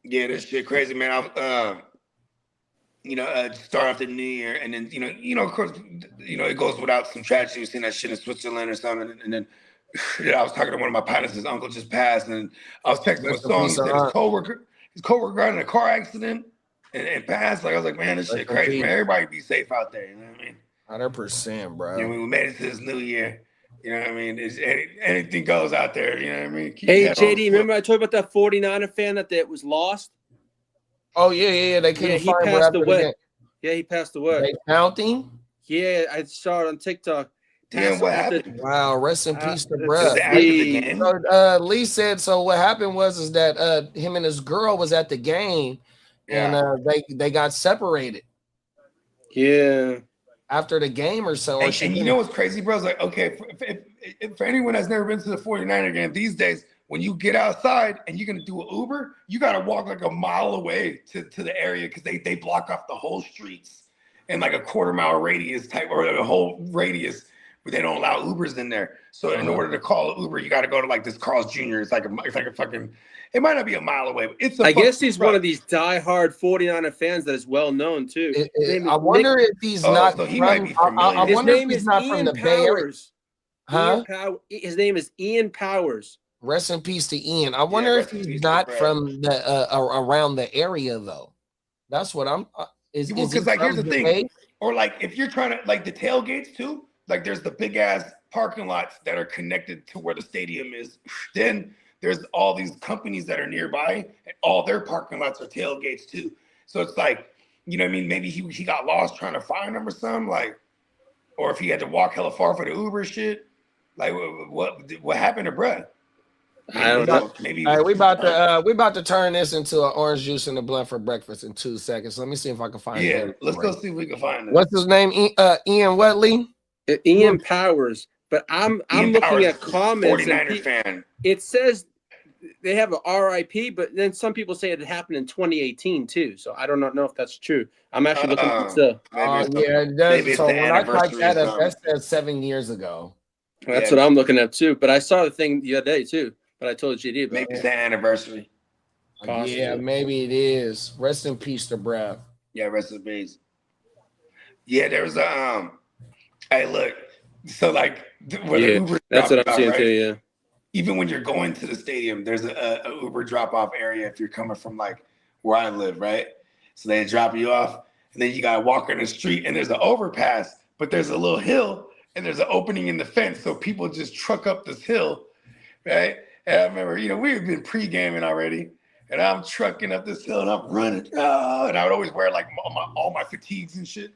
Yeah, this shit crazy, man. Start off the new year, and then of course, it goes without some tragedy. You've seen that shit in Switzerland or something, and then I was talking to one of my partners. His uncle just passed, and I was texting him a song. He said his coworker got in a car accident and passed. Like I was like, man, this shit crazy, man. Everybody be safe out there. You know what I mean? 100%, bro. We made it to this new year. You know what I mean? Anything goes out there. You know what I mean? Hey, JD, remember I told you about that 49er fan that was lost? Oh, yeah. They couldn't find him. He passed away. Yeah, he passed away. They found him? Yeah, I saw it on TikTok. Damn, what happened? Wow, rest in peace to bruh. Lee said, so what happened was that him and his girl was at the game, and they got separated. Yeah. After the game or so. And you know what's crazy, bro? It's like, okay, for anyone that's never been to the 49er game, these days, when you get outside and you're going to do an Uber, you got to walk like a mile away to the area because they block off the whole streets in like a quarter-mile radius type or a whole radius, but they don't allow Ubers in there. So in order to call an Uber, you got to go to like this Carl's Jr. It's like a fucking, it might not be a mile away, but I guess he's one of these diehard 49er fans that is well known too. I wonder if he's not. So he might be familiar. His name is not from the Bay Area. Huh? His name is Ian Powers. Rest in peace to Ian. I wonder if he's not from the around the area though. That's what I'm. Because like here's the thing, or like if you're trying to like the tailgates too, like there's the big ass parking lots that are connected to where the stadium is. Then there's all these companies that are nearby, and all their parking lots are tailgates too. So it's like, you know what I mean? Maybe he got lost trying to find them or something, like, or if he had to walk hella far for the Uber shit. Like what happened to bruh? I don't know. Maybe all right, we about to turn this into an orange juice and a blunt for breakfast in 2 seconds. Let me see if I can find it. Yeah, let's go see if we can find it. What's his name? Ian Wetley? Ian Powers. But I'm looking Powers, at comments. 49er fan. It says they have an RIP, but then some people say it happened in 2018 too. So I don't know if that's true. I'm actually looking at the. Yeah, it does. So when I typed that up, that says 7 years ago. That's what I'm looking at too. But I saw the thing the other day too. But I told GD about maybe it's the anniversary. Possibly. Yeah, maybe it is. Rest in peace to Brad. Yeah, rest in peace. Yeah, there was a hey, look. So like, that's what I'm seeing too. Yeah. Even when you're going to the stadium, there's a Uber drop off area if you're coming from like where I live, right? So they drop you off, and then you gotta walk on the street, and there's an overpass, but there's a little hill, and there's an opening in the fence, so people just truck up this hill, right? And I remember, we had been pre-gaming already, and I'm trucking up this hill, and I'm running, and I would always wear like all my fatigues and shit.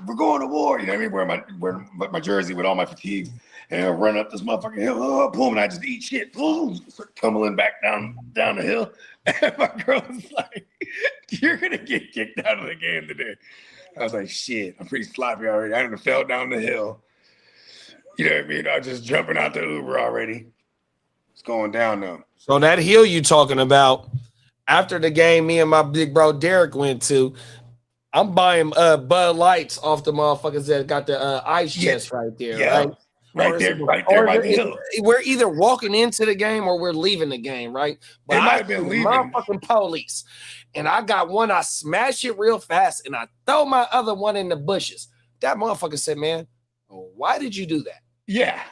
We're going to war, you know what I mean? Wear my jersey with all my fatigues, and I run up this motherfucking hill, boom, and I just eat shit, boom, start tumbling back down the hill. And my girl was like, "You're gonna get kicked out of the game today." I was like, "Shit, I'm pretty sloppy already. I done fell down the hill." You know what I mean? I was just jumping out the Uber already. It's going down though. So that hill you talking about, after the game, me and my big bro Derek went to, I'm buying Bud Lights off the motherfuckers that got the ice chest right there, right? Right there by the hill. We're either walking into the game or we're leaving the game, right? But They might I have been see leaving. motherfucking police, and I got one. I smash it real fast, and I throw my other one in the bushes. That motherfucker said, "Man, why did you do that?" Yeah,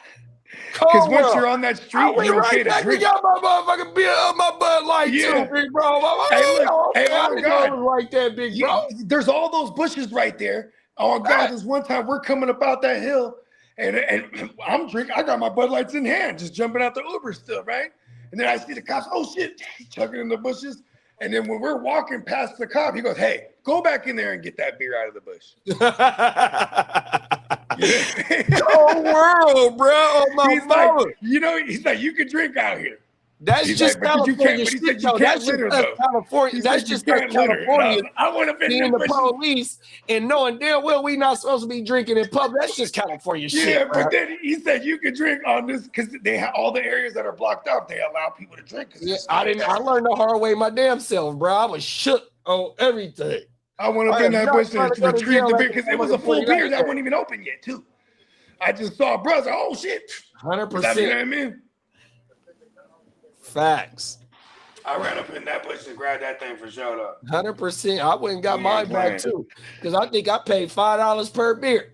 because once you're on that street, you're okay to drink. You got my motherfucking beer up my Bud Light too, big bro. Hey, look, oh God, like that, big bro. There's all those bushes right there. Oh God, this one time we're coming about that hill. And I'm drinking. I got my Bud Lights in hand, just jumping out the Uber still, right? And then I see the cops. Oh shit, chucking in the bushes. And then when we're walking past the cop, he goes, "Hey, go back in there and get that beer out of the bush." Oh world, bro! Oh, my he's mama. like, he's like, "You can drink out here." That's he's just like, California shit, though. That's just California. That's just California. I want to be in the police and knowing damn well we not supposed to be drinking in public. That's just California shit. Yeah, but then he said you can drink on this because they have all the areas that are blocked off. They allow people to drink. Yeah, I learned the hard way my damn self, bro. I was shook on everything. I want to be in that bush and retrieve the beer because it was a full beer that wasn't even open yet, too. I just saw brother. Oh shit! 100%. You know what I mean? Facts. I ran up in that bush and grabbed that thing for sure though. 100%. I went and got mine back too. Because I think I paid $5 per beer.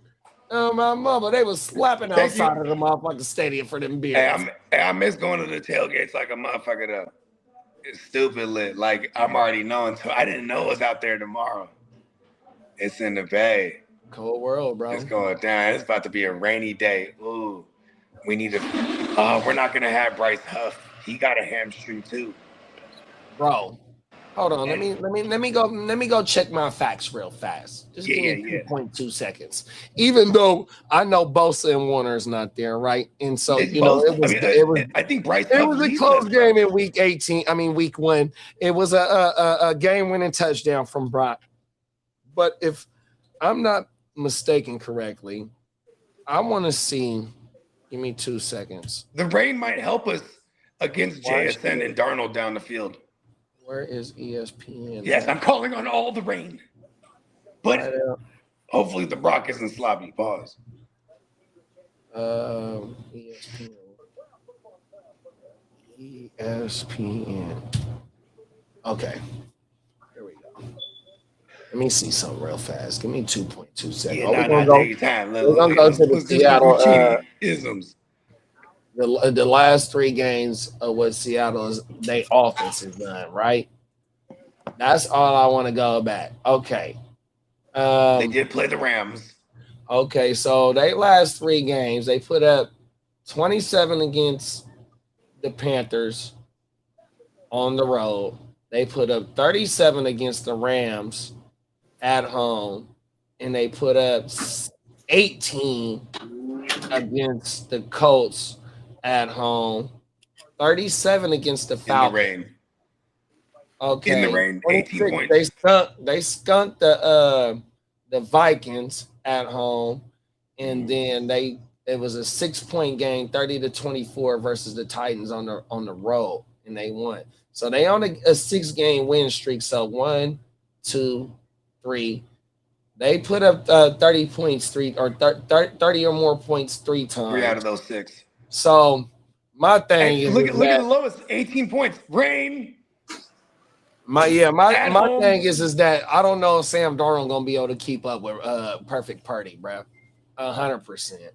Oh my mama, they was slapping outside of the motherfucking stadium for them beers. Hey, I miss going to the tailgates like a motherfucker though. It's stupid lit. Like I'm already knowing. So I didn't know it was out there tomorrow. It's in the Bay. Cold world, bro. It's going down. It's about to be a rainy day. Ooh. We need to we're not gonna have Bryce Huff. He got a hamstring too. Bro, hold on. Let me go check my facts real fast. Just give me 2.2 seconds. Even though I know Bosa and Warner is not there, right? And so it was. I think Bryce. It was a close game in week 1. It was a game-winning touchdown from Brock. But if I'm not mistaken correctly, I want to see. Give me 2 seconds. The rain might help us against JSN and Darnold down the field. Where is ESPN? Yes, I'm calling on all the rain. But hopefully the Brock isn't sloppy. Pause. ESPN. Okay. Here we go. Let me see something real fast. Give me 2.2 seconds. Yeah, we're going to go to the Seattle isms. The last 3 games of what Seattle's they offense has done, right? That's all I want to go back. Okay. They did play the Rams. Okay, so they last 3 games, they put up 27 against the Panthers on the road. They put up 37 against the Rams at home, and they put up 18 against the Colts at home, 37 against the Falcons. In the rain. Okay. In the rain, 18 points. They skunked the Vikings at home, and then it was a 6-point game, 30-24 versus the Titans on the road, and they won. So they on a 6-game win streak. So 1, 2, 3. They put up 30 points 30 or more points 3 times. 3 out of those 6. So my thing is look at the lowest, 18 points. Rain. My thing is that I don't know if Sam Darnold gonna be able to keep up with perfect Purdy, bro. 100%.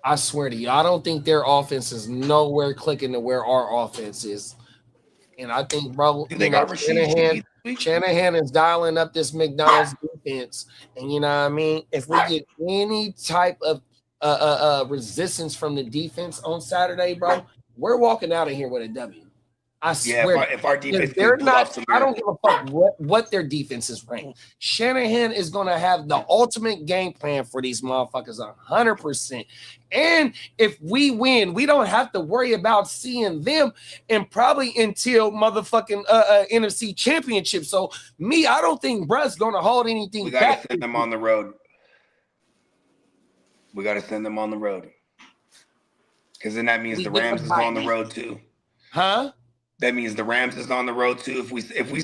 I swear to you, I don't think their offense is nowhere clicking to where our offense is. And I think, bro, they got Shanahan. Shanahan is dialing up this McDonald's defense, and you know what I mean. If we get any type of resistance from the defense on Saturday, bro, we're walking out of here with a W. I swear. Yeah, if our defense they're can pull not, off some I don't give a fuck what their defense is ranked. Shanahan is going to have the ultimate game plan for these motherfuckers 100%. And if we win, we don't have to worry about seeing them and probably until motherfucking NFC Championship. So I don't think Bruh's going to hold anything we back. We got to send them on the road. We got to send them on the road. Because then that means the Rams is on the road too. Huh? That means the Rams is on the road too. If we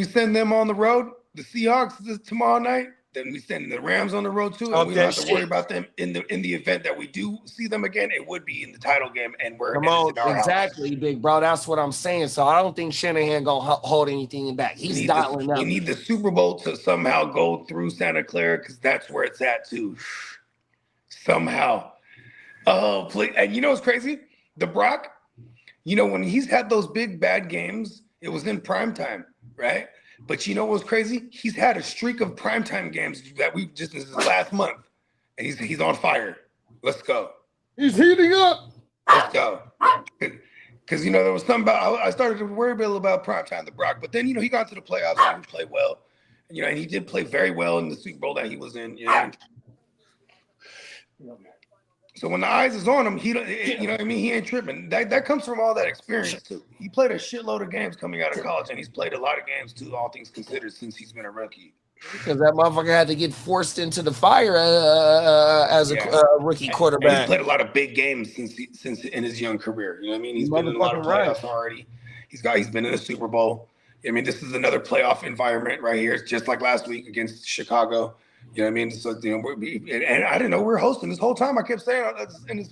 send them on the road, the Seahawks tomorrow night, then we send the Rams on the road too, and we don't have to worry about them in the event that we do see them again. It would be in the title game, and we're exactly, house. Big bro. That's what I'm saying. So I don't think Shanahan gonna hold anything back. He's dialing up. We need the Super Bowl to somehow go through Santa Clara because that's where it's at too. Somehow. Oh, please. And you know what's crazy? The Brock. You know, when he's had those big bad games, it was in primetime, right? But you know what's crazy? He's had a streak of primetime games that we just this is last month. And he's on fire. Let's go. He's heating up. Let's go. Because, you know, there was something about, I started to worry a little about primetime, the Brock. But then, you know, he got to the playoffs and he played well. You know, and he did play very well in the Super Bowl that he was in. You know? So when the eyes is on him, you know what I mean? He ain't tripping. That comes from all that experience too. He played a shitload of games coming out of college, and he's played a lot of games too, all things considered, since he's been a rookie. Because that motherfucker had to get forced into the fire as a rookie quarterback. And he played a lot of big games since in his young career. You know what I mean? He's been in a lot of playoffs already. He's been in a Super Bowl. I mean, this is another playoff environment right here. It's just like last week against Chicago. You know what I mean? So, you know, and I didn't know we were hosting this whole time. I kept saying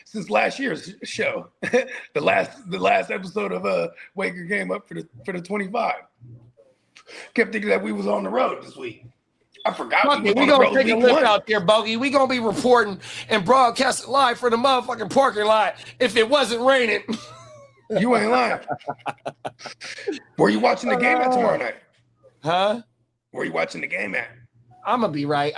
since last year's show, the last episode of Wake Your Game Up for the 25. Kept thinking that we was on the road this week. I forgot. We gonna take a lift out there, Bogey. We gonna be reporting and broadcasting live for the motherfucking parking lot if it wasn't raining. You ain't lying. Where you watching the game at tomorrow night? Huh? Where you watching the game at? I'm gonna be right.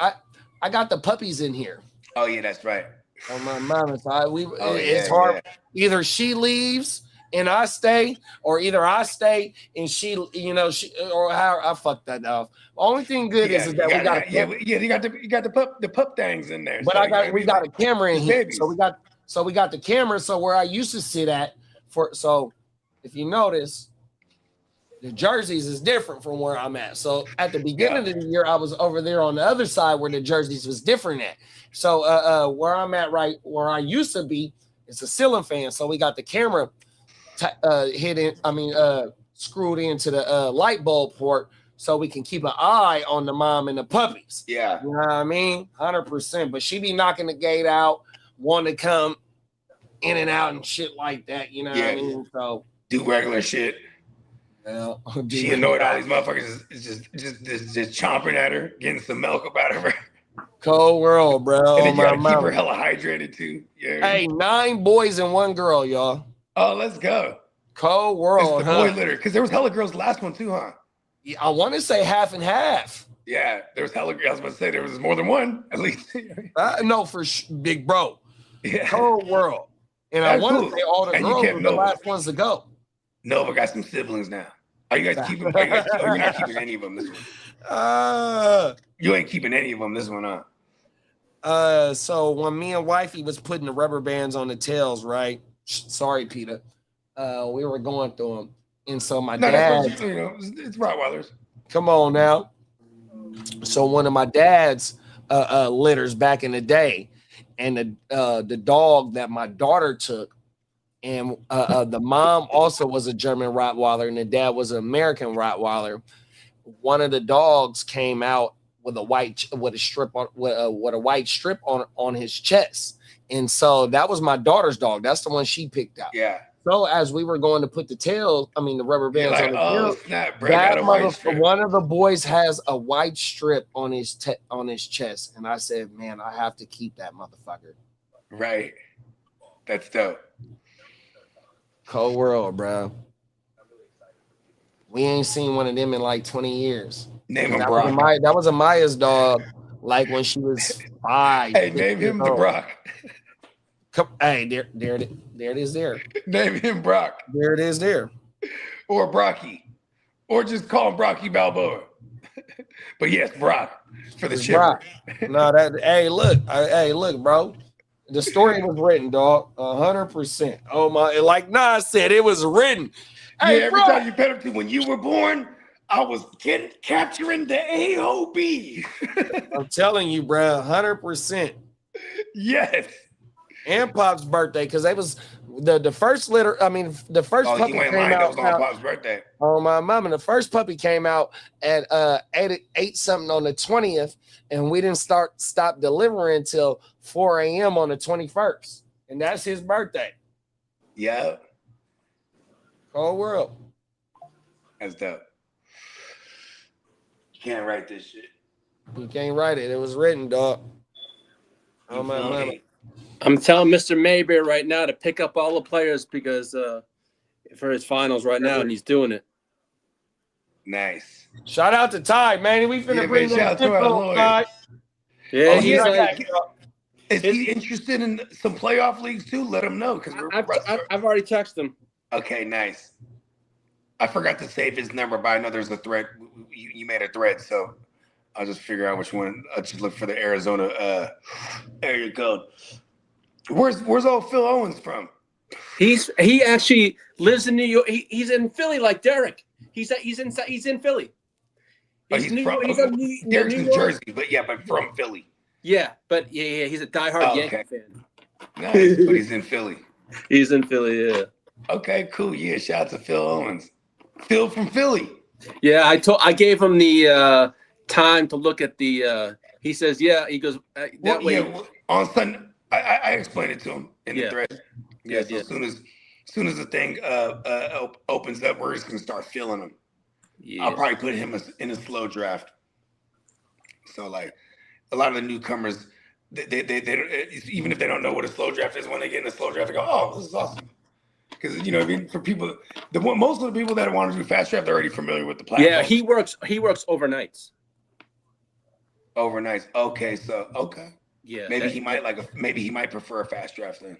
I got the puppies in here. Oh yeah, that's right. On my mama's side, it's hard. Yeah. Either she leaves and I stay, or either I stay and she, or how I fucked that off. Only thing good is that we got you got the pup things in there. But so we got a camera in here, so we got the camera. So where I used to sit at so if you notice. The jerseys is different from where I'm at. So at the beginning of the year, I was over there on the other side where the jerseys was different at. So where I'm at where I used to be, it's a ceiling fan. So we got the camera screwed into the light bulb port so we can keep an eye on the mom and the puppies. Yeah. You know what I mean? 100%. But she be knocking the gate out, wanting to come in and out and shit like that. You know what I mean? So do regular shit. She annoyed all these motherfuckers just chomping at her, getting some milk up out of her. Cold world, bro. And then you gotta keep her hella hydrated too. Yeah. Hey, 9 boys and 1 girl, y'all. Oh, let's go. Cold world, it's the boy litter. Because there was hella girls last one too, huh? Yeah, I want to say half and half. Yeah, there was hella girls. I was about to say there was more than one, at least. No, big bro. Yeah. Cold world. And that's I want to say all the girls were the last ones to go. Nova got some siblings now. Are you guys keeping? You're not keeping any of them this one. You ain't keeping any of them this one, huh? So when me and wifey was putting the rubber bands on the tails, right? Sorry, Peter. We were going through them, and so my dad. It's Rottweilers. Come on now. So one of my dad's litters back in the day, and the dog that my daughter took. And the mom also was a German Rottweiler, and the dad was an American Rottweiler. One of the dogs came out with a white strip on his chest, and so that was my daughter's dog. That's the one she picked out. Yeah. So as we were going to put the rubber bands on the tail, one of the boys has a white strip on his chest, and I said, "Man, I have to keep that motherfucker." Right. That's dope. Cold world, bro. We ain't seen one of them in like 20 years. Name him Brock. That was Amaya's dog, like when she was 5. Hey, name him the Brock. Hey, there it is there. Name him Brock. There it is there. Or Brocky. Or just call him Brocky Balboa. But yes, Brock for the chipper. No, hey, look, bro. The story was written, dog. 100%. Oh my, like Nas said, it was written. Hey, every time you pet him to when you were born, I was capturing the AOB. I'm telling you, bro, 100%. Yes. And Pop's birthday, because they was the first litter. I mean, the first puppy came out. That was on Pop's birthday. Oh my mama, the first puppy came out at 8 something on the 20th, and we didn't stop delivering until 4 a.m. on the 21st, and that's his birthday. Yeah. Whole world. That's dope. You can't write this shit. You can't write it. It was written, dog. Oh my mama. I'm telling Mr. Mayberry right now to pick up all the players because for his finals right now, and he's doing it. Nice. Shout out to Ty, man. We finna bring that to our lawyer. Ty. Yeah, he's like, is he interested in some playoff leagues too? Let him know because I've already texted him. Okay, nice. I forgot to save his number, but I know there's a thread. You made a thread, so I'll just figure out which one. I'll just look for the Arizona area code. Where's old Phil Owens from? He actually lives in New York. He's in Philly like Derek. He's in Philly. Derek's in Jersey, but from Philly. Yeah, but yeah, he's a diehard Yankee fan. Nice, but he's in Philly. He's in Philly, yeah. Okay, cool. Yeah, shout out to Phil Owens. Phil from Philly. Yeah, I gave him the time to look at the. He says, yeah. He goes that way. Yeah, on Sunday. I explained it to him in the thread. Yeah, so as soon as the thing opens up, we're just gonna start filling them. Yeah. I'll probably put him in a slow draft. So like a lot of the newcomers, they even if they don't know what a slow draft is, when they get in a slow draft, they go, "Oh, this is awesome." Because for people, most of the people that want to do fast draft, they're already familiar with the platform. Yeah, he works overnights. Overnights. Okay, so okay. Yeah, maybe he might prefer a fast draft then.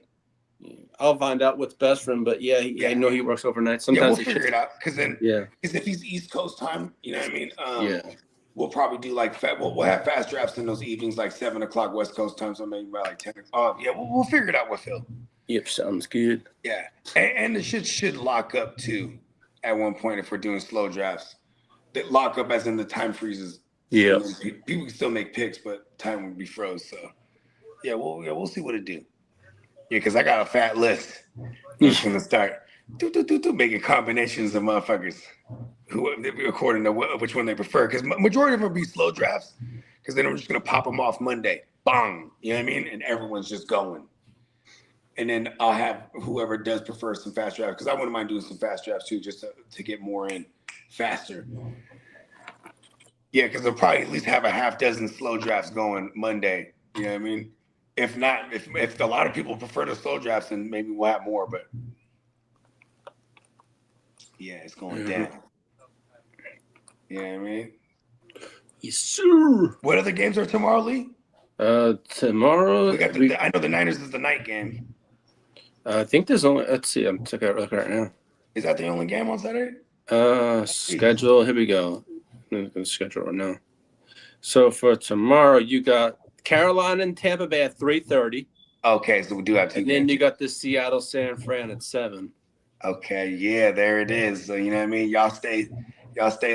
I'll find out what's best for him, but I know he works overnight. Sometimes we'll figure it out because if he's East Coast time, you know what I mean. We'll probably do we'll have fast drafts in those evenings, like 7 o'clock West Coast time, so maybe by like 10 o'clock. We'll figure it out with Phil. Yep, sounds good. Yeah, and the shit should lock up too at one point if we're doing slow drafts. That lock up as in the time freezes. Yeah, people can still make picks, but time would be froze. So we'll see what it do. Yeah, because I got a fat list. I'm gonna start making combinations of motherfuckers who according to which one they prefer. Because majority of them will be slow drafts. Because then I'm just gonna pop them off Monday, bang. You know what I mean? And everyone's just going. And then I'll have whoever does prefer some fast drafts, because I wouldn't mind doing some fast drafts too, just to get more in faster. Yeah, because they'll probably at least have a half dozen slow drafts going Monday. You know what I mean? If not, if a lot of people prefer the slow drafts, then maybe we'll have more. But yeah, it's going down. You know what I mean? Yes, sir. What other games are tomorrow, Lee? Tomorrow. I know the Niners is the night game. I think there's only. Let's see. I'm checking it right now. Is that the only game on Saturday? Schedule. Here we go. I'm going to schedule right now. So for tomorrow, you got Carolina and Tampa Bay at 3:30. Okay, so we do have two. And then you got the Seattle San Fran at 7. Okay, yeah, there it is. So you know what I mean. Y'all stay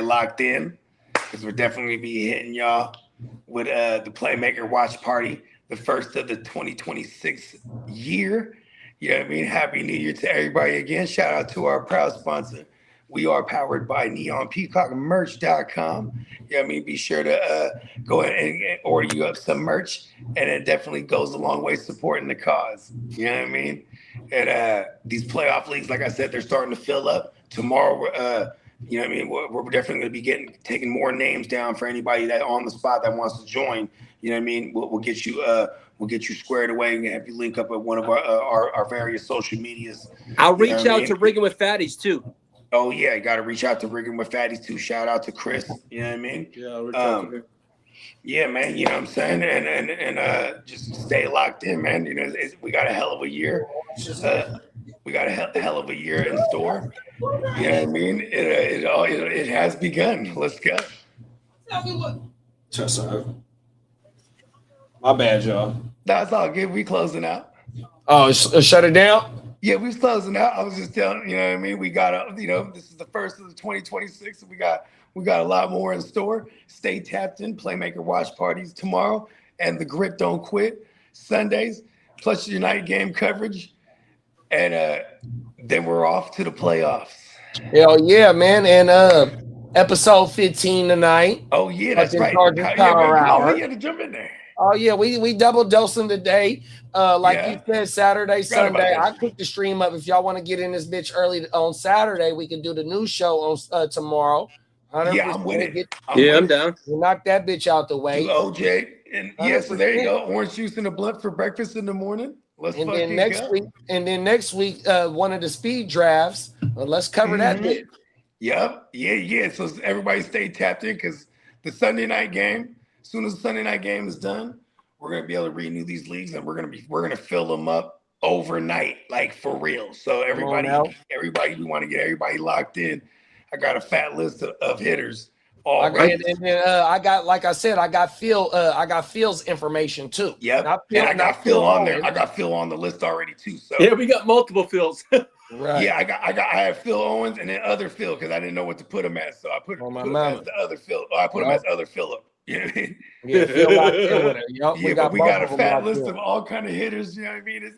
locked in, because we're definitely be hitting y'all with the Playmaker Watch Party, the first of the 2026 year. You know what I mean? Happy New Year to everybody again. Shout out to our proud sponsor. We are powered by NeonPeacockMerch.com. You know what I mean? Be sure to go ahead and order you up some merch, and it definitely goes a long way supporting the cause. You know what I mean? And these playoff leagues, like I said, they're starting to fill up. Tomorrow, you know what I mean? We're definitely going to be taking more names down for anybody that on the spot that wants to join. You know what I mean? We'll get you squared away and have you link up with one of our various social medias. I'll reach out to Rigging with Fatties too. Oh yeah, you got to reach out to Rigging with Fatties too. Shout out to Chris. You know what I mean? Yeah, reach out to him. Yeah, man. You know what I'm saying? And just stay locked in, man. You know, we got a hell of a year. We got a hell of a year in store. You know what I mean? It has begun. Let's go. My bad, y'all. That's all good. We closing out. Oh, shut it down? Yeah, we was closing out. I was just telling you know what I mean. We got this is the first of the 2026. We got a lot more in store. Stay tapped in. Playmaker watch parties tomorrow, and the Grit Don't Quit Sundays. Plus your night game coverage, and then we're off to the playoffs. Hell yeah, man! And episode 15 tonight. Oh yeah, that's right. You had to jump in there. Oh yeah, we double dosing today. You said, Saturday, Sunday. I picked the stream up. If y'all want to get in this bitch early on Saturday, we can do the new show on tomorrow. Yeah, I'm with it. I'm down. We'll knock that bitch out the way. OJ, and so there you go. Orange juice and a blunt for breakfast in the morning. Then next week, one of the speed drafts. Let's cover that bit. Yep. Yeah. So everybody stay tapped in because the Sunday night game. As soon as the Sunday night game is done, we're gonna be able to renew these leagues, and we're gonna fill them up overnight, like for real. So everybody, we want to get everybody locked in. I got a fat list of hitters. And then I got, like I said, I got Phil's information too. Yep. And I got Phil on there. I got Phil on the list already too. So yeah, we got multiple Phils. Right. Yeah, I have Phil Owens and then other Phil because I didn't know what to put him as. So I put him as the other Phil. I put him as other Philip. You know what I mean? Yeah, Phil locked in with it. Yep, we got a fat list of all kind of hitters. You know what I mean?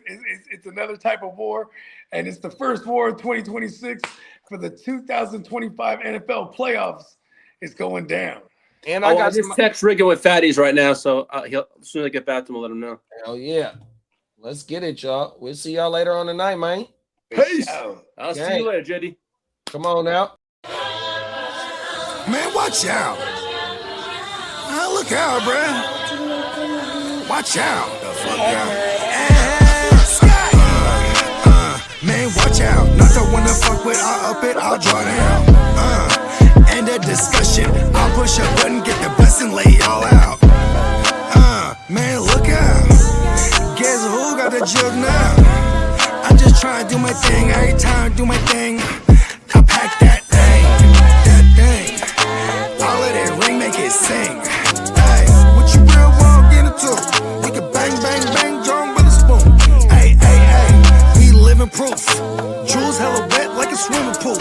It's another type of war, and it's the first war of 2026 for the 2025 NFL playoffs. It's going down. And I got this text Rigging with Fatties right now, so as soon as I get back to him, I'll let him know. Hell yeah. Let's get it, y'all. We'll see y'all later on tonight, man. Peace. I'll see you later, JD. Come on now. Man, watch out. Look out, bruh. Watch out. The fuck out. Man, watch out. Not the one to fuck with. I'll up it, I'll draw down. End of discussion. I'll push a button, get the bus and lay y'all out. Man, look out. Guess who got the jug now? I just try to do my thing. Every time I do my thing, I pack that thing. All of that ring make it sing. Hey, what you real want get into? We can bang, bang, bang, John with a spoon. Hey, we living proof. Jewels hella wet like a swimming pool.